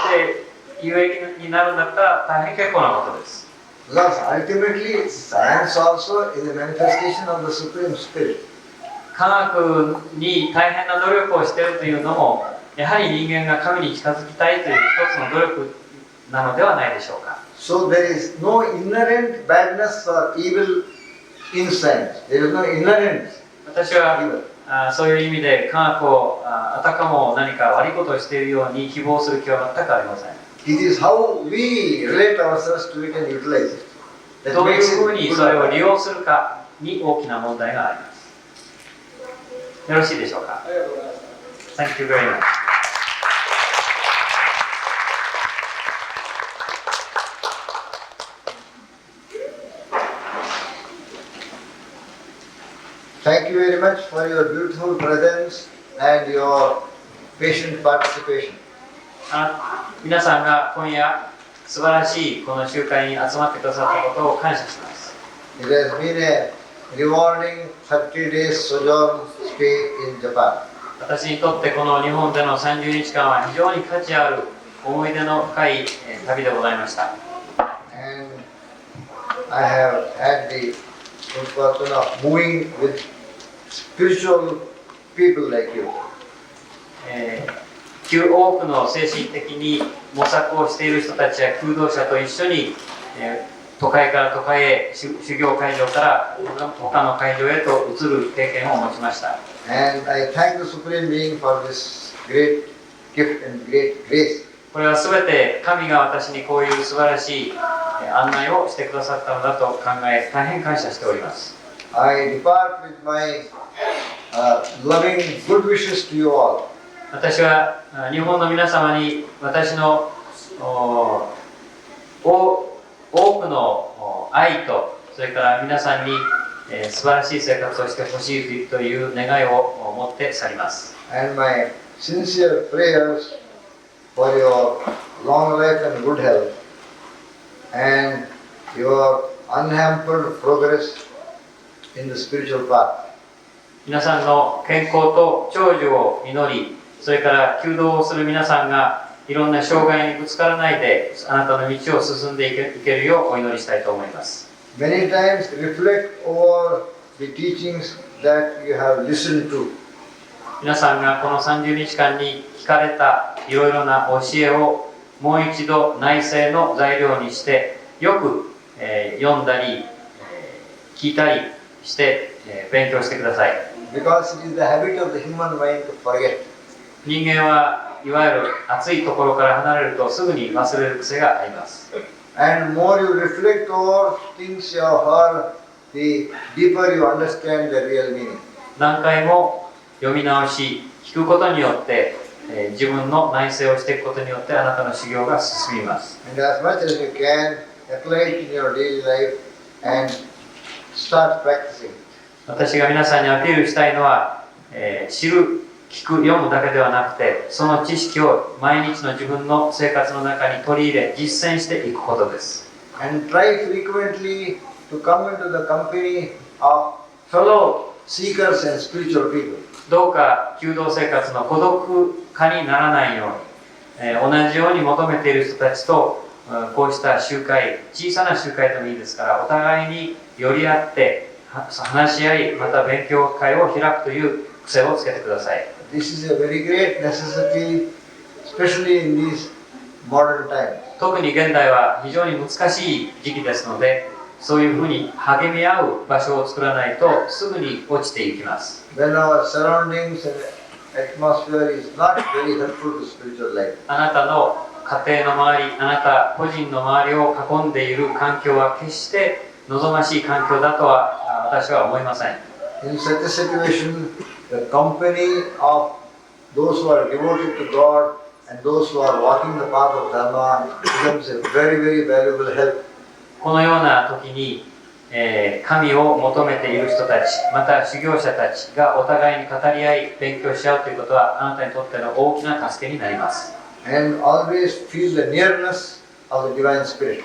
て有益になるんだったら大変結構なことです。 Because ultimately, science also is a manifestation of the Supreme Spirit. 科学に大変な努力をしているというのもやはり人間が神に近づきたいという一つの努力なのではないでしょうか。 So, there is no inherent badness or evil in science. There is no inherent 私は evil. そういう意味で科学をあたかも何か悪いことをしているように誹謗する気は全くありません。 It is how we relate ourselves to it and utilize it. ど That うい makes うふうに it それを good. 利用するかに大きな問題があります。よろしいでしょうか。Thank you very much. Thank you very much for your beautiful presence and your patient participation. 皆さんが今夜素晴らしいこの集会に集まってくださったことを感謝します。 It has been a rewarding 30 days sojourn stay in Japan. 私にとってこの日本での30日間は非常に価値ある思い出の深い旅でございました。 And I have had the good fortune of moving with spiritual people like you. 多くの精神的に模索をしている人たちや求道者と一緒に、都会から都会へ修行会場から他の会場へと移る経験を持ちました。 And I thank the Supreme Being for this great gift and great grace. これはすべて神が私にこういう素晴らしい案内をしてくださったのだと考え大変感謝しております。 I depart with my loving good wishes to you all. 私は日本の皆様に私の多くの愛と、それから皆さんに素晴らしい生活をしてほしいという願いを持って去ります。And my sincere prayers for your long life and good health and your unhampered progress in the spiritual path. 皆さんの健康と長寿を祈り、それから求道をする皆さんがいろんな障害にぶつからないで、あなたの道を進んでいけるようお祈りしたいと思います。Many times reflect over the teachings that you have listened to. 皆さんがこの30日間に聞かれたいろいろな教えをもう一度内省の材料にしてよく、読んだり、聞いたりして、勉強してください。Because it is the habit of the human mind to forget. 人間はいわゆる熱いところから離れるとすぐに忘れる癖があります。And more you reflect over things you have heard, the deeper you understand the real meaning. 何回も読み直し、聞くことによって、自分の内省をしていくことによってあなたの修行が進みます。And as much as you can, apply it in your daily life and start practicing. 私が皆さんにアピールしたいのは、知る、聞く、読むだけではなくて、その知識を毎日の自分の生活の中に取り入れ、実践していくことです。And try frequently to come into the company of fellow seekers and spiritual people. どうか求道生活の孤独化にならないように、同じように求めている人たちと、こうした集会、小さな集会でもいいですから、お互いに寄り合って、話し合い、また勉強会を開くという癖をつけてください。This is a very great necessity, especially in these modern times. 特に現代は非常に難しい時期ですので、そういうふうに励み合う場所を作らないとすぐに落ちていきます。When our surroundings and atmosphere is not very helpful to spiritual life. あなたの家庭の周り、あなた個人の周りを囲んでいる環境は決して望ましい環境だとは私は思いません。In such a situation, the company of those who are devoted to God and those who are walking the path of Dharma becomes a very, very valuable help. このような時に、神を求めている人たち、また修行者たちがお互いに語り合い、勉強し合うということはあなたにとっての大きな助けになります。And always feel the nearness of the divine spirit.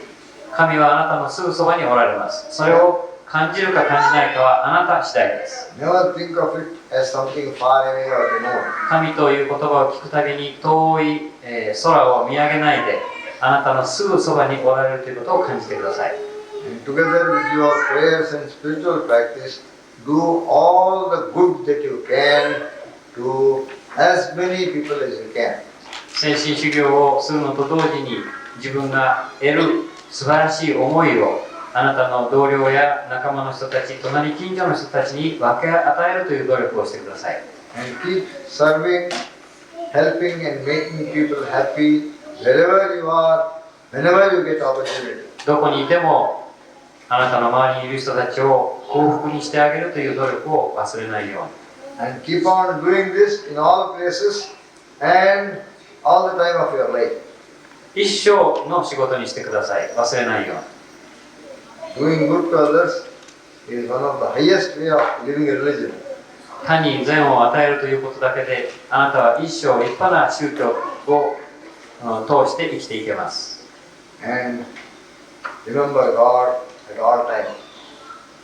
神はあなたのすぐそばにおられます。それを感じるか感じないかはあなた次第です。Never think of it as something far away or remote. 神という言葉を聞くたびに遠い、空を見上げないで、あなたのすぐそばにおられるということを感じてください。And together with your prayers and spiritual practice, do all the good that you can to as many people as you can. 精神修行をするのと同時に自分が得る素晴らしい思いをあなたの同僚や仲間の人たち、隣近所の人たちに分け与えるという努力をしてください。And keep serving, helping and making people happy wherever you are, whenever you get opportunity. どこにいてもあなたの周りにいる人たちを幸福にしてあげるという努力を忘れないように。And keep on doing this in all places and all the time of your life. 一生の仕事にしてください。忘れないように。Doing good to others is one of the highest way of living a religion. 他に善を与えるということだけであなたは一生立派な宗教を通して生きていけます。And remember God at all times.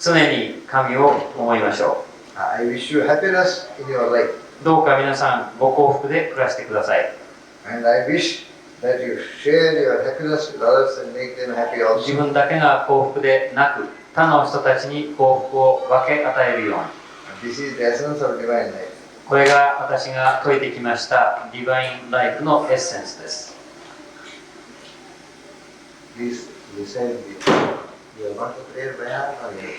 常に神を思いましょ I wish you happiness in your life. う。どうか皆さんご幸福で暮らしてください。And I wish that you share your happiness with others and make them happy 自 also. 分だけが幸福でなく他の人たちに幸福を分け与えるように。 This is the essence of divine life. これが私が説いてきましたディバインライフのエッセンスです。Please listen. You are not to pray by heart or you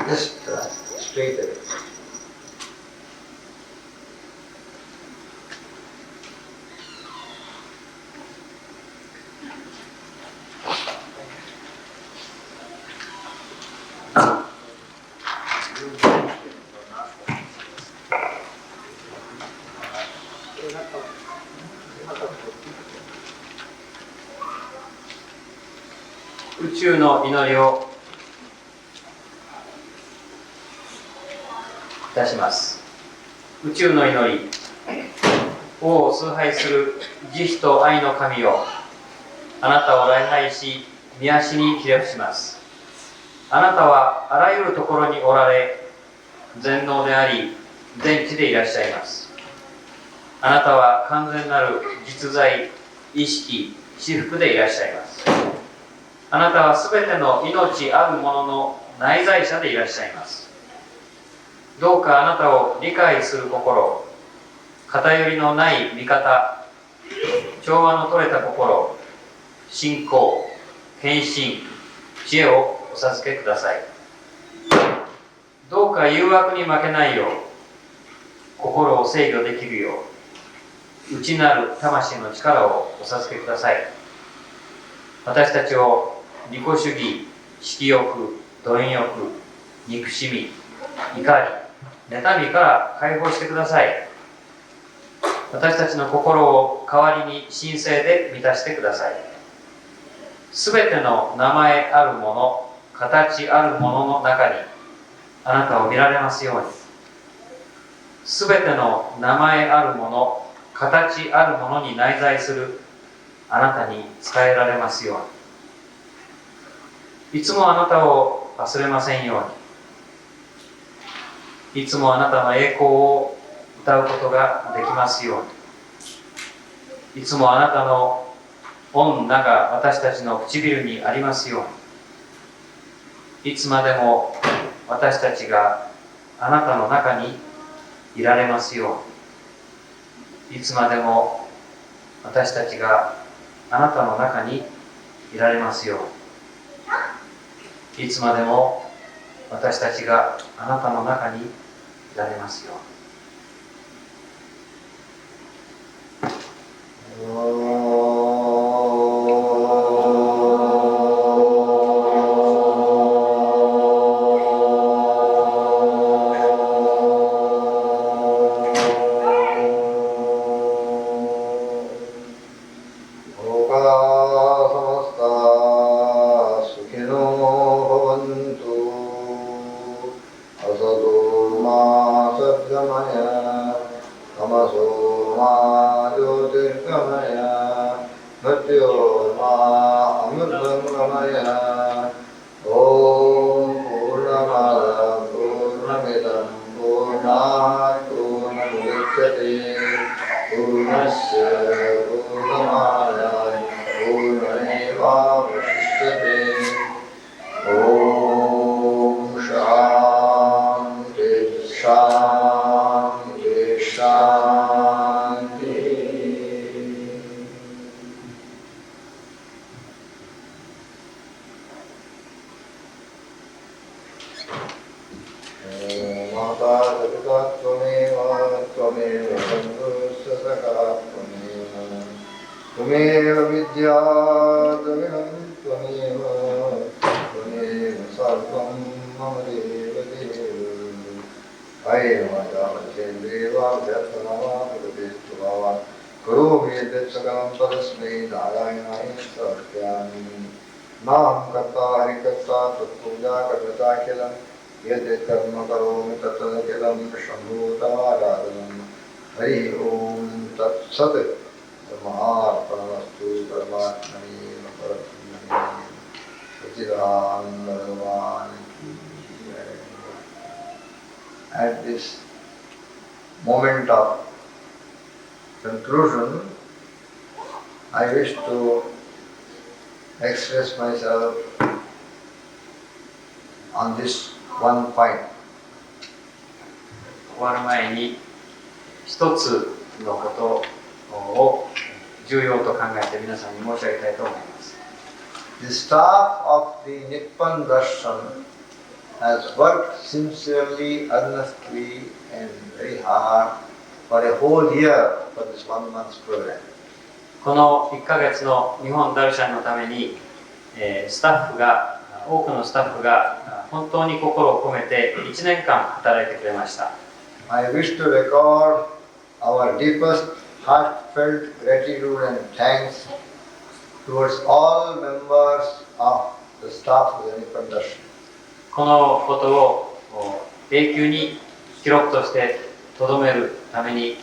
just straight away. 宇宙の祈りをいたします。宇宙の祈り、王を崇拝する慈悲と愛の神よ、あなたを礼拝し、御足にひれ伏します。あなたはあらゆるところにおられ、全能であり、全知でいらっしゃいます。あなたは完全なる実在、意識、至福でいらっしゃいます。あなたはすべての命あるものの内在者でいらっしゃいます。どうかあなたを理解する心、偏りのない見方、調和の取れた心、信仰、献身、知恵をお授けください。どうか誘惑に負けないよう、心を制御できるよう、内なる魂の力をお授けください。私たちを利己主義、色欲、貪欲、憎しみ、怒り、妬みから解放してください。私たちの心を代わりに神聖で満たしてください。すべての名前あるもの、形あるものの中にあなたを見られますように。すべての名前あるもの、形あるものに内在するあなたに仕えられますように。いつもあなたを忘れませんように。いつもあなたの栄光を歌うことができますように。いつもあなたの御名が私たちの唇にありますように。いつまでも私たちがあなたの中にいられますように。いつまでも私たちがあなたの中にいられますように。いつまでも私たちがあなたの中にいられますように。At this moment of conclusion, I wish to express myself on this one point. 終わる前に一つのことを重要と考えて皆さんに申し上げたいと思います。The staff of the Nippon Darshan has worked sincerely, earnestly and very hard for a whole year for this 1 month's program. この1ヶ月の日本ダルシャンのために、多くのスタッフが本当に心を込めて1年間働いてくれました。I wish to record our deepest heartfelt gratitude and thanks towards all members of to stop with any conversion. このことを永久に記録として留めるために、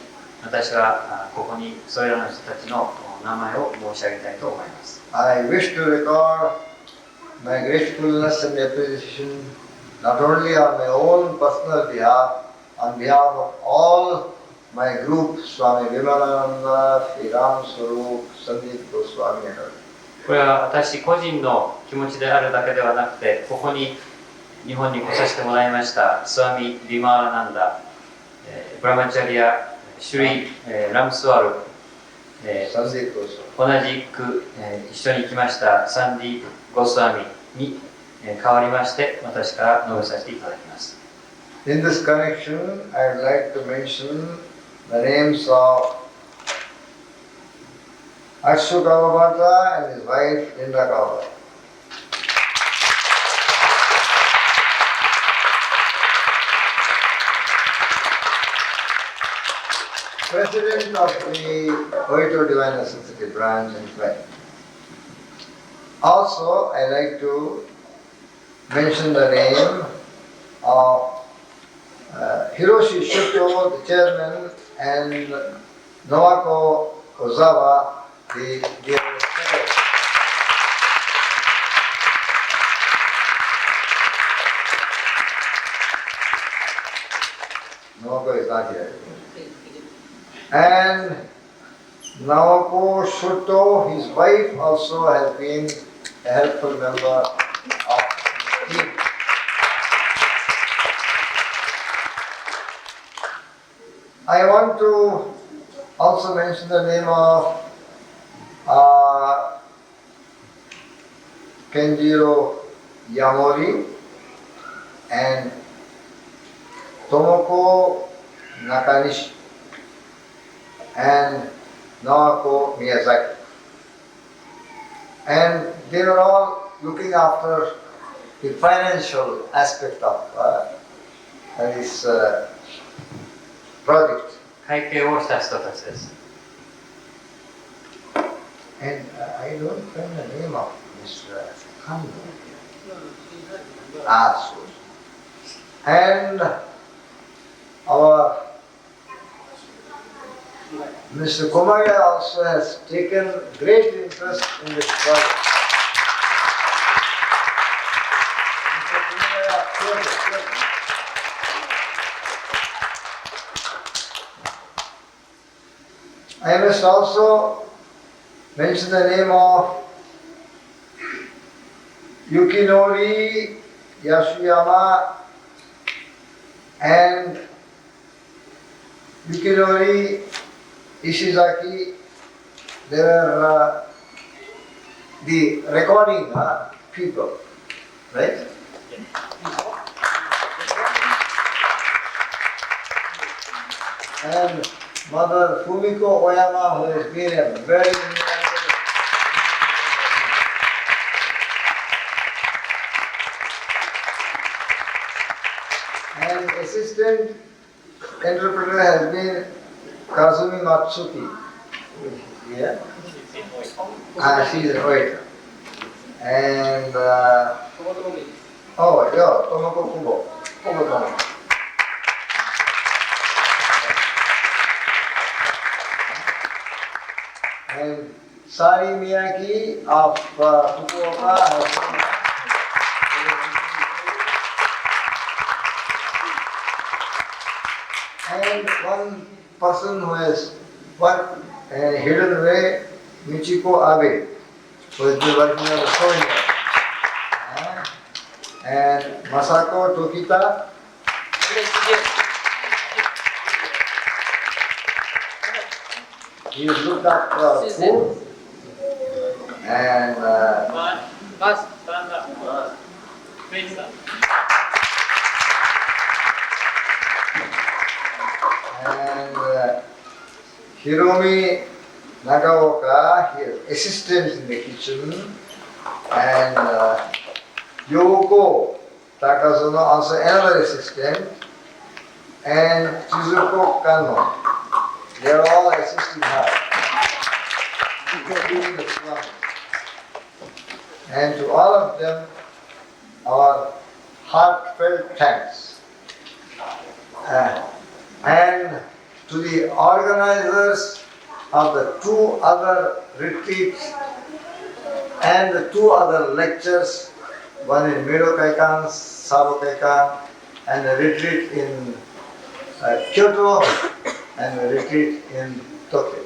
私はここにそれらの人たちの名前を申し上げたいと思います。I wish to record my gratefulness and appreciation not only on my own personal behalf, on behalf of all my group, Swami Vimalananda, Sri Ram Swarup, Sandeep Goswami and others. これは私個人の気持ちであるだけではなくて、ここに日本に来させてもらいましたスワミ・ビマーラナンダ、ブラマチャリア、シュリ、ラムスワル、Sandeep Goswami. 同じく、一緒に来ましたサンディープ・ゴスワミに、代わりまして私から述べさせていただきます。In this connection, I would like to mention the names of Akshu Kavabata and his wife Linda Kavabata. President of the Oito Divine Necessity branch in fact. Also, I like to mention the name of Hiroshi Shuto, the chairman, and Noako Ozawa, the secretary. Noako is not here. And Naoko Shuto, his wife, also has been a helpful member of the team. I want to also mention the name of Kenjiro Yamori and Tomoko Nakanishi and Naoko Miyazaki. And they were all looking after the financial aspect of this project. 会計をした人たちです。And I don't find the name of Mr. Kando. Ah, so. And our Mr. Kumaya also has taken great interest in this project. Mr. Kumaya, I must also mention the name of Yukinori Yasuyama and Yukinori Ishizaki. They were the recording people, right? And Mother Fumiko Oyama, who has been a very and assistant interpreter has been Kazumi Matsuki. Yeah? She is a waiter. And oh, yeah, Tomoko Kubo. Kubo Tomoko. And Sari Miyaki of Fukuoka has and one person who has worked hidden away, Michiko Abe, who has been working on the sewing. And Masako Tokita. He has looked after food and Hiromi Nagaoka, he is assistant in the kitchen, and Yoko Takazuno, also another assistant, and Chizuko Kano. They are all assisting her, including the Swami. And to all of them, our heartfelt thanks. And to the organizers of the 2 other retreats and the 2 other lectures, one in Medo-Kaikan, Sabo-Kaikan, and a retreat in Kyoto, and a retreat in Tokyo.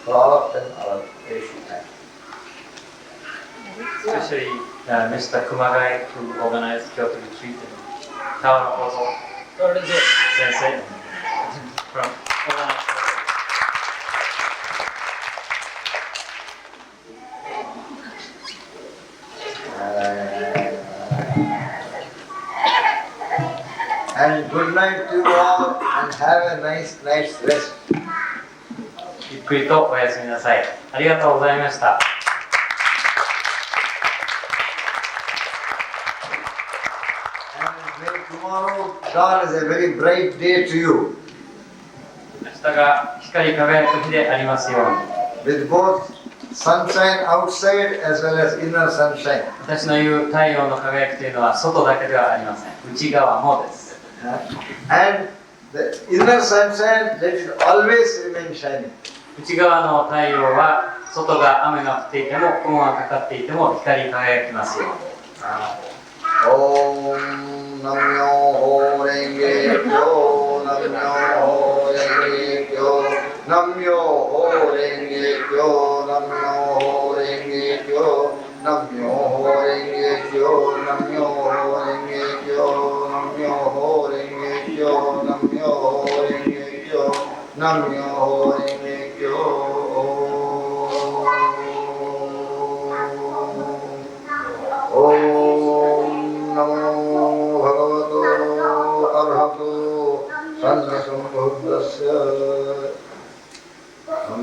For all of them, our grateful thanks. Especially Mr. Kumagai, who organized Kyoto retreat and Tawano Sensei from organized And good night to you all, and have a nice night's rest. ゆっくりとおやすみなさい。ありがとうございました。And may tomorrow dawn is a very bright day to you. 明日が光り輝く日でありますように。 With both sunshine outside as well as inner sunshine. 私の言う太陽の輝きというのは外だけではありません。内側もです。And the inner sunshine, let it always remain shining. 内側の太陽は外が雨が降っていても雲がかかっていても光り輝きますように。Om Namyo Renge Kyo, Namyo Renge Kyo, Namyo Renge Kyo, Namyo Renge Kyo, Namyo Renge Kyo, Namyo Renge Kyo, Namyo Renge Kyo, Namyo Renge Kyo, Namyo Renge Kyo.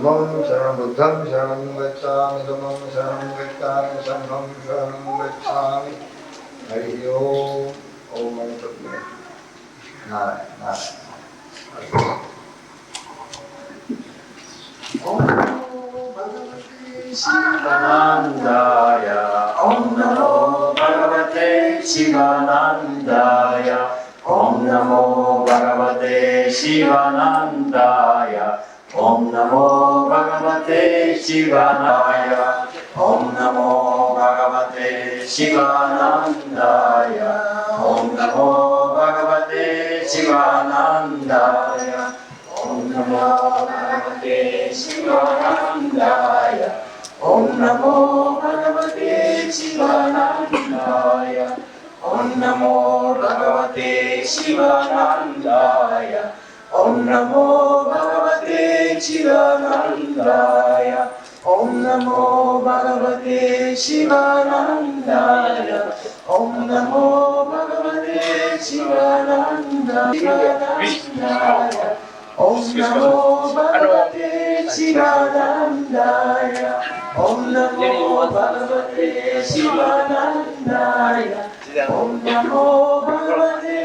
Namam Sharanam Buddham Sharanam Gacchami, Dhammam Sharanam Gacchami, Sangham Sharanam Gacchami. Hari Om, Om Mani Padme. Narayan, Narayan. Shivanandaya, Om Namo Bhagavate Shivanandaya, Om Namo Bhagavate Shivanandaya, Om Namo Bhagavate Shivanandaya, Om Namo Bhagavate Shivanandaya, Om Namo Bhagavate Shivanandaya, Om Namo Bhagavate Shivanandaya, Om Namo Bhagavate Shivanandaya, Om Namo Bhagavate Shivanandaya, Om Namo Bhagavate Shivanandaya, Om Namo Bhagavate Shivanandaya, Om Namo Bhagavate Shivanandaya, Om Namo Bhagavate Shivanandaya, Om Namo Bhagavate Shivanandaya, Om Namo Bhagavate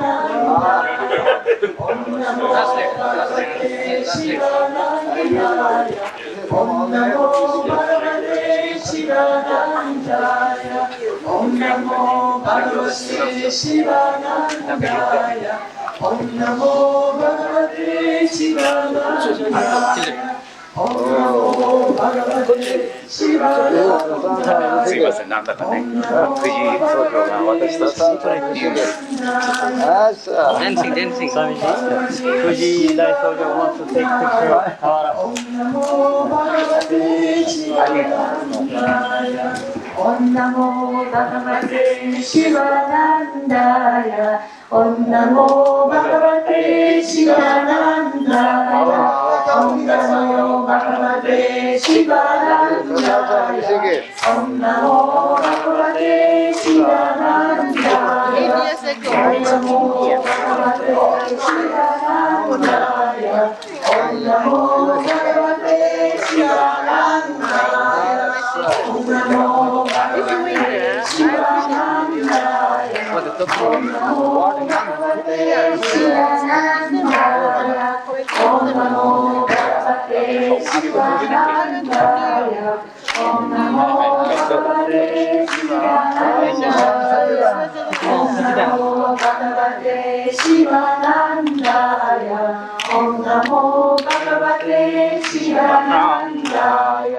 Shivanandaya, Om Namo Bhagavate Shivanandaya, Om Namo Bhagavate Shivanandaya, Om Namo Bhagavate Shivanandaya, Om Namo Bhagavate Shivanandaya, Om Namo Bhagavate Shivanandaya. すいません、なんだかね、藤井総長が私とストライクしてる。Dancing, dancing. Fuji大総長 wants to take picture of Tawara. Om Namo Bhagavate Shivanandaya, Om Namo Bhagavate Shivanandaya, Om Namo Bhagavate Shivanandaya, Om Namo Bhagavate Shivanandaya, Om Namo Bhagavate Shivanandaya, Om Namo Bhagavate Shivanandaya, Om Namo Bhagavate Shivanandaya, Om Namo Bhagavate Shivanandaya, Om Namo Bhagavate Shivanandaya, Om Namo Bhagavate Shivanandaya, Om Namo Bhagavate Shivanandaya. Om Namo Bhagavate Shivanandaya. Om Namo Bhagavate Shivanandaya.